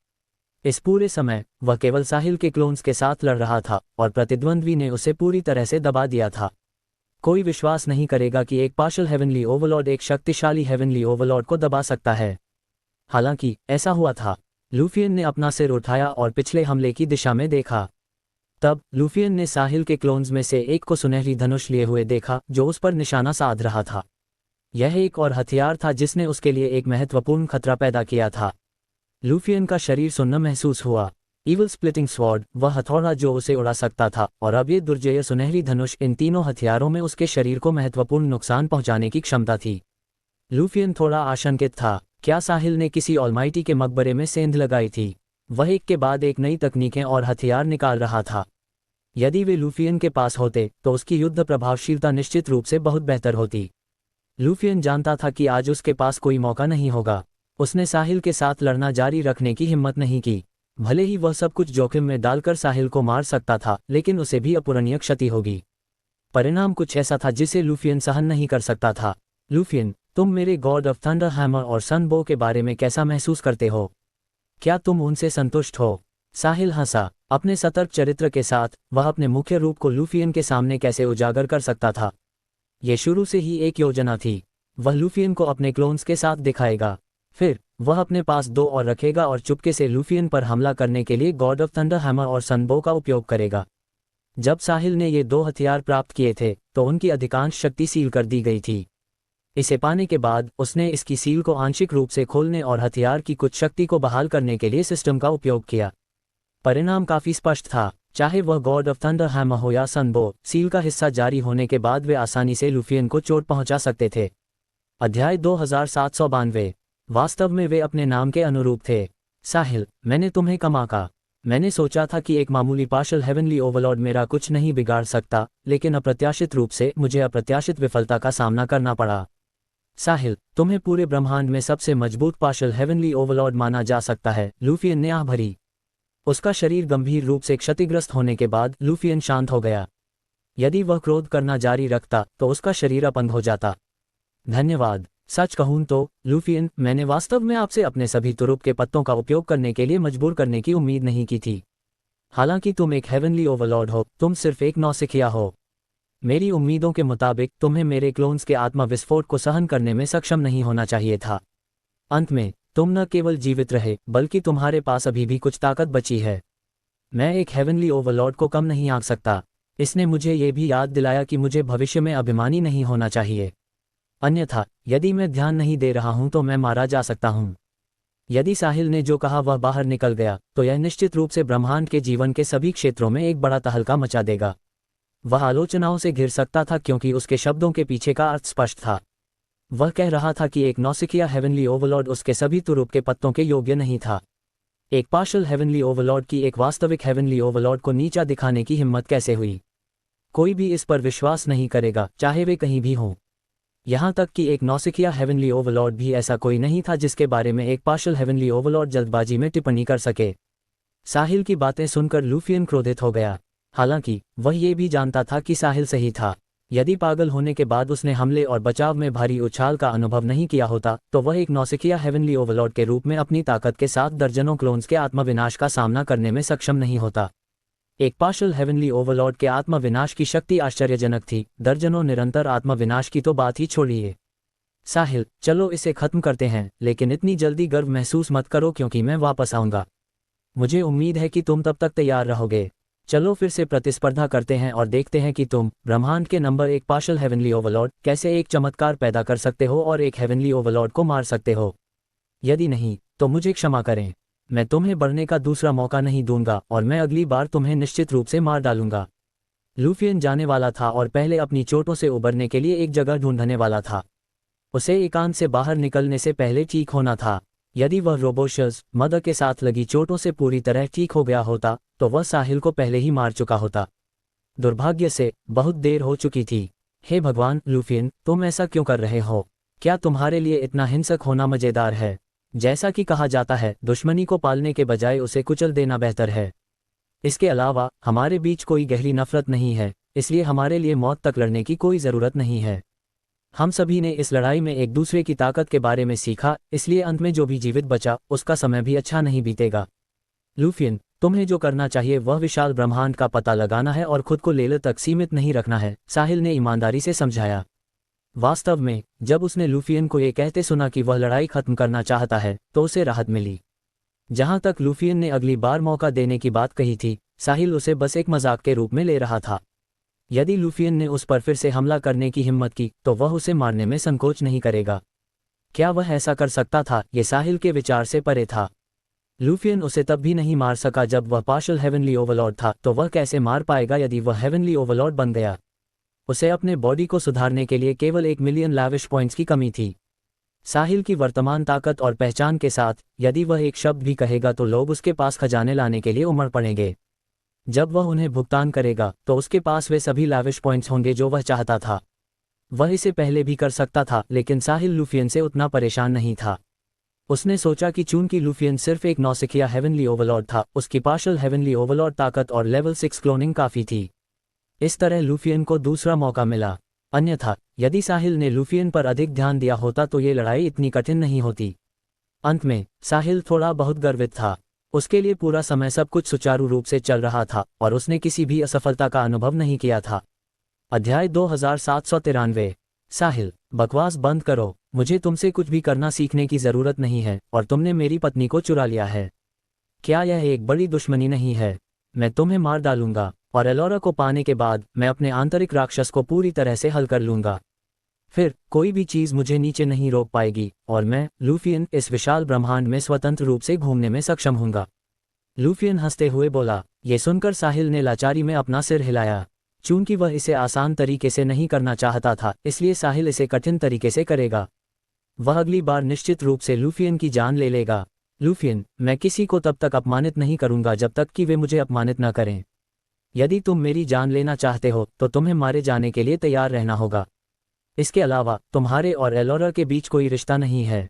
इस पूरे समय वह केवल साहिल के क्लोन्स के साथ लड़ रहा था और प्रतिद्वंद्वी ने उसे पूरी तरह से दबा दिया था। कोई विश्वास नहीं करेगा कि एक पार्शल हेवनली ओवरलॉर्ड एक शक्तिशाली हेवनली ओवरलॉर्ड को दबा सकता है। हालांकि ऐसा हुआ था। लूफियन ने अपना सिर उठाया और पिछले हमले की दिशा में देखा। तब लूफियन ने साहिल के क्लोन्स में से एक को सुनहरी धनुष लिए हुए देखा, जो उस पर निशाना साध रहा था। यह एक और हथियार था जिसने उसके लिए एक महत्वपूर्ण खतरा पैदा किया था। लूफियन का शरीर सुन्न महसूस हुआ। ईवल स्प्लिटिंग स्वॉर्ड, वह हथौड़ा जो उसे उड़ा सकता था, और अब ये दुर्जय सुनहरी धनुष, इन तीनों हथियारों में उसके शरीर को महत्वपूर्ण नुकसान पहुंचाने की क्षमता थी। लूफियन थोड़ा आशंकित था। क्या साहिल ने किसी ऑलमाइटी के मकबरे में सेंध लगाई थी? वह एक के बाद एक नई तकनीकें और हथियार निकाल रहा था। यदि वे लूफियन के पास होते तो उसकी युद्ध प्रभावशीलता निश्चित रूप से बहुत बेहतर होती। लूफियन जानता था कि आज उसके पास कोई मौका नहीं होगा। उसने साहिल के साथ लड़ना जारी रखने की हिम्मत नहीं की। भले ही वह सब कुछ जोखिम में डालकर साहिल को मार सकता था, लेकिन उसे भी अपूरणीय क्षति होगी। परिणाम कुछ ऐसा था जिसे लूफियन सहन नहीं कर सकता था। लूफियन, तुम मेरे गॉड ऑफ थंडर हैमर और सनबो के बारे में कैसा महसूस करते हो? क्या तुम उनसे संतुष्ट हो? साहिल हंसा। अपने सतर्क चरित्र के साथ वह अपने मुख्य रूप को लूफियन के सामने कैसे उजागर कर सकता था? यह शुरू से ही एक योजना थी। वह लूफियन को अपने क्लोन्स के साथ दिखाएगा, फिर वह अपने पास दो और रखेगा और चुपके से लूफियन पर हमला करने के लिए गॉड ऑफ थंडर हैमर और सनबो का उपयोग करेगा। जब साहिल ने ये दो हथियार प्राप्त किए थे तो उनकी अधिकांश शक्ति सील कर दी गई थी। इसे पाने के बाद उसने इसकी सील को आंशिक रूप से खोलने और हथियार की कुछ शक्ति को बहाल करने के लिए सिस्टम का उपयोग किया। परिणाम काफी स्पष्ट था। चाहे वह गॉड ऑफ थंडर हैमर हो या सनबो, सील का हिस्सा जारी होने के बाद वे आसानी से लूफियन को चोट पहुंचा सकते थे। अध्याय 2792। वास्तव में वे अपने नाम के अनुरूप थे। साहिल, मैंने तुम्हें कमा का। मैंने सोचा था कि एक मामूली पार्शल हेवनली ओवरलॉर्ड मेरा कुछ नहीं बिगाड़ सकता, लेकिन अप्रत्याशित रूप से मुझे अप्रत्याशित विफलता का सामना करना पड़ा। साहिल, तुम्हें पूरे ब्रह्मांड में सबसे मजबूत पार्शल हेवनली ओवरलॉर्ड माना जा सकता है। लूफियन ने आह भरी। उसका शरीर गंभीर रूप से क्षतिग्रस्त होने के बाद लूफियन शांत हो गया। यदि वह क्रोध करना जारी रखता तो उसका शरीर अपंग हो जाता। धन्यवाद। सच कहूं तो लूफियन, मैंने वास्तव में आपसे अपने सभी तुरुप के पत्तों का उपयोग करने के लिए मजबूर करने की उम्मीद नहीं की थी। हालांकि तुम एक हेवनली ओवरलॉर्ड हो, तुम सिर्फ एक नौसिखिया हो। मेरी उम्मीदों के मुताबिक तुम्हें मेरे क्लोन्स के आत्मा विस्फोट को सहन करने में सक्षम नहीं होना चाहिए था। अंत में तुम न केवल जीवित रहे, बल्कि तुम्हारे पास अभी भी कुछ ताकत बची है। मैं एक हेवनली ओवरलॉर्ड को कम नहीं आंक सकता। इसने मुझे ये भी याद दिलाया कि मुझे भविष्य में अभिमानी नहीं होना चाहिए। अन्यथा यदि मैं ध्यान नहीं दे रहा हूं तो मैं मारा जा सकता हूं। यदि साहिल ने जो कहा वह बाहर निकल गया तो यह निश्चित रूप से ब्रह्मांड के जीवन के सभी क्षेत्रों में एक बड़ा तहलका मचा देगा। वह आलोचनाओं से घिर सकता था क्योंकि उसके शब्दों के पीछे का अर्थ स्पष्ट था। वह कह रहा था कि एक नौसिखिया हेवनली ओवरलॉर्ड उसके सभी तुरुप के पत्तों के योग्य नहीं था। एक पार्शल हेवनली ओवरलॉर्ड की एक वास्तविक हेवनली ओवरलॉर्ड को नीचा दिखाने की हिम्मत कैसे हुई? कोई भी इस पर विश्वास नहीं करेगा, चाहे वे कहीं भी हों। यहाँ तक कि एक नौसिखिया हेवनली ओवरलॉर्ड भी ऐसा कोई नहीं था जिसके बारे में एक पार्शल हेवनली ओवरलॉर्ड जल्दबाजी में टिप्पणी कर सके। साहिल की बातें सुनकर लूफियन क्रोधित हो गया। हालांकि वह ये भी जानता था कि साहिल सही था। यदि पागल होने के बाद उसने हमले और बचाव में भारी उछाल का अनुभव नहीं किया होता तो वह एक नौसिखिया हेवनली ओवरलॉर्ड के रूप में अपनी ताकत के साथ दर्जनों क्लोन्स के आत्मविनाश का सामना करने में सक्षम नहीं होता। एक पार्शल हेवनली ओवरलॉर्ड के आत्मविनाश की शक्ति आश्चर्यजनक थी, दर्जनों निरंतर आत्मविनाश की तो बात ही छोड़िए। साहिल, चलो इसे खत्म करते हैं, लेकिन इतनी जल्दी गर्व महसूस मत करो क्योंकि मैं वापस आऊंगा। मुझे उम्मीद है कि तुम तब तक तैयार रहोगे। चलो फिर से प्रतिस्पर्धा करते हैं और देखते हैं कि तुम, ब्रह्मांड के नंबर 1 पार्शल हेवनली ओवरलॉर्ड, कैसे एक चमत्कार पैदा कर सकते हो और एक हेवनली ओवरलॉर्ड को मार सकते हो। यदि नहीं तो मुझे क्षमा करें। मैं तुम्हें बढ़ने का दूसरा मौका नहीं दूंगा और मैं अगली बार तुम्हें निश्चित रूप से मार डालूंगा। लूफियन जाने वाला था और पहले अपनी चोटों से उबरने के लिए एक जगह ढूंढने वाला था। उसे एकांत से बाहर निकलने से पहले ठीक होना था। यदि वह रोबोशस मदर के साथ लगी चोटों से पूरी तरह ठीक हो गया होता तो वह साहिल को पहले ही मार चुका होता। दुर्भाग्य से बहुत देर हो चुकी थी। हे भगवान, लूफियन, तुम ऐसा क्यों कर रहे हो? क्या तुम्हारे लिए इतना हिंसक होना मजेदार है? जैसा कि कहा जाता है, दुश्मनी को पालने के बजाय उसे कुचल देना बेहतर है। इसके अलावा हमारे बीच कोई गहरी नफरत नहीं है, इसलिए हमारे लिए मौत तक लड़ने की कोई ज़रूरत नहीं है। हम सभी ने इस लड़ाई में एक दूसरे की ताकत के बारे में सीखा, इसलिए अंत में जो भी जीवित बचा उसका समय भी अच्छा नहीं बीतेगा। लूफियन, तुम्हें जो करना चाहिए वह विशाल ब्रह्मांड का पता लगाना है और खुद को लेले तक सीमित नहीं रखना है, साहिल ने ईमानदारी से समझाया। वास्तव में जब उसने लूफियन को ये कहते सुना कि वह लड़ाई खत्म करना चाहता है तो उसे राहत मिली। जहां तक लूफियन ने अगली बार मौका देने की बात कही थी, साहिल उसे बस एक मजाक के रूप में ले रहा था। यदि लूफियन ने उस पर फिर से हमला करने की हिम्मत की तो वह उसे मारने में संकोच नहीं करेगा। क्या वह ऐसा कर सकता था? ये साहिल के विचार से परे था। लूफियन उसे तब भी नहीं मार सका जब वह पार्शल हेवनली ओवरलॉर्ड था, तो वह कैसे मार पाएगा यदि वह हेवनली ओवरलॉर्ड बन गया? उसे अपने बॉडी को सुधारने के लिए केवल 1 मिलियन लाविश पॉइंट्स की कमी थी। साहिल की वर्तमान ताकत और पहचान के साथ यदि वह एक शब्द भी कहेगा तो लोग उसके पास खजाने लाने के लिए उमड़ पड़ेंगे। जब वह उन्हें भुगतान करेगा तो उसके पास वे सभी लाविश पॉइंट्स होंगे जो वह चाहता था। वह इसे पहले भी कर सकता था, लेकिन साहिल लूफियन से उतना परेशान नहीं था। उसने सोचा कि चूंकि लूफियन सिर्फ एक नौसिखिया हेवनली ओवरलॉर्ड था, उसकी पार्शल हेवनली ओवरलॉर्ड ताकत और लेवल 6 क्लोनिंग काफ़ी थी। इस तरह लूफियन को दूसरा मौका मिला। अन्यथा यदि साहिल ने लूफियन पर अधिक ध्यान दिया होता तो ये लड़ाई इतनी कठिन नहीं होती। अंत में साहिल थोड़ा बहुत गर्वित था। उसके लिए पूरा समय सब कुछ सुचारू रूप से चल रहा था और उसने किसी भी असफलता का अनुभव नहीं किया था। अध्याय 2793। साहिल, बकवास बंद करो। मुझे तुमसे कुछ भी करना सीखने की जरूरत नहीं है और तुमने मेरी पत्नी को चुरा लिया है। क्या यह एक बड़ी दुश्मनी नहीं है? मैं तुम्हें मार डालूंगा और एलोरा को पाने के बाद मैं अपने आंतरिक राक्षस को पूरी तरह से हल कर लूंगा। फिर कोई भी चीज मुझे नीचे नहीं रोक पाएगी और मैं, लूफियन, इस विशाल ब्रह्मांड में स्वतंत्र रूप से घूमने में सक्षम हूंगा। लूफियन हंसते हुए बोला। ये सुनकर साहिल ने लाचारी में अपना सिर हिलाया। चूंकि वह इसे आसान तरीके से नहीं करना चाहता था, इसलिए साहिल इसे कठिन तरीके से करेगा। वह अगली बार निश्चित रूप से लूफियन की जान ले लेगा। लूफियन, मैं किसी को तब तक अपमानित नहीं करूंगा जब तक कि वे मुझे अपमानित न करें। यदि तुम मेरी जान लेना चाहते हो तो तुम्हें मारे जाने के लिए तैयार रहना होगा। इसके अलावा तुम्हारे और एलोरा के बीच कोई रिश्ता नहीं है।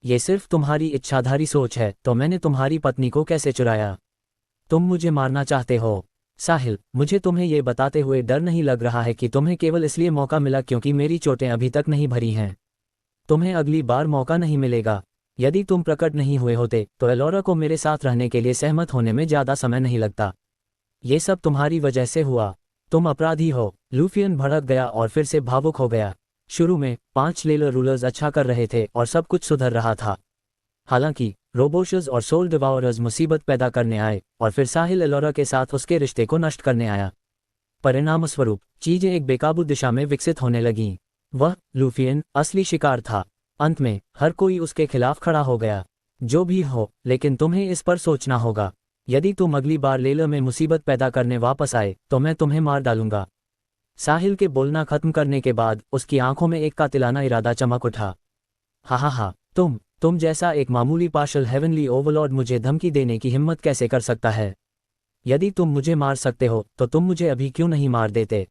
ये सिर्फ तुम्हारी इच्छाधारी सोच है। तो मैंने तुम्हारी पत्नी को कैसे चुराया? तुम मुझे मारना चाहते हो? साहिल, मुझे तुम्हें ये बताते हुए डर नहीं लग रहा है कि तुम्हें केवल इसलिए मौका मिला क्योंकि मेरी चोटें अभी तक नहीं भरी हैं। तुम्हें अगली बार मौका नहीं मिलेगा। यदि तुम प्रकट नहीं हुए होते तो एलोरा को मेरे साथ रहने के लिए सहमत होने में ज़्यादा समय नहीं लगता। ये सब तुम्हारी वजह से हुआ। तुम अपराधी हो। लूफियन भड़क गया और फिर से भावुक हो गया। शुरू में 5 लेलर रूलर्स अच्छा कर रहे थे और सब कुछ सुधर रहा था। हालांकि रोबोशस और सोल डिवाउरर्स मुसीबत पैदा करने आए और फिर साहिल एलोरा के साथ उसके रिश्ते को नष्ट करने आया। परिणामस्वरूप चीजें एक बेकाबू दिशा में विकसित होने लगीं। वह, लूफियन, असली शिकार था। अंत में हर कोई उसके खिलाफ खड़ा हो गया। जो भी हो, लेकिन तुम्हें इस पर सोचना होगा। यदि तुम अगली बार लेलर में मुसीबत पैदा करने वापस आए तो मैं तुम्हें मार डालूंगा। साहिल के बोलना खत्म करने के बाद उसकी आंखों में एक कातिलाना इरादा चमक उठा। हा, तुम जैसा एक मामूली पार्शल हेवनली ओवरलॉर्ड मुझे धमकी देने की हिम्मत कैसे कर सकता है? यदि तुम मुझे मार सकते हो तो तुम मुझे अभी क्यों नहीं मार देते?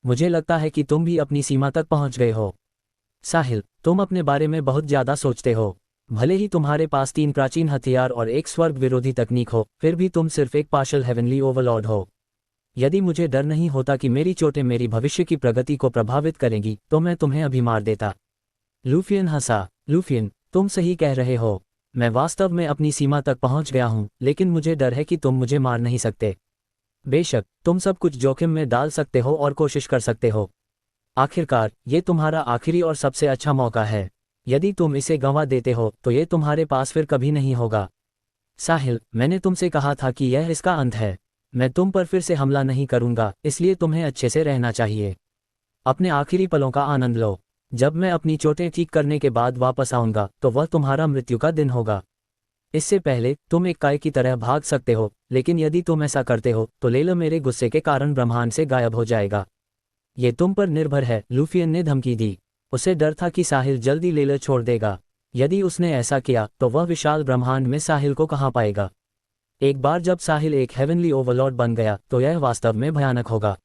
मुझे लगता है कि तुम भी अपनी सीमा तक पहुंच गए हो। साहिल, तुम अपने बारे में बहुत ज्यादा सोचते हो। भले ही तुम्हारे पास 3 प्राचीन हथियार और एक स्वर्ग विरोधी तकनीक हो, फिर भी तुम सिर्फ एक पार्शल हेवनली ओवरलॉर्ड हो। यदि मुझे डर नहीं होता कि मेरी चोटें मेरी भविष्य की प्रगति को प्रभावित करेंगी तो मैं तुम्हें अभी मार देता। लूफियन हंसा। लूफियन, तुम सही कह रहे हो। मैं वास्तव में अपनी सीमा तक पहुंच गया हूं, लेकिन मुझे डर है कि तुम मुझे मार नहीं सकते। बेशक, तुम सब कुछ जोखिम में डाल सकते हो और कोशिश कर सकते हो। आखिरकार ये तुम्हारा आखिरी और सबसे अच्छा मौका है। यदि तुम इसे गंवा देते हो तो ये तुम्हारे पास फिर कभी नहीं होगा। साहिल, मैंने तुमसे कहा था कि यह इसका अंत है। मैं तुम पर फिर से हमला नहीं करूंगा, इसलिए तुम्हें अच्छे से रहना चाहिए। अपने आखिरी पलों का आनंद लो। जब मैं अपनी चोटें ठीक करने के बाद वापस आऊंगा तो वह तुम्हारा मृत्यु का दिन होगा। इससे पहले तुम एक काय की तरह भाग सकते हो, लेकिन यदि तुम ऐसा करते हो तो लेलर मेरे गुस्से के कारण ब्रह्मांड से गायब हो जाएगा। ये तुम पर निर्भर है, लूफियन ने धमकी दी। उसे डर था कि साहिल जल्दी लेलर छोड़ देगा। यदि उसने ऐसा किया तो वह विशाल ब्रह्मांड में साहिल को कहाँ पाएगा? एक बार जब साहिल एक हेवनली ओवरलॉर्ड बन गया तो यह वास्तव में भयानक होगा।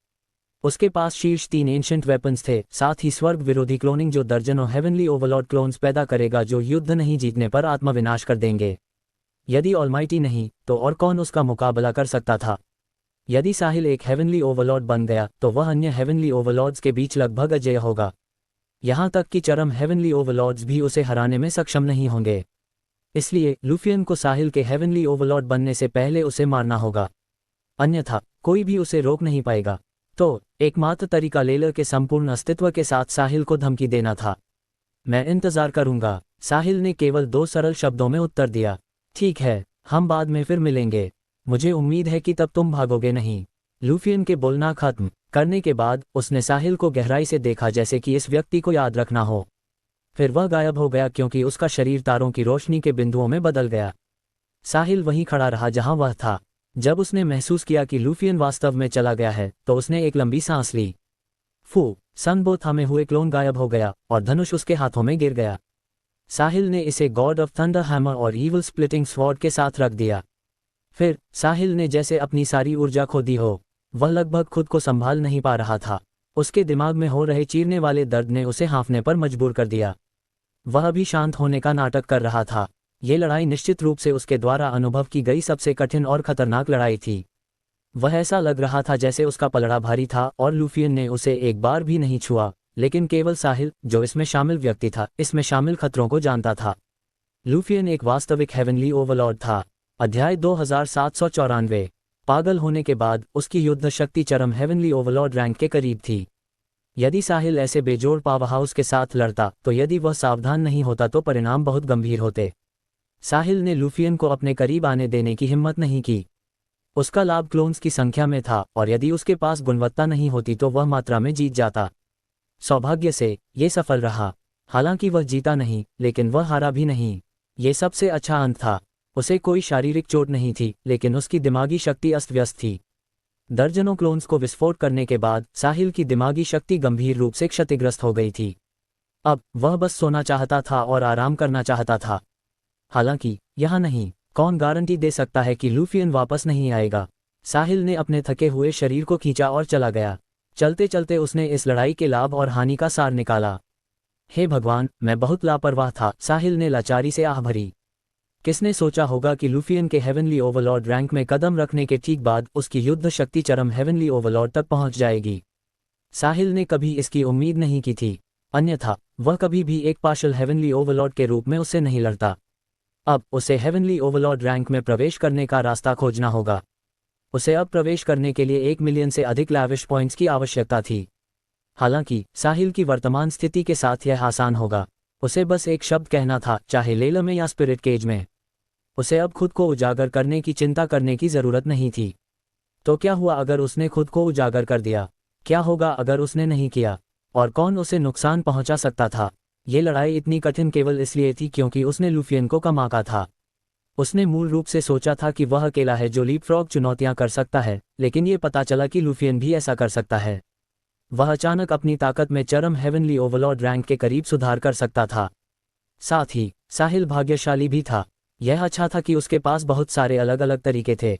उसके पास शीर्ष 3 एंशिएंट वेपन्स थे, साथ ही स्वर्ग विरोधी क्लोनिंग जो दर्जनों हेवनली ओवरलॉर्ड क्लोन्स पैदा करेगा जो युद्ध नहीं जीतने पर आत्मविनाश कर देंगे। यदि ऑलमाइटी नहीं तो और कौन उसका मुकाबला कर सकता था? यदि साहिल एक हेवनली ओवरलॉर्ड बन गया तो वह अन्य हेवनली ओवरलॉर्ड्स के बीच लगभग अजेय होगा। यहाँ तक कि चरम हेवनली ओवरलॉर्ड्स भी उसे हराने में सक्षम नहीं होंगे। इसलिए लूफियन को साहिल के हेवनली ओवरलॉर्ड बनने से पहले उसे मारना होगा, अन्यथा कोई भी उसे रोक नहीं पाएगा। तो एकमात्र तरीका लेलर के संपूर्ण अस्तित्व के साथ साहिल को धमकी देना था। मैं इंतजार करूंगा, साहिल ने केवल 2 सरल शब्दों में उत्तर दिया। ठीक है, हम बाद में फिर मिलेंगे। मुझे उम्मीद है कि तब तुम भागोगे नहीं। लूफियन के बोलना खत्म करने के बाद उसने साहिल को गहराई से देखा, जैसे कि इस व्यक्ति को याद रखना हो। फिर वह गायब हो गया क्योंकि उसका शरीर तारों की रोशनी के बिंदुओं में बदल गया। साहिल वहीं खड़ा रहा जहां वह था। जब उसने महसूस किया कि लूफियन वास्तव में चला गया है तो उसने एक लंबी सांस ली। सनबो थामे हुए क्लोन गायब हो गया और धनुष उसके हाथों में गिर गया। साहिल ने इसे गॉड ऑफ थंडर हैमर और ईवल स्प्लिटिंग स्वॉर्ड के साथ रख दिया। फिर साहिल ने जैसे अपनी सारी ऊर्जा खो दी हो। वह लगभग खुद को संभाल नहीं पा रहा था। उसके दिमाग में हो रहे चीरने वाले दर्द ने उसे हाँफने पर मजबूर कर दिया। वह भी शांत होने का नाटक कर रहा था। ये लड़ाई निश्चित रूप से उसके द्वारा अनुभव की गई सबसे कठिन और खतरनाक लड़ाई थी। वह ऐसा लग रहा था जैसे उसका पलड़ा भारी था और लूफियन ने उसे एक बार भी नहीं छुआ, लेकिन केवल साहिल, जो इसमें शामिल व्यक्ति था, इसमें शामिल खतरों को जानता था। लूफियन एक वास्तविक हेवनली ओवरलॉर्ड था। अध्याय 2794। पागल होने के बाद उसकी युद्ध शक्ति चरम हेवनली ओवरलॉर्ड रैंक के करीब थी। यदि साहिल ऐसे बेजोड़ पावरहाउस के साथ लड़ता तो यदि वह सावधान नहीं होता तो परिणाम बहुत गंभीर होते। साहिल ने लूफियन को अपने करीब आने देने की हिम्मत नहीं की। उसका लाभ क्लोन्स की संख्या में था और यदि उसके पास गुणवत्ता नहीं होती तो वह मात्रा में जीत जाता। सौभाग्य से ये सफल रहा। हालांकि वह जीता नहीं, लेकिन वह हारा भी नहीं। ये सबसे अच्छा अंत था। उसे कोई शारीरिक चोट नहीं थी, लेकिन उसकी दिमागी शक्ति अस्त व्यस्त थी। दर्जनों क्लोन्स को विस्फोट करने के बाद साहिल की दिमागी शक्ति गंभीर रूप से क्षतिग्रस्त हो गई थी। अब वह बस सोना चाहता था और आराम करना चाहता था। हालांकि यहाँ नहीं, कौन गारंटी दे सकता है कि लूफियन वापस नहीं आएगा। साहिल ने अपने थके हुए शरीर को खींचा और चला गया। चलते चलते उसने इस लड़ाई के लाभ और हानि का सार निकाला। हे भगवान, मैं बहुत लापरवाह था, साहिल ने लाचारी से आह भरी। किसने सोचा होगा कि लूफियन के हेवनली ओवरलॉर्ड रैंक में कदम रखने के ठीक बाद उसकी युद्ध शक्ति चरम हेवनली ओवरलॉर्ड तक पहुंच जाएगी। साहिल ने कभी इसकी उम्मीद नहीं की थी, अन्यथा वह कभी भी एक पार्शल हेवनली ओवरलॉर्ड के रूप में उससे नहीं लड़ता। अब उसे हेवनली ओवरलॉर्ड रैंक में प्रवेश करने का रास्ता खोजना होगा। उसे अब प्रवेश करने के लिए 1 मिलियन से अधिक लैविश पॉइंट्स की आवश्यकता थी। हालांकि साहिल की वर्तमान स्थिति के साथ यह आसान होगा। उसे बस एक शब्द कहना था, चाहे लेला में या स्पिरिट केज में। उसे अब खुद को उजागर करने की चिंता करने की जरूरत नहीं थी। तो क्या हुआ अगर उसने खुद को उजागर कर दिया? क्या होगा अगर उसने नहीं किया? और कौन उसे नुकसान पहुंचा सकता था? ये लड़ाई इतनी कठिन केवल इसलिए थी क्योंकि उसने लूफियन को कम आंका था। उसने मूल रूप से सोचा था कि वह अकेला है जो लीपफ्रॉग चुनौतियां कर सकता है, लेकिन ये पता चला कि लूफियन भी ऐसा कर सकता है। वह अचानक अपनी ताकत में चरम हेवनली ओवरलॉर्ड रैंक के करीब सुधार कर सकता था। साथ ही साहिल भाग्यशाली भी था। यह अच्छा था कि उसके पास बहुत सारे अलग अलग तरीके थे,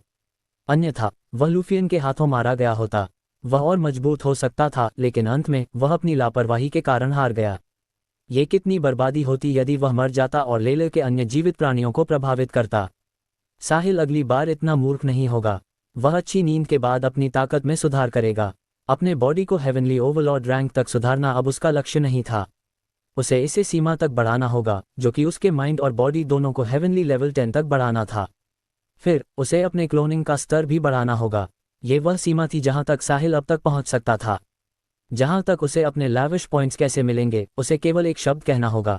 अन्यथा वह लूफियन के हाथों मारा गया होता। वह और मजबूत हो सकता था, लेकिन अंत में वह अपनी लापरवाही के कारण हार गया। ये कितनी बर्बादी होती यदि वह मर जाता और लेले के अन्य जीवित प्राणियों को प्रभावित करता। साहिल अगली बार इतना मूर्ख नहीं होगा। वह अच्छी नींद के बाद अपनी ताकत में सुधार करेगा। अपने बॉडी को हेवनली ओवरलॉर्ड रैंक तक सुधारना अब उसका लक्ष्य नहीं था। उसे इसे सीमा तक बढ़ाना होगा, जो कि उसके माइंड और बॉडी दोनों को हेवनली लेवल 10 तक बढ़ाना था। फिर उसे अपने क्लोनिंग का स्तर भी बढ़ाना होगा। ये वह सीमा थी जहां तक साहिल अब तक पहुंच सकता था। जहां तक उसे अपने लैविश पॉइंट्स कैसे मिलेंगे, उसे केवल एक शब्द कहना होगा।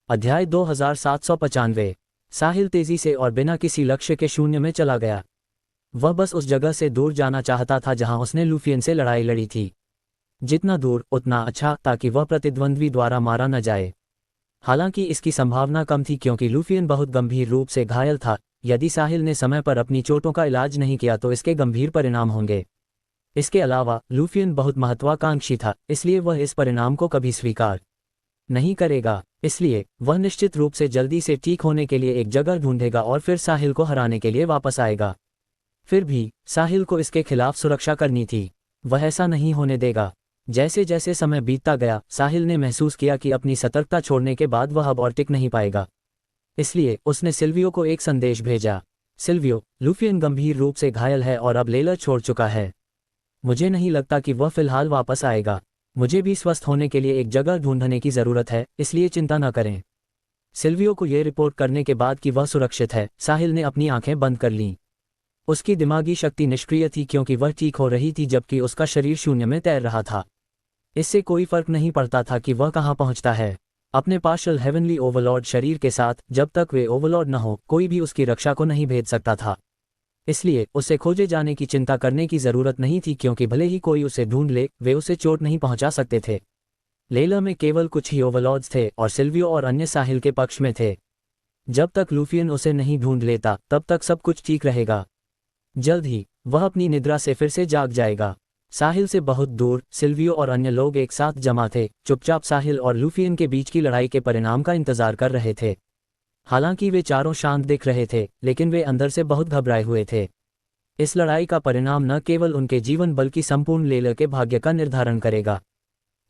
अध्याय 2795। साहिल तेजी से और बिना किसी लक्ष्य के शून्य में चला गया। वह बस उस जगह से दूर जाना चाहता था जहां उसने लूफियन से लड़ाई लड़ी थी। जितना दूर उतना अच्छा, ताकि वह प्रतिद्वंद्वी द्वारा मारा न जाए। हालांकि इसकी संभावना कम थी क्योंकि लूफियन बहुत गंभीर रूप से घायल था। यदि साहिल ने समय पर अपनी चोटों का इलाज नहीं किया तो इसके गंभीर परिणाम होंगे। इसके अलावा लूफियन बहुत महत्वाकांक्षी था, इसलिए वह इस परिणाम को कभी स्वीकार नहीं करेगा। इसलिए वह निश्चित रूप से जल्दी से ठीक होने के लिए एक जगह ढूंढेगा और फिर साहिल को हराने के लिए वापस आएगा। फिर भी साहिल को इसके खिलाफ सुरक्षा करनी थी। वह ऐसा नहीं होने देगा। जैसे जैसे समय बीतता गया, साहिल ने महसूस किया कि अपनी सतर्कता छोड़ने के बाद वह अब और टिक नहीं पाएगा। इसलिए उसने सिल्वियो को एक संदेश भेजा। सिल्वियो, लूफियन गंभीर रूप से घायल है और अब लेला छोड़ चुका है। मुझे नहीं लगता कि वह फिलहाल वापस आएगा। मुझे भी स्वस्थ होने के लिए एक जगह ढूंढने की जरूरत है, इसलिए चिंता न करें। सिल्वियो को यह रिपोर्ट करने के बाद कि वह सुरक्षित है, साहिल ने अपनी आंखें बंद कर लीं। उसकी दिमागी शक्ति निष्क्रिय थी क्योंकि वह ठीक हो रही थी जबकि उसका शरीर शून्य में तैर रहा था। इससे कोई फर्क नहीं पड़ता था कि वह कहां पहुंचता है। अपने पार्शल हेवनली ओवरलॉर्ड शरीर के साथ, जब तक वे ओवरलॉर्ड न हो, कोई भी उसकी रक्षा को नहीं भेज सकता था। इसलिए उसे खोजे जाने की चिंता करने की जरूरत नहीं थी क्योंकि भले ही कोई उसे ढूंढ ले, वे उसे चोट नहीं पहुंचा सकते थे। लेला में केवल कुछ ही ओवरलॉर्ड्स थे और सिल्वियो और अन्य साहिल के पक्ष में थे। जब तक लूफियन उसे नहीं ढूंढ लेता तब तक सब कुछ ठीक रहेगा। जल्द ही वह अपनी निद्रा से फिर से जाग जाएगा। साहिल से बहुत दूर सिल्वियो और अन्य लोग एक साथ जमा थे, चुपचाप साहिल और लूफियन के बीच की लड़ाई के परिणाम का इंतजार कर रहे थे। हालांकि वे चारों शांत दिख रहे थे, लेकिन वे अंदर से बहुत घबराए हुए थे। इस लड़ाई का परिणाम न केवल उनके जीवन बल्कि संपूर्ण लेला के भाग्य का निर्धारण करेगा।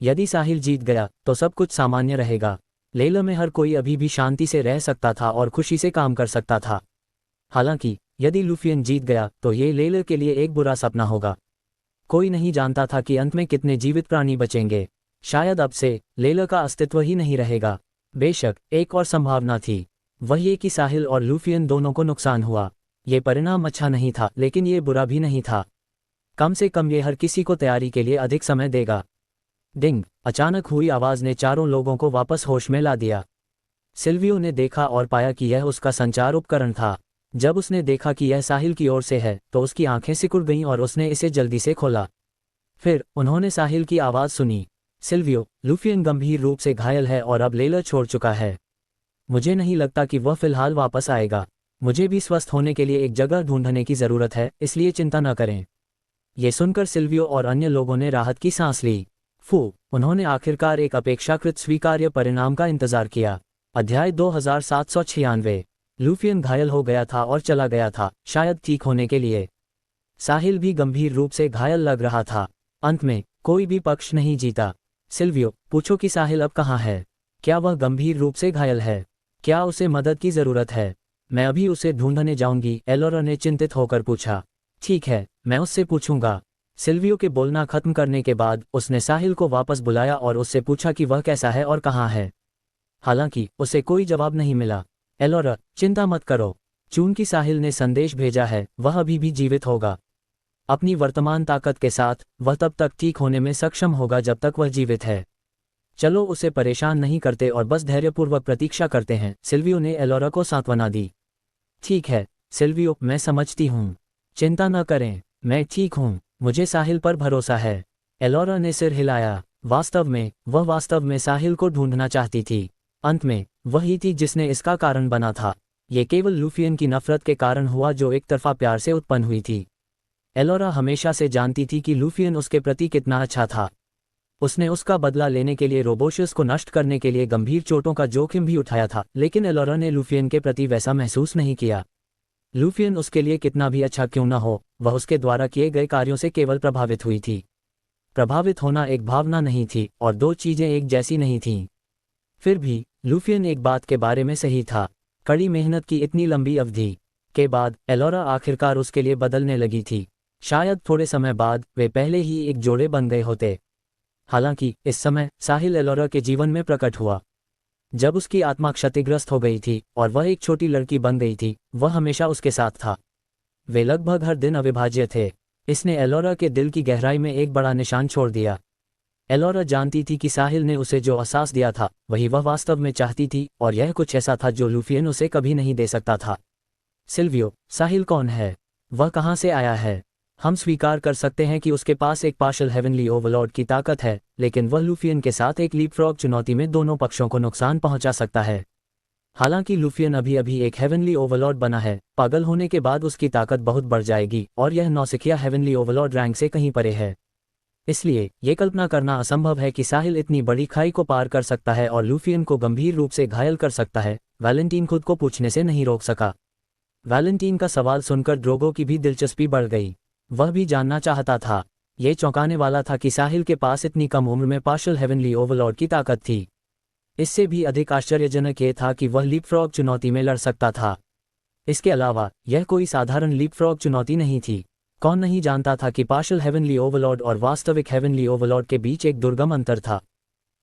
यदि साहिल जीत गया तो सब कुछ सामान्य रहेगा। लेला में हर कोई अभी भी शांति से रह सकता था और खुशी से काम कर सकता था। हालांकि यदि लूफियन जीत गया तो ये लेलर के लिए एक बुरा सपना होगा। कोई नहीं जानता था कि अंत में कितने जीवित प्राणी बचेंगे। शायद अब से लेलर का अस्तित्व ही नहीं रहेगा। बेशक एक और संभावना थी, वह ये कि साहिल और लूफियन दोनों को नुकसान हुआ। ये परिणाम अच्छा नहीं था, लेकिन ये बुरा भी नहीं था। कम से कम ये हर किसी को तैयारी के लिए अधिक समय देगा। डिंग! अचानक हुई आवाज ने चारों लोगों को वापस होश में ला दिया। सिल्वियो ने देखा और पाया कि यह उसका संचार उपकरण था। जब उसने देखा कि यह साहिल की ओर से है तो उसकी आंखें सिकुड़ गईं और उसने इसे जल्दी से खोला। फिर उन्होंने साहिल की आवाज़ सुनी। सिल्वियो, लूफियन गंभीर रूप से घायल है और अब लेलर छोड़ चुका है। मुझे नहीं लगता कि वह फिलहाल वापस आएगा। मुझे भी स्वस्थ होने के लिए एक जगह ढूंढने की ज़रूरत है, इसलिए चिंता न करें। ये सुनकर सिल्वियो और अन्य लोगों ने राहत की सांस ली। उन्होंने आखिरकार एक अपेक्षाकृत स्वीकार्य परिणाम का इंतजार किया। अध्याय 2796। लूफियन घायल हो गया था और चला गया था, शायद ठीक होने के लिए। साहिल भी गंभीर रूप से घायल लग रहा था। अंत में कोई भी पक्ष नहीं जीता। सिल्वियो, पूछो कि साहिल अब कहाँ है? क्या वह गंभीर रूप से घायल है? क्या उसे मदद की ज़रूरत है? मैं अभी उसे ढूंढने जाऊंगी, एलोरा ने चिंतित होकर पूछा। ठीक है, मैं उससे पूछूंगा। सिल्वियो के बोलना खत्म करने के बाद उसने साहिल को वापस बुलाया और उससे पूछा कि वह कैसा है और कहाँ है। हालांकि उसे कोई जवाब नहीं मिला। एलोरा, चिंता मत करो। चूंकि साहिल ने संदेश भेजा है, वह अभी भी जीवित होगा। अपनी वर्तमान ताकत के साथ वह तब तक ठीक होने में सक्षम होगा जब तक वह जीवित है। चलो उसे परेशान नहीं करते और बस धैर्यपूर्वक प्रतीक्षा करते हैं, सिल्वियो ने एलोरा को सांत्वना दी। ठीक है सिल्वियो, मैं समझती हूँ। चिंता न करें, मैं ठीक हूँ। मुझे साहिल पर भरोसा है। एलोरा ने सिर हिलाया। वह वास्तव में साहिल को ढूंढना चाहती थी। अंत में वही थी जिसने इसका कारण बना था। ये केवल लूफियन की नफरत के कारण हुआ जो एक तरफा प्यार से उत्पन्न हुई थी। एलोरा हमेशा से जानती थी कि लूफियन उसके प्रति कितना अच्छा था। उसने उसका बदला लेने के लिए रोबोशियस को नष्ट करने के लिए गंभीर चोटों का जोखिम भी उठाया था, लेकिन एलोरा ने लूफियन के प्रति वैसा महसूस नहीं किया। लूफियन उसके लिए कितना भी अच्छा क्यों न हो, वह उसके द्वारा किए गए कार्यों से केवल प्रभावित हुई थी। प्रभावित होना एक भावना नहीं थी और दो चीजें एक जैसी नहीं थीं। फिर भी लूफियन एक बात के बारे में सही था। कड़ी मेहनत की इतनी लंबी अवधि के बाद एलोरा आखिरकार उसके लिए बदलने लगी थी। शायद थोड़े समय बाद वे पहले ही एक जोड़े बन गए होते। हालांकि इस समय साहिल एलोरा के जीवन में प्रकट हुआ। जब उसकी आत्मा क्षतिग्रस्त हो गई थी और वह एक छोटी लड़की बन गई थी, वह हमेशा उसके साथ था। वे लगभग हर दिन अविभाज्य थे। इसने एलोरा के दिल की गहराई में एक बड़ा निशान छोड़ दिया। एलोरा जानती थी कि साहिल ने उसे जो एहसास दिया था वही वह वास्तव में चाहती थी, और यह कुछ ऐसा था जो लूफियन उसे कभी नहीं दे सकता था। सिल्वियो, साहिल कौन है? वह कहाँ से आया है? हम स्वीकार कर सकते हैं कि उसके पास एक पार्शियल हेवनली ओवरलॉर्ड की ताकत है, लेकिन वह लूफियन के साथ एक लीपफ्रॉग चुनौती में दोनों पक्षों को नुकसान पहुंचा सकता है। हालांकि लूफियन अभी अभी एक हेवनली ओवरलॉर्ड बना है, पागल होने के बाद उसकी ताकत बहुत बढ़ जाएगी और यह नौसिखिया हेवनली ओवरलॉर्ड रैंक से कहीं परे है। इसलिए ये कल्पना करना असंभव है कि साहिल इतनी बड़ी खाई को पार कर सकता है और लूफियन को गंभीर रूप से घायल कर सकता है। वैलेंटीन खुद को पूछने से नहीं रोक सका। वैलेंटीन का सवाल सुनकर ड्रोगो की भी दिलचस्पी बढ़ गई। वह भी जानना चाहता था। ये चौंकाने वाला था कि साहिल के पास इतनी कम उम्र में पार्शियल हेवनली ओवरलॉर्ड की ताकत थी। इससे भी अधिक आश्चर्यजनक ये था कि वह लीपफ्रॉग चुनौती में लड़ सकता था। इसके अलावा यह कोई साधारण लीपफ्रॉग चुनौती नहीं थी। कौन नहीं जानता था कि पार्शियल हेवनली ओवरलॉर्ड और वास्तविक हेवनली ओवरलॉर्ड के बीच एक दुर्गम अंतर था।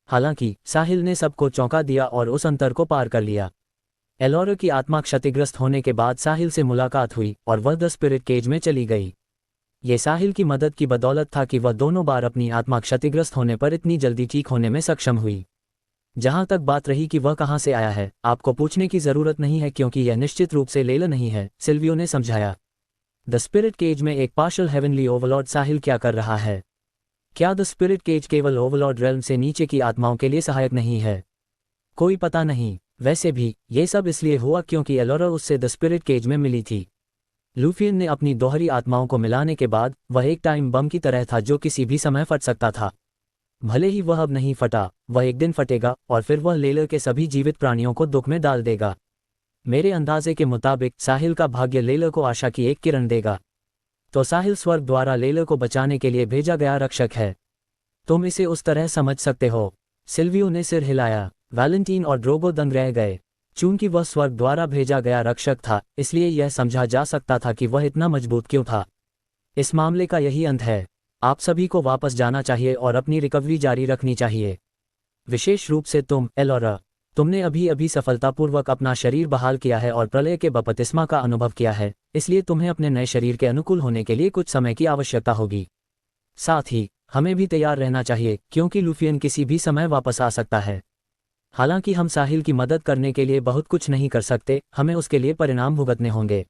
हालांकि साहिल ने सबको चौंका दिया और उस अंतर को पार कर लिया। एलोरा की आत्मा क्षतिग्रस्त होने के बाद साहिल से मुलाकात हुई और वह द स्पिरिट केज में चली गई। ये साहिल की मदद की बदौलत था कि वह दोनों बार अपनी आत्मा क्षतिग्रस्त होने पर इतनी जल्दी ठीक होने में सक्षम हुई। जहां तक बात रही कि वह कहां से आया है, आपको पूछने की जरूरत नहीं है क्योंकि यह निश्चित रूप से लेला नहीं है, सिल्वियो ने समझाया। द स्पिरिट केज में एक पार्शियल हेवनली ओवरलॉर्ड साहिल क्या कर रहा है? क्या द स्पिरिट केज केवल ओवरलॉर्ड रेल्म से नीचे की आत्माओं के लिए सहायक नहीं है? कोई पता नहीं। वैसे भी ये सब इसलिए हुआ क्योंकि एलोरा उससे द स्पिरिट केज में मिली थी। लूफियन ने अपनी दोहरी आत्माओं को मिलाने के बाद वह एक टाइम बम की तरह था जो किसी भी समय फट सकता था। भले ही वह अब नहीं फटा, वह एक दिन फटेगा और फिर वह लेलर के सभी जीवित प्राणियों को दुख में डाल देगा। मेरे अंदाजे के मुताबिक साहिल का भाग्य लेलर को आशा की एक किरण देगा। तो साहिल स्वर्ग द्वारा लेलर को बचाने के लिए भेजा गया रक्षक है। तुम इसे उस तरह समझ सकते हो। सिल्वियो ने सिर हिलाया। वैलेंटीन और ड्रोगो दंग रह गए। चूंकि वह स्वर्ग द्वारा भेजा गया रक्षक था, इसलिए यह समझा जा सकता था कि वह इतना मजबूत क्यों था। इस मामले का यही अंत है। आप सभी को वापस जाना चाहिए और अपनी रिकवरी जारी रखनी चाहिए। विशेष रूप से तुम, एलोरा। तुमने अभी अभी सफलतापूर्वक अपना शरीर बहाल किया है और प्रलय के बपतिस्मा का अनुभव किया है, इसलिए तुम्हें अपने नए शरीर के अनुकूल होने के लिए कुछ समय की आवश्यकता होगी। साथ ही हमें भी तैयार रहना चाहिए, क्योंकि लुफियन किसी भी समय वापस आ सकता है। हालांकि हम साहिल की मदद करने के लिए बहुत कुछ नहीं कर सकते, हमें उसके लिए परिणाम भुगतने होंगे।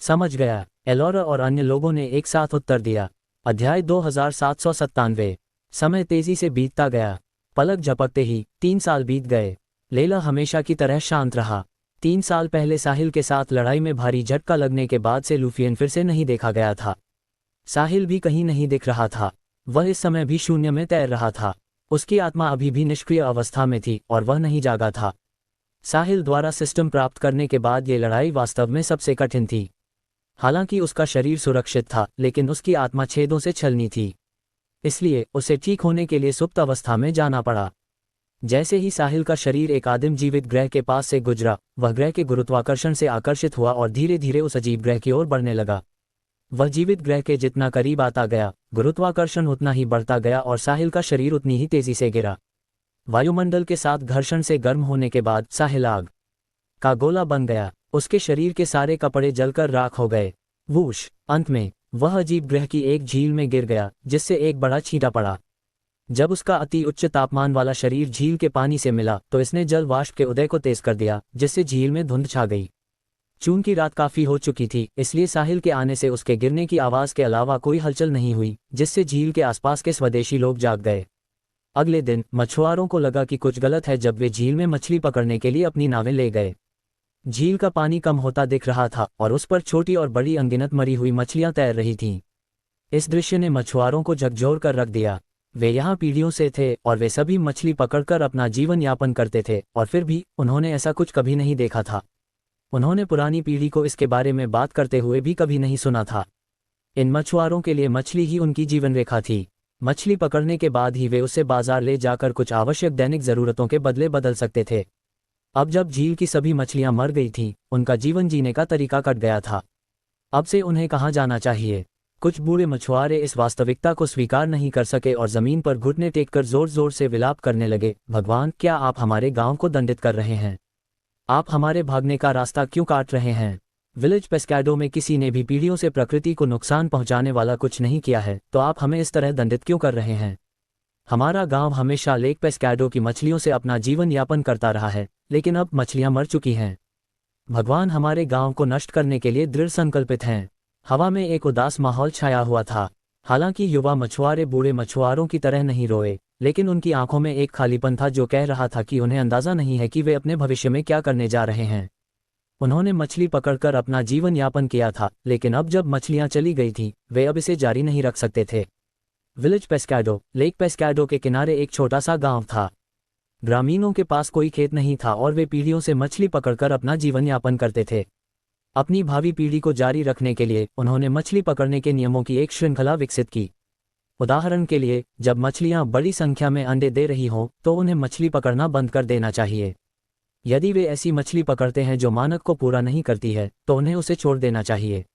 समझ गया, एलोरा और अन्य लोगों ने एक साथ उत्तर दिया। अध्याय 2797। समय तेजी से बीतता गया। पलक झपकते ही 3 साल बीत गए। लैला हमेशा की तरह शांत रहा। 3 साल पहले साहिल के साथ लड़ाई में भारी झटका लगने के बाद से लुफियन फिर से नहीं देखा गया था। साहिल भी कहीं नहीं दिख रहा था। वह इस समय भी शून्य में तैर रहा था। उसकी आत्मा अभी भी निष्क्रिय अवस्था में थी और वह नहीं जागा था। साहिल द्वारा सिस्टम प्राप्त करने के बाद ये लड़ाई वास्तव में सबसे कठिन थी। हालांकि उसका शरीर सुरक्षित था, लेकिन उसकी आत्मा छेदों से छलनी थी। इसलिए उसे ठीक होने के लिए सुप्त अवस्था में जाना पड़ा। जैसे ही साहिल का शरीर एक आदिम जीवित ग्रह के पास से गुजरा, वह ग्रह के गुरुत्वाकर्षण से आकर्षित हुआ और धीरे धीरे उस अजीब ग्रह की ओर बढ़ने लगा। वह जीवित ग्रह के जितना करीब आता गया, गुरुत्वाकर्षण उतना ही बढ़ता गया और साहिल का शरीर उतनी ही तेजी से गिरा। वायुमंडल के साथ घर्षण से गर्म होने के बाद साहिल आग का गोला बन गया। उसके शरीर के सारे कपड़े जलकर राख हो गए। वूश! अंत में वह अजीब ग्रह की एक झील में गिर गया, जिससे एक बड़ा छींटा पड़ा। जब उसका अति उच्च तापमान वाला शरीर झील के पानी से मिला तो इसने जल वाष्प के उदय को तेज कर दिया, जिससे झील में धुंध छा गई। चूंकि रात काफी हो चुकी थी, इसलिए साहिल के आने से उसके गिरने की आवाज के अलावा कोई हलचल नहीं हुई, जिससे झील के आसपास के स्वदेशी लोग जाग गए। अगले दिन मछुआरों को लगा कि कुछ गलत है जब वे झील में मछली पकड़ने के लिए अपनी नावें ले गए। झील का पानी कम होता दिख रहा था और उस पर छोटी और बड़ी अनगिनत मरी हुई मछलियां तैर रही थीं। इस दृश्य ने मछुआरों को झकझोर कर रख दिया। वे यहाँ पीढ़ियों से थे और वे सभी मछली पकड़कर अपना जीवन यापन करते थे, और फिर भी उन्होंने ऐसा कुछ कभी नहीं देखा था। उन्होंने पुरानी पीढ़ी को इसके बारे में बात करते हुए भी कभी नहीं सुना था। इन मछुआरों के लिए मछली ही उनकी जीवन रेखा थी। मछली पकड़ने के बाद ही वे उसे बाजार ले जाकर कुछ आवश्यक दैनिक जरूरतों के बदले बदल सकते थे। अब जब झील की सभी मछलियां मर गई थीं, उनका जीवन जीने का तरीका कट गया था। अब से उन्हें कहाँ जाना चाहिए? कुछ बूढ़े मछुआरे इस वास्तविकता को स्वीकार नहीं कर सके और जमीन पर घुटने टेककर जोर जोर से विलाप करने लगे। भगवान, क्या आप हमारे गांव को दंडित कर रहे हैं? आप हमारे भागने का रास्ता क्यों काट रहे हैं? विलेज पेस्काडो में किसी ने भी पीढ़ियों से प्रकृति को नुकसान पहुंचाने वाला कुछ नहीं किया है, तो आप हमें इस तरह दंडित क्यों कर रहे हैं? हमारा गांव हमेशा लेक पेस्काडो की मछलियों से अपना जीवन यापन करता रहा है, लेकिन अब मछलियां मर चुकी हैं। भगवान हमारे गांव को नष्ट करने के लिए दृढ़ संकल्पित हैं। हवा में एक उदास माहौल छाया हुआ था। हालांकि युवा मछुआरे बूढ़े मछुआरों की तरह नहीं रोए, लेकिन उनकी आंखों में एक खालीपन था जो कह रहा था कि उन्हें अंदाजा नहीं है कि वे अपने भविष्य में क्या करने जा रहे हैं। उन्होंने मछली पकड़कर अपना जीवन यापन किया था, लेकिन अब जब मछलियां चली गई थीं, वे अब इसे जारी नहीं रख सकते थे। विलेज पेस्काडो, लेक पेस्काडो के किनारे एक छोटा सा गांव था। ग्रामीणों के पास कोई खेत नहीं था और वे पीढ़ियों से मछली पकड़कर अपना जीवन यापन करते थे। अपनी भावी पीढ़ी को जारी रखने के लिए उन्होंने मछली पकड़ने के नियमों की एक श्रृंखला विकसित की। उदाहरण के लिए, जब मछलियां बड़ी संख्या में अंडे दे रही हों, तो उन्हें मछली पकड़ना बंद कर देना चाहिए। यदि वे ऐसी मछली पकड़ते हैं जो मानक को पूरा नहीं करती है, तो उन्हें उसे छोड़ देना चाहिए।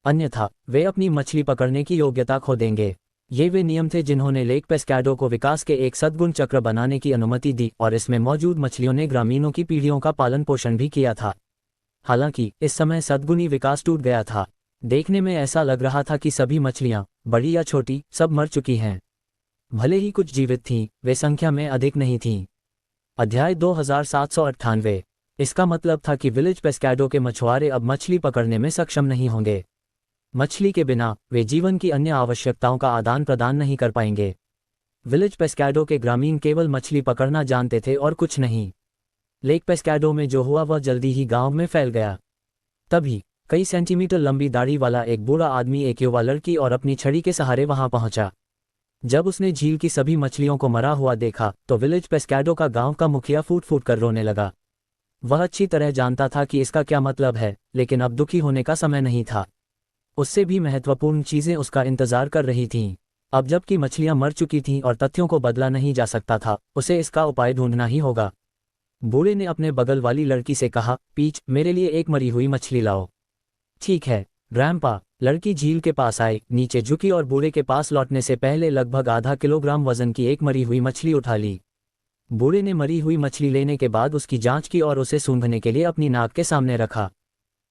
अन्यथा वे अपनी मछली पकड़ने की योग्यता खो देंगे। ये वे नियम थे जिन्होंने लेक पेस्काडो को विकास के एक सद्गुण चक्र बनाने की अनुमति दी, और इसमें मौजूद मछलियों ने ग्रामीणों की पीढ़ियों का पालन पोषण भी किया था। हालांकि इस समय सद्गुणी विकास टूट गया था। देखने में ऐसा लग रहा था कि सभी मछलियां, बड़ी या छोटी, सब मर चुकी हैं। भले ही कुछ जीवित थीं, वे संख्या में अधिक नहीं थीं। अध्याय 2798। इसका मतलब था कि विलेज पेस्काडो के मछुआरे अब मछली पकड़ने में सक्षम नहीं होंगे। मछली के बिना वे जीवन की अन्य आवश्यकताओं का आदान प्रदान नहीं कर पाएंगे। विलेज पेस्काडो के ग्रामीण केवल मछली पकड़ना जानते थे और कुछ नहीं। लेक पेस्काडो में जो हुआ वह जल्दी ही गांव में फैल गया। तभी कई सेंटीमीटर लंबी दाढ़ी वाला एक बूढ़ा आदमी एक युवा लड़की और अपनी छड़ी के सहारे वहां पहुंचा। जब उसने झील की सभी मछलियों को मरा हुआ देखा, तो विलेज पेस्काडो का गांव का मुखिया फूट फूट कर रोने लगा। वह अच्छी तरह जानता था कि इसका क्या मतलब है, लेकिन अब दुखी होने का समय नहीं था। उससे भी महत्वपूर्ण चीजें उसका इंतजार कर रही थीं। अब जबकि मछलियां मर चुकी थीं और तथ्यों को बदला नहीं जा सकता था, उसे इसका उपाय ढूंढना ही होगा। बूढ़े ने अपने बगल वाली लड़की से कहा, पीच, मेरे लिए एक मरी हुई मछली लाओ। ठीक है ग्रैंपा। लड़की झील के पास आई, नीचे झुकी और बूढ़े के पास लौटने से पहले लगभग आधा किलोग्राम वजन की एक मरी हुई मछली उठा ली। बूढ़े ने मरी हुई मछली लेने के बाद उसकी जांच की और उसे सूंघने के लिए अपनी नाक के सामने रखा।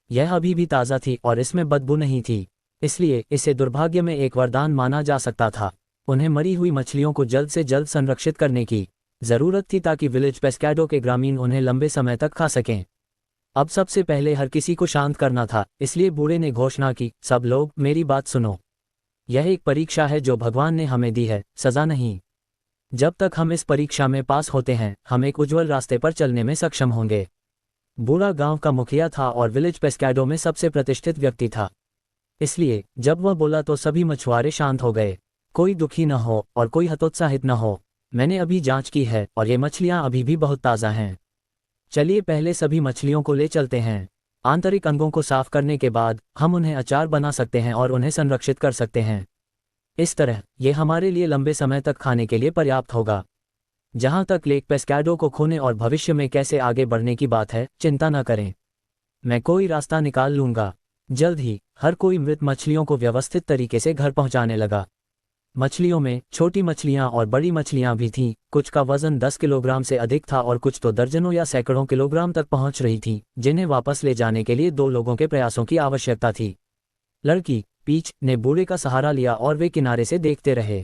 यह अभी भी ताज़ा थी और इसमें बदबू नहीं थी, इसलिए इसे दुर्भाग्य में एक वरदान माना जा सकता था। उन्हें मरी हुई मछलियों को जल्द से जल्द संरक्षित करने की ज़रूरत थी ताकि विलेज पेस्काडो के ग्रामीण उन्हें लंबे समय तक खा सकें। अब सबसे पहले हर किसी को शांत करना था, इसलिए बूढ़े ने घोषणा की, सब लोग मेरी बात सुनो। यह एक परीक्षा है जो भगवान ने हमें दी है, सज़ा नहीं। जब तक हम इस परीक्षा में पास होते हैं हम एक उज्जवल रास्ते पर चलने में सक्षम होंगे। बूढ़ा गांव का मुखिया था और विलेज पेस्काडो में सबसे प्रतिष्ठित व्यक्ति था, इसलिए जब वह बोला तो सभी मछुआरे शांत हो गए। कोई दुखी न हो और कोई हतोत्साहित न हो। मैंने अभी जांच की है और ये मछलियां अभी भी बहुत ताज़ा हैं। चलिए पहले सभी मछलियों को ले चलते हैं। आंतरिक अंगों को साफ करने के बाद हम उन्हें अचार बना सकते हैं और उन्हें संरक्षित कर सकते हैं। इस तरह ये हमारे लिए लंबे समय तक खाने के लिए पर्याप्त होगा। जहां तक लेक पेस्काडो को खोने और भविष्य में कैसे आगे बढ़ने की बात है, चिंता न करें, मैं कोई रास्ता निकाल लूंगा। जल्द ही हर कोई मृत मछलियों को व्यवस्थित तरीके से घर पहुंचाने लगा। मछलियों में छोटी मछलियां और बड़ी मछलियां भी थीं, कुछ का वजन 10 किलोग्राम से अधिक था और कुछ तो दर्जनों या सैकड़ों किलोग्राम तक पहुंच रही थीं, जिन्हें वापस ले जाने के लिए 2 लोगों के प्रयासों की आवश्यकता थी। लड़की पीच ने बूढ़े का सहारा लिया और वे किनारे से देखते रहे।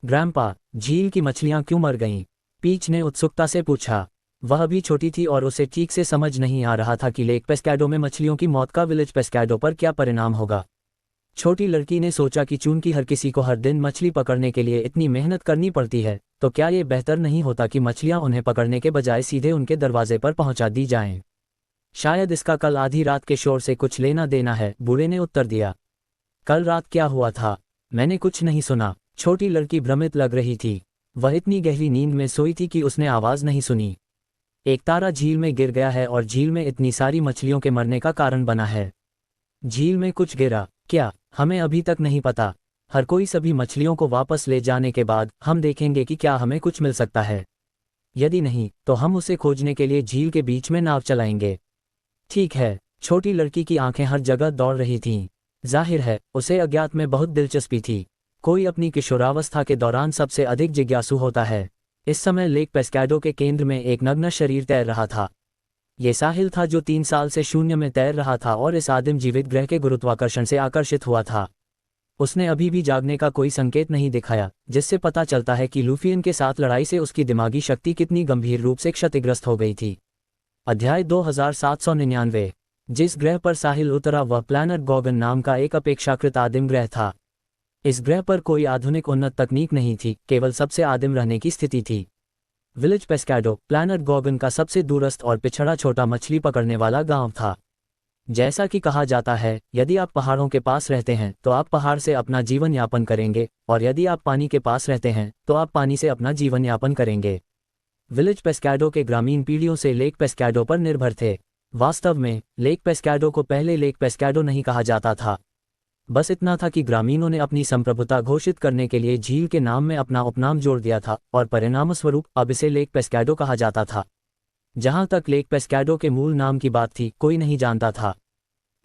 ग्रैंपा, झील की मछलियां क्यों मर गईं? पीच ने उत्सुकता से पूछा। वह भी छोटी थी और उसे ठीक से समझ नहीं आ रहा था कि लेक पेस्काडो में मछलियों की मौत का विलेज पेस्काडो पर क्या परिणाम होगा। छोटी लड़की ने सोचा कि चूंकि हर किसी को हर दिन मछली पकड़ने के लिए इतनी मेहनत करनी पड़ती है, तो क्या ये बेहतर नहीं होता कि मछलियां उन्हें पकड़ने के बजाय सीधे उनके दरवाजे पर पहुंचा दी जाएं? शायद इसका कल आधी रात के शोर से कुछ लेना देना है, बूढ़े ने उत्तर दिया। कल रात क्या हुआ था? मैंने कुछ नहीं सुना। छोटी लड़की भ्रमित लग रही थी। वह इतनी गहरी नींद में सोई थी कि उसने आवाज़ नहीं सुनी। एक तारा झील में गिर गया है और झील में इतनी सारी मछलियों के मरने का कारण बना है। झील में कुछ गिरा क्या? हमें अभी तक नहीं पता। हर कोई सभी मछलियों को वापस ले जाने के बाद हम देखेंगे कि क्या हमें कुछ मिल सकता है। यदि नहीं तो हम उसे खोजने के लिए झील के बीच में नाव चलाएंगे। ठीक है। छोटी लड़की की आंखें हर जगह दौड़ रही थीं। जाहिर है उसे अज्ञात में बहुत दिलचस्पी थी। कोई अपनी किशोरावस्था के दौरान सबसे अधिक जिज्ञासु होता है। इस समय लेक पेस्काडो के केंद्र में एक नग्न शरीर तैर रहा था। ये साहिल था जो 3 साल से शून्य में तैर रहा था और इस आदिम जीवित ग्रह के गुरुत्वाकर्षण से आकर्षित हुआ था। उसने अभी भी जागने का कोई संकेत नहीं दिखाया, जिससे पता चलता है कि लूफियन के साथ लड़ाई से उसकी दिमागी शक्ति कितनी गंभीर रूप से क्षतिग्रस्त हो गई थी। अध्याय 2799। जिस ग्रह पर साहिल उतरा वह प्लैनेट गॉगन नाम का एक अपेक्षाकृत आदिम ग्रह था। इस ग्रह पर कोई आधुनिक उन्नत तकनीक नहीं थी, केवल सबसे आदिम रहने की स्थिति थी। विलेज पेस्काडो प्लैनेट गॉगन का सबसे दूरस्थ और पिछड़ा छोटा मछली पकड़ने वाला गांव था। जैसा कि कहा जाता है, यदि आप पहाड़ों के पास रहते हैं तो आप पहाड़ से अपना जीवन यापन करेंगे, और यदि आप पानी के पास रहते हैं तो आप पानी से अपना जीवन यापन करेंगे। विलेज पेस्काडो के ग्रामीण पीढ़ियों से लेक पेस्काडो पर निर्भर थे। वास्तव में लेक पेस्काडो को पहले लेक पेस्काडो नहीं कहा जाता था। बस इतना था कि ग्रामीणों ने अपनी संप्रभुता घोषित करने के लिए झील के नाम में अपना उपनाम जोड़ दिया था और परिणामस्वरूप अब इसे लेक पेस्काडो कहा जाता था। जहां तक लेक पेस्काडो के मूल नाम की बात थी, कोई नहीं जानता था।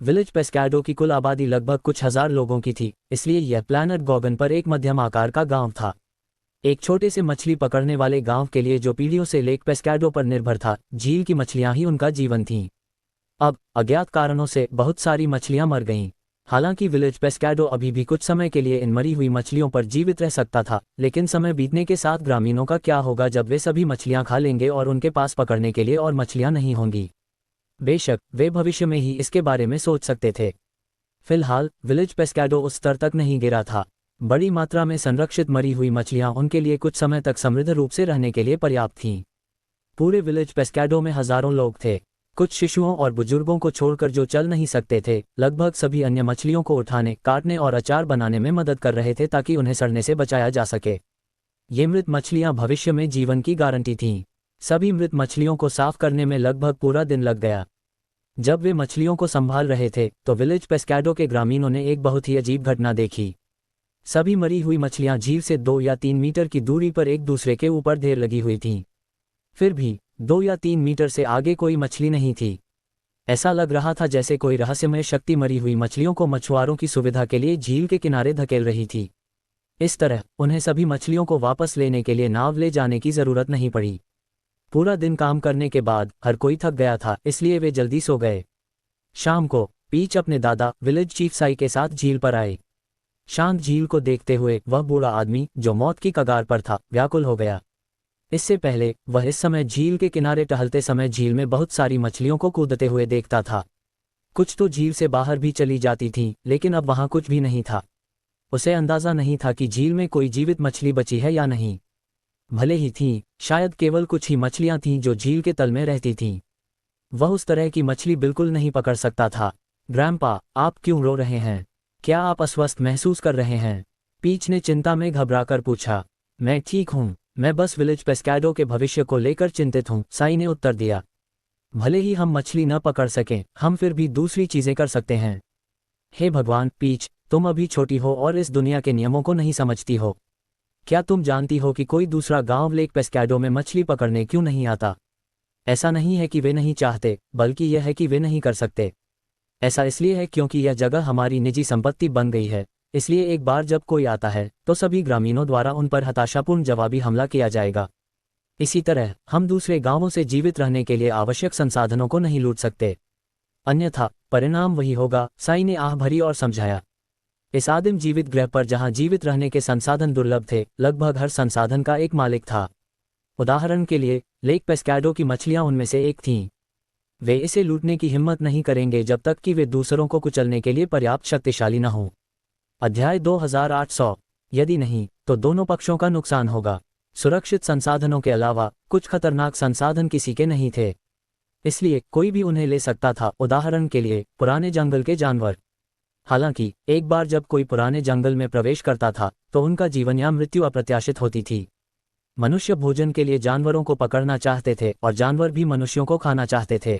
विलेज पेस्काडो की कुल आबादी लगभग कुछ हजार लोगों की थी, इसलिए यह प्लैनेट गॉगन पर एक मध्यम आकार का गांव था। एक छोटे से मछली पकड़ने वाले गांव के लिए जो पीढ़ियों से लेक पेस्काडो पर निर्भर था, झील की मछलियां ही उनका जीवन थीं। अब अज्ञात कारणों से बहुत सारी मछलियां मर गईं। हालांकि विलेज पेस्काडो अभी भी कुछ समय के लिए इन मरी हुई मछलियों पर जीवित रह सकता था, लेकिन समय बीतने के साथ ग्रामीणों का क्या होगा जब वे सभी मछलियां खा लेंगे और उनके पास पकड़ने के लिए और मछलियां नहीं होंगी। बेशक वे भविष्य में ही इसके बारे में सोच सकते थे। फिलहाल विलेज पेस्काडो उस स्तर तक नहीं गिरा था। बड़ी मात्रा में संरक्षित मरी हुई मछलियां उनके लिए कुछ समय तक समृद्ध रूप से रहने के लिए पर्याप्त थीं। पूरे विलेज पेस्काडो में हजारों लोग थे। कुछ शिशुओं और बुजुर्गों को छोड़कर जो चल नहीं सकते थे, लगभग सभी अन्य मछलियों को उठाने, काटने और अचार बनाने में मदद कर रहे थे ताकि उन्हें सड़ने से बचाया जा सके। ये मृत मछलियां भविष्य में जीवन की गारंटी थीं। सभी मृत मछलियों को साफ करने में लगभग पूरा दिन लग गया। जब वे मछलियों को संभाल रहे थे तो विलेज पेस्काडो के ग्रामीणों ने एक बहुत ही अजीब घटना देखी। सभी मरी हुई मछलियां झील से 2 या 3 मीटर की दूरी पर एक दूसरे के ऊपर ढेर लगी हुई थीं। फिर भी 2 या 3 मीटर से आगे कोई मछली नहीं थी। ऐसा लग रहा था जैसे कोई रहस्यमय शक्ति मरी हुई मछलियों को मछुआरों की सुविधा के लिए झील के किनारे धकेल रही थी। इस तरह उन्हें सभी मछलियों को वापस लेने के लिए नाव ले जाने की जरूरत नहीं पड़ी। पूरा दिन काम करने के बाद हर कोई थक गया था, इसलिए वे जल्दी सो गए। शाम को पीच अपने दादा विलेज चीफ साई के साथ झील पर आए। शांत झील को देखते हुए वह बूढ़ा आदमी जो मौत की कगार पर था व्याकुल हो गया। इससे पहले वह इस समय झील के किनारे टहलते समय झील में बहुत सारी मछलियों को कूदते हुए देखता था। कुछ तो झील से बाहर भी चली जाती थीं, लेकिन अब वहां कुछ भी नहीं था। उसे अंदाजा नहीं था कि झील में कोई जीवित मछली बची है या नहीं। भले ही थीं, शायद केवल कुछ ही मछलियां थीं जो झील के तल में रहती थीं। वह उस तरह की मछली बिल्कुल नहीं पकड़ सकता था। ग्रैंपा, आप क्यों रो रहे हैं? क्या आप अस्वस्थ महसूस कर रहे हैं? पीच ने चिंता में घबराकर पूछा। मैं ठीक हूँ, मैं बस विलेज पेस्काडो के भविष्य को लेकर चिंतित हूँ, साई ने उत्तर दिया। भले ही हम मछली न पकड़ सकें, हम फिर भी दूसरी चीजें कर सकते हैं। हे भगवान पीच, तुम अभी छोटी हो और इस दुनिया के नियमों को नहीं समझती हो। क्या तुम जानती हो कि कोई दूसरा गांव लेक पेस्काडो में मछली पकड़ने क्यों नहीं आता? ऐसा नहीं है कि वे नहीं चाहते, बल्कि यह है कि वे नहीं कर सकते। ऐसा इसलिए है क्योंकि यह जगह हमारी निजी संपत्ति बन गई है, इसलिए एक बार जब कोई आता है तो सभी ग्रामीणों द्वारा उन पर हताशापूर्ण जवाबी हमला किया जाएगा। इसी तरह हम दूसरे गांवों से जीवित रहने के लिए आवश्यक संसाधनों को नहीं लूट सकते, अन्यथा परिणाम वही होगा, साई ने आह भरी और समझाया। इस आदिम जीवित ग्रह पर जहां जीवित रहने के संसाधन दुर्लभ थे, लगभग हर संसाधन का एक मालिक था। उदाहरण के लिए लेक पेस्काडो की मछलियां उनमें से एक थीं। वे इसे लूटने की हिम्मत नहीं करेंगे जब तक कि वे दूसरों को कुचलने के लिए पर्याप्त शक्तिशाली न हों। अध्याय 2800। यदि नहीं तो दोनों पक्षों का नुकसान होगा। सुरक्षित संसाधनों के अलावा कुछ खतरनाक संसाधन किसी के नहीं थे, इसलिए कोई भी उन्हें ले सकता था। उदाहरण के लिए पुराने जंगल के जानवर। हालांकि एक बार जब कोई पुराने जंगल में प्रवेश करता था तो उनका जीवन या मृत्यु अप्रत्याशित होती थी। मनुष्य भोजन के लिए जानवरों को पकड़ना चाहते थे और जानवर भी मनुष्यों को खाना चाहते थे।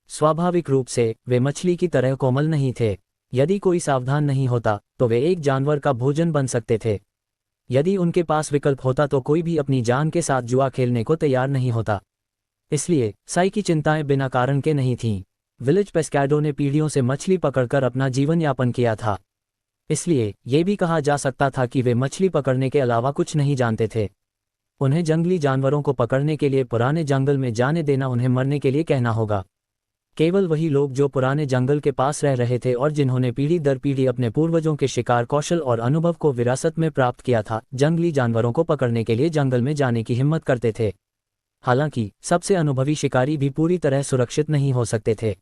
स्वाभाविक रूप से वे मछली की तरह कोमल नहीं थे। यदि कोई सावधान नहीं होता तो वे एक जानवर का भोजन बन सकते थे। यदि उनके पास विकल्प होता तो कोई भी अपनी जान के साथ जुआ खेलने को तैयार नहीं होता। इसलिए साई की चिंताएं बिना कारण के नहीं थीं। विलेज पेस्काडो ने पीढ़ियों से मछली पकड़कर अपना जीवन यापन किया था, इसलिए ये भी कहा जा सकता था कि वे मछली पकड़ने के अलावा कुछ नहीं जानते थे। उन्हें जंगली जानवरों को पकड़ने के लिए पुराने जंगल में जाने देना उन्हें मरने के लिए कहना होगा। केवल वही लोग जो पुराने जंगल के पास रह रहे थे और जिन्होंने पीढ़ी दर पीढ़ी अपने पूर्वजों के शिकार कौशल और अनुभव को विरासत में प्राप्त किया था, जंगली जानवरों को पकड़ने के लिए जंगल में जाने की हिम्मत करते थे। हालांकि सबसे अनुभवी शिकारी भी पूरी तरह सुरक्षित नहीं हो सकते थे।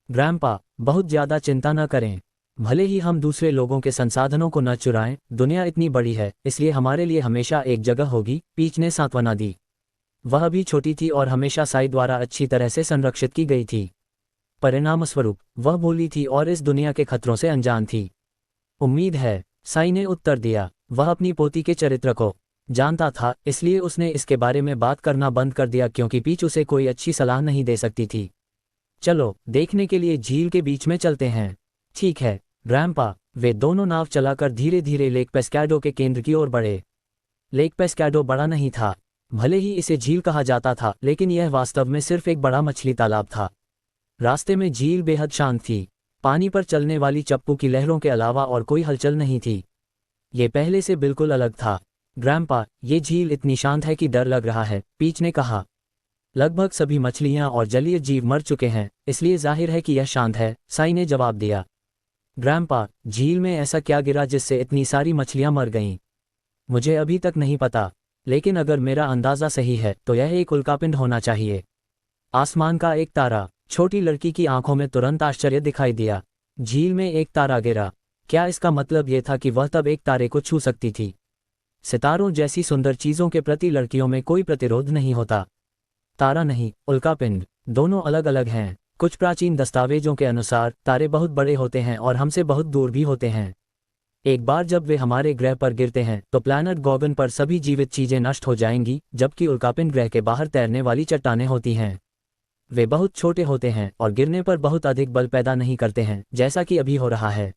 ग्रैंपा, बहुत ज्यादा चिंता न करें। भले ही हम दूसरे लोगों के संसाधनों को न चुराएं, दुनिया इतनी बड़ी है, इसलिए हमारे लिए हमेशा एक जगह होगी, पीच ने सांत्वना दी। वह भी छोटी थी और हमेशा साई द्वारा अच्छी तरह से संरक्षित की गई थी। परिणामस्वरूप वह भोली थी और इस दुनिया के खतरों से अनजान थी। उम्मीद है, साई ने उत्तर दिया। वह अपनी पोती के चरित्र को जानता था, इसलिए उसने इसके बारे में बात करना बंद कर दिया क्योंकि पीच उसे कोई अच्छी सलाह नहीं दे सकती थी। चलो देखने के लिए झील के बीच में चलते हैं। ठीक है ग्रैंपा। वे दोनों नाव चलाकर धीरे धीरे लेक पेस्काडो के केंद्र की ओर बढ़े। लेक पेस्काडो बड़ा नहीं था। भले ही इसे झील कहा जाता था, लेकिन यह वास्तव में सिर्फ एक बड़ा मछली तालाब था। रास्ते में झील बेहद शांत थी। पानी पर चलने वाली चप्पू की लहरों के अलावा और कोई हलचल नहीं थी। ये पहले से बिल्कुल अलग था। ग्रैंपा, ये झील इतनी शांत है कि डर लग रहा है, पीच ने कहा। लगभग सभी मछलियां और जलीय जीव मर चुके हैं, इसलिए जाहिर है कि यह शांत है, साई ने जवाब दिया। ग्रैंपा, झील में ऐसा क्या गिरा जिससे इतनी सारी मछलियां मर गईं? मुझे अभी तक नहीं पता, लेकिन अगर मेरा अंदाजा सही है तो यह एक उल्कापिंड होना चाहिए। आसमान का एक तारा। छोटी लड़की की आंखों में तुरंत आश्चर्य दिखाई दिया। झील में एक तारा गिरा? क्या इसका मतलब यह था कि वह तब एक तारे को छू सकती थी? सितारों जैसी सुंदर चीजों के प्रति लड़कियों में कोई प्रतिरोध नहीं होता। तारा नहीं, उल्कापिंड, दोनों अलग अलग हैं। कुछ प्राचीन दस्तावेजों के अनुसार तारे बहुत बड़े होते हैं और हमसे बहुत दूर भी होते हैं। एक बार जब वे हमारे ग्रह पर गिरते हैं तो प्लैनेट गॉगन पर सभी जीवित चीजें नष्ट हो जाएंगी, जबकि उल्कापिंड ग्रह के बाहर तैरने वाली चट्टानें होती हैं। वे बहुत छोटे होते हैं और गिरने पर बहुत अधिक बल पैदा नहीं करते हैं, जैसा कि अभी हो रहा है।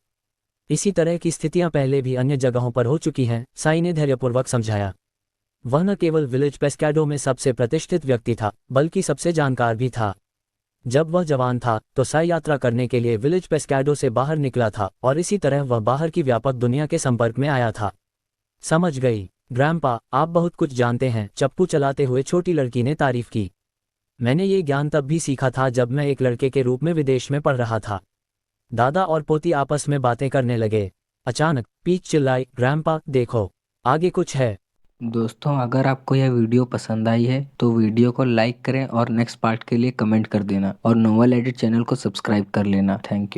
इसी तरह की स्थितियां पहले भी अन्य जगहों पर हो चुकी हैं, साई ने धैर्यपूर्वक समझाया। वह न केवल विलेज पेस्काडो में सबसे प्रतिष्ठित व्यक्ति था, बल्कि सबसे जानकार भी था। जब वह जवान था तो साई यात्रा करने के लिए विलेज पेस्काडो से बाहर निकला था और इसी तरह वह बाहर की व्यापक दुनिया के संपर्क में आया था। समझ गई ग्रैंपा, आप बहुत कुछ जानते हैं, चप्पू चलाते हुए छोटी लड़की ने तारीफ की। मैंने ये ज्ञान तब भी सीखा था जब मैं एक लड़के के रूप में विदेश में पढ़ रहा था। दादा और पोती आपस में बातें करने लगे। अचानक पीच चिल्लाई, ग्रैंपा देखो, आगे कुछ है। दोस्तों, अगर आपको यह वीडियो पसंद आई है तो वीडियो को लाइक करें और नेक्स्ट पार्ट के लिए कमेंट कर देना और नोवेल एडिट चैनल को सब्सक्राइब कर लेना। Thank you.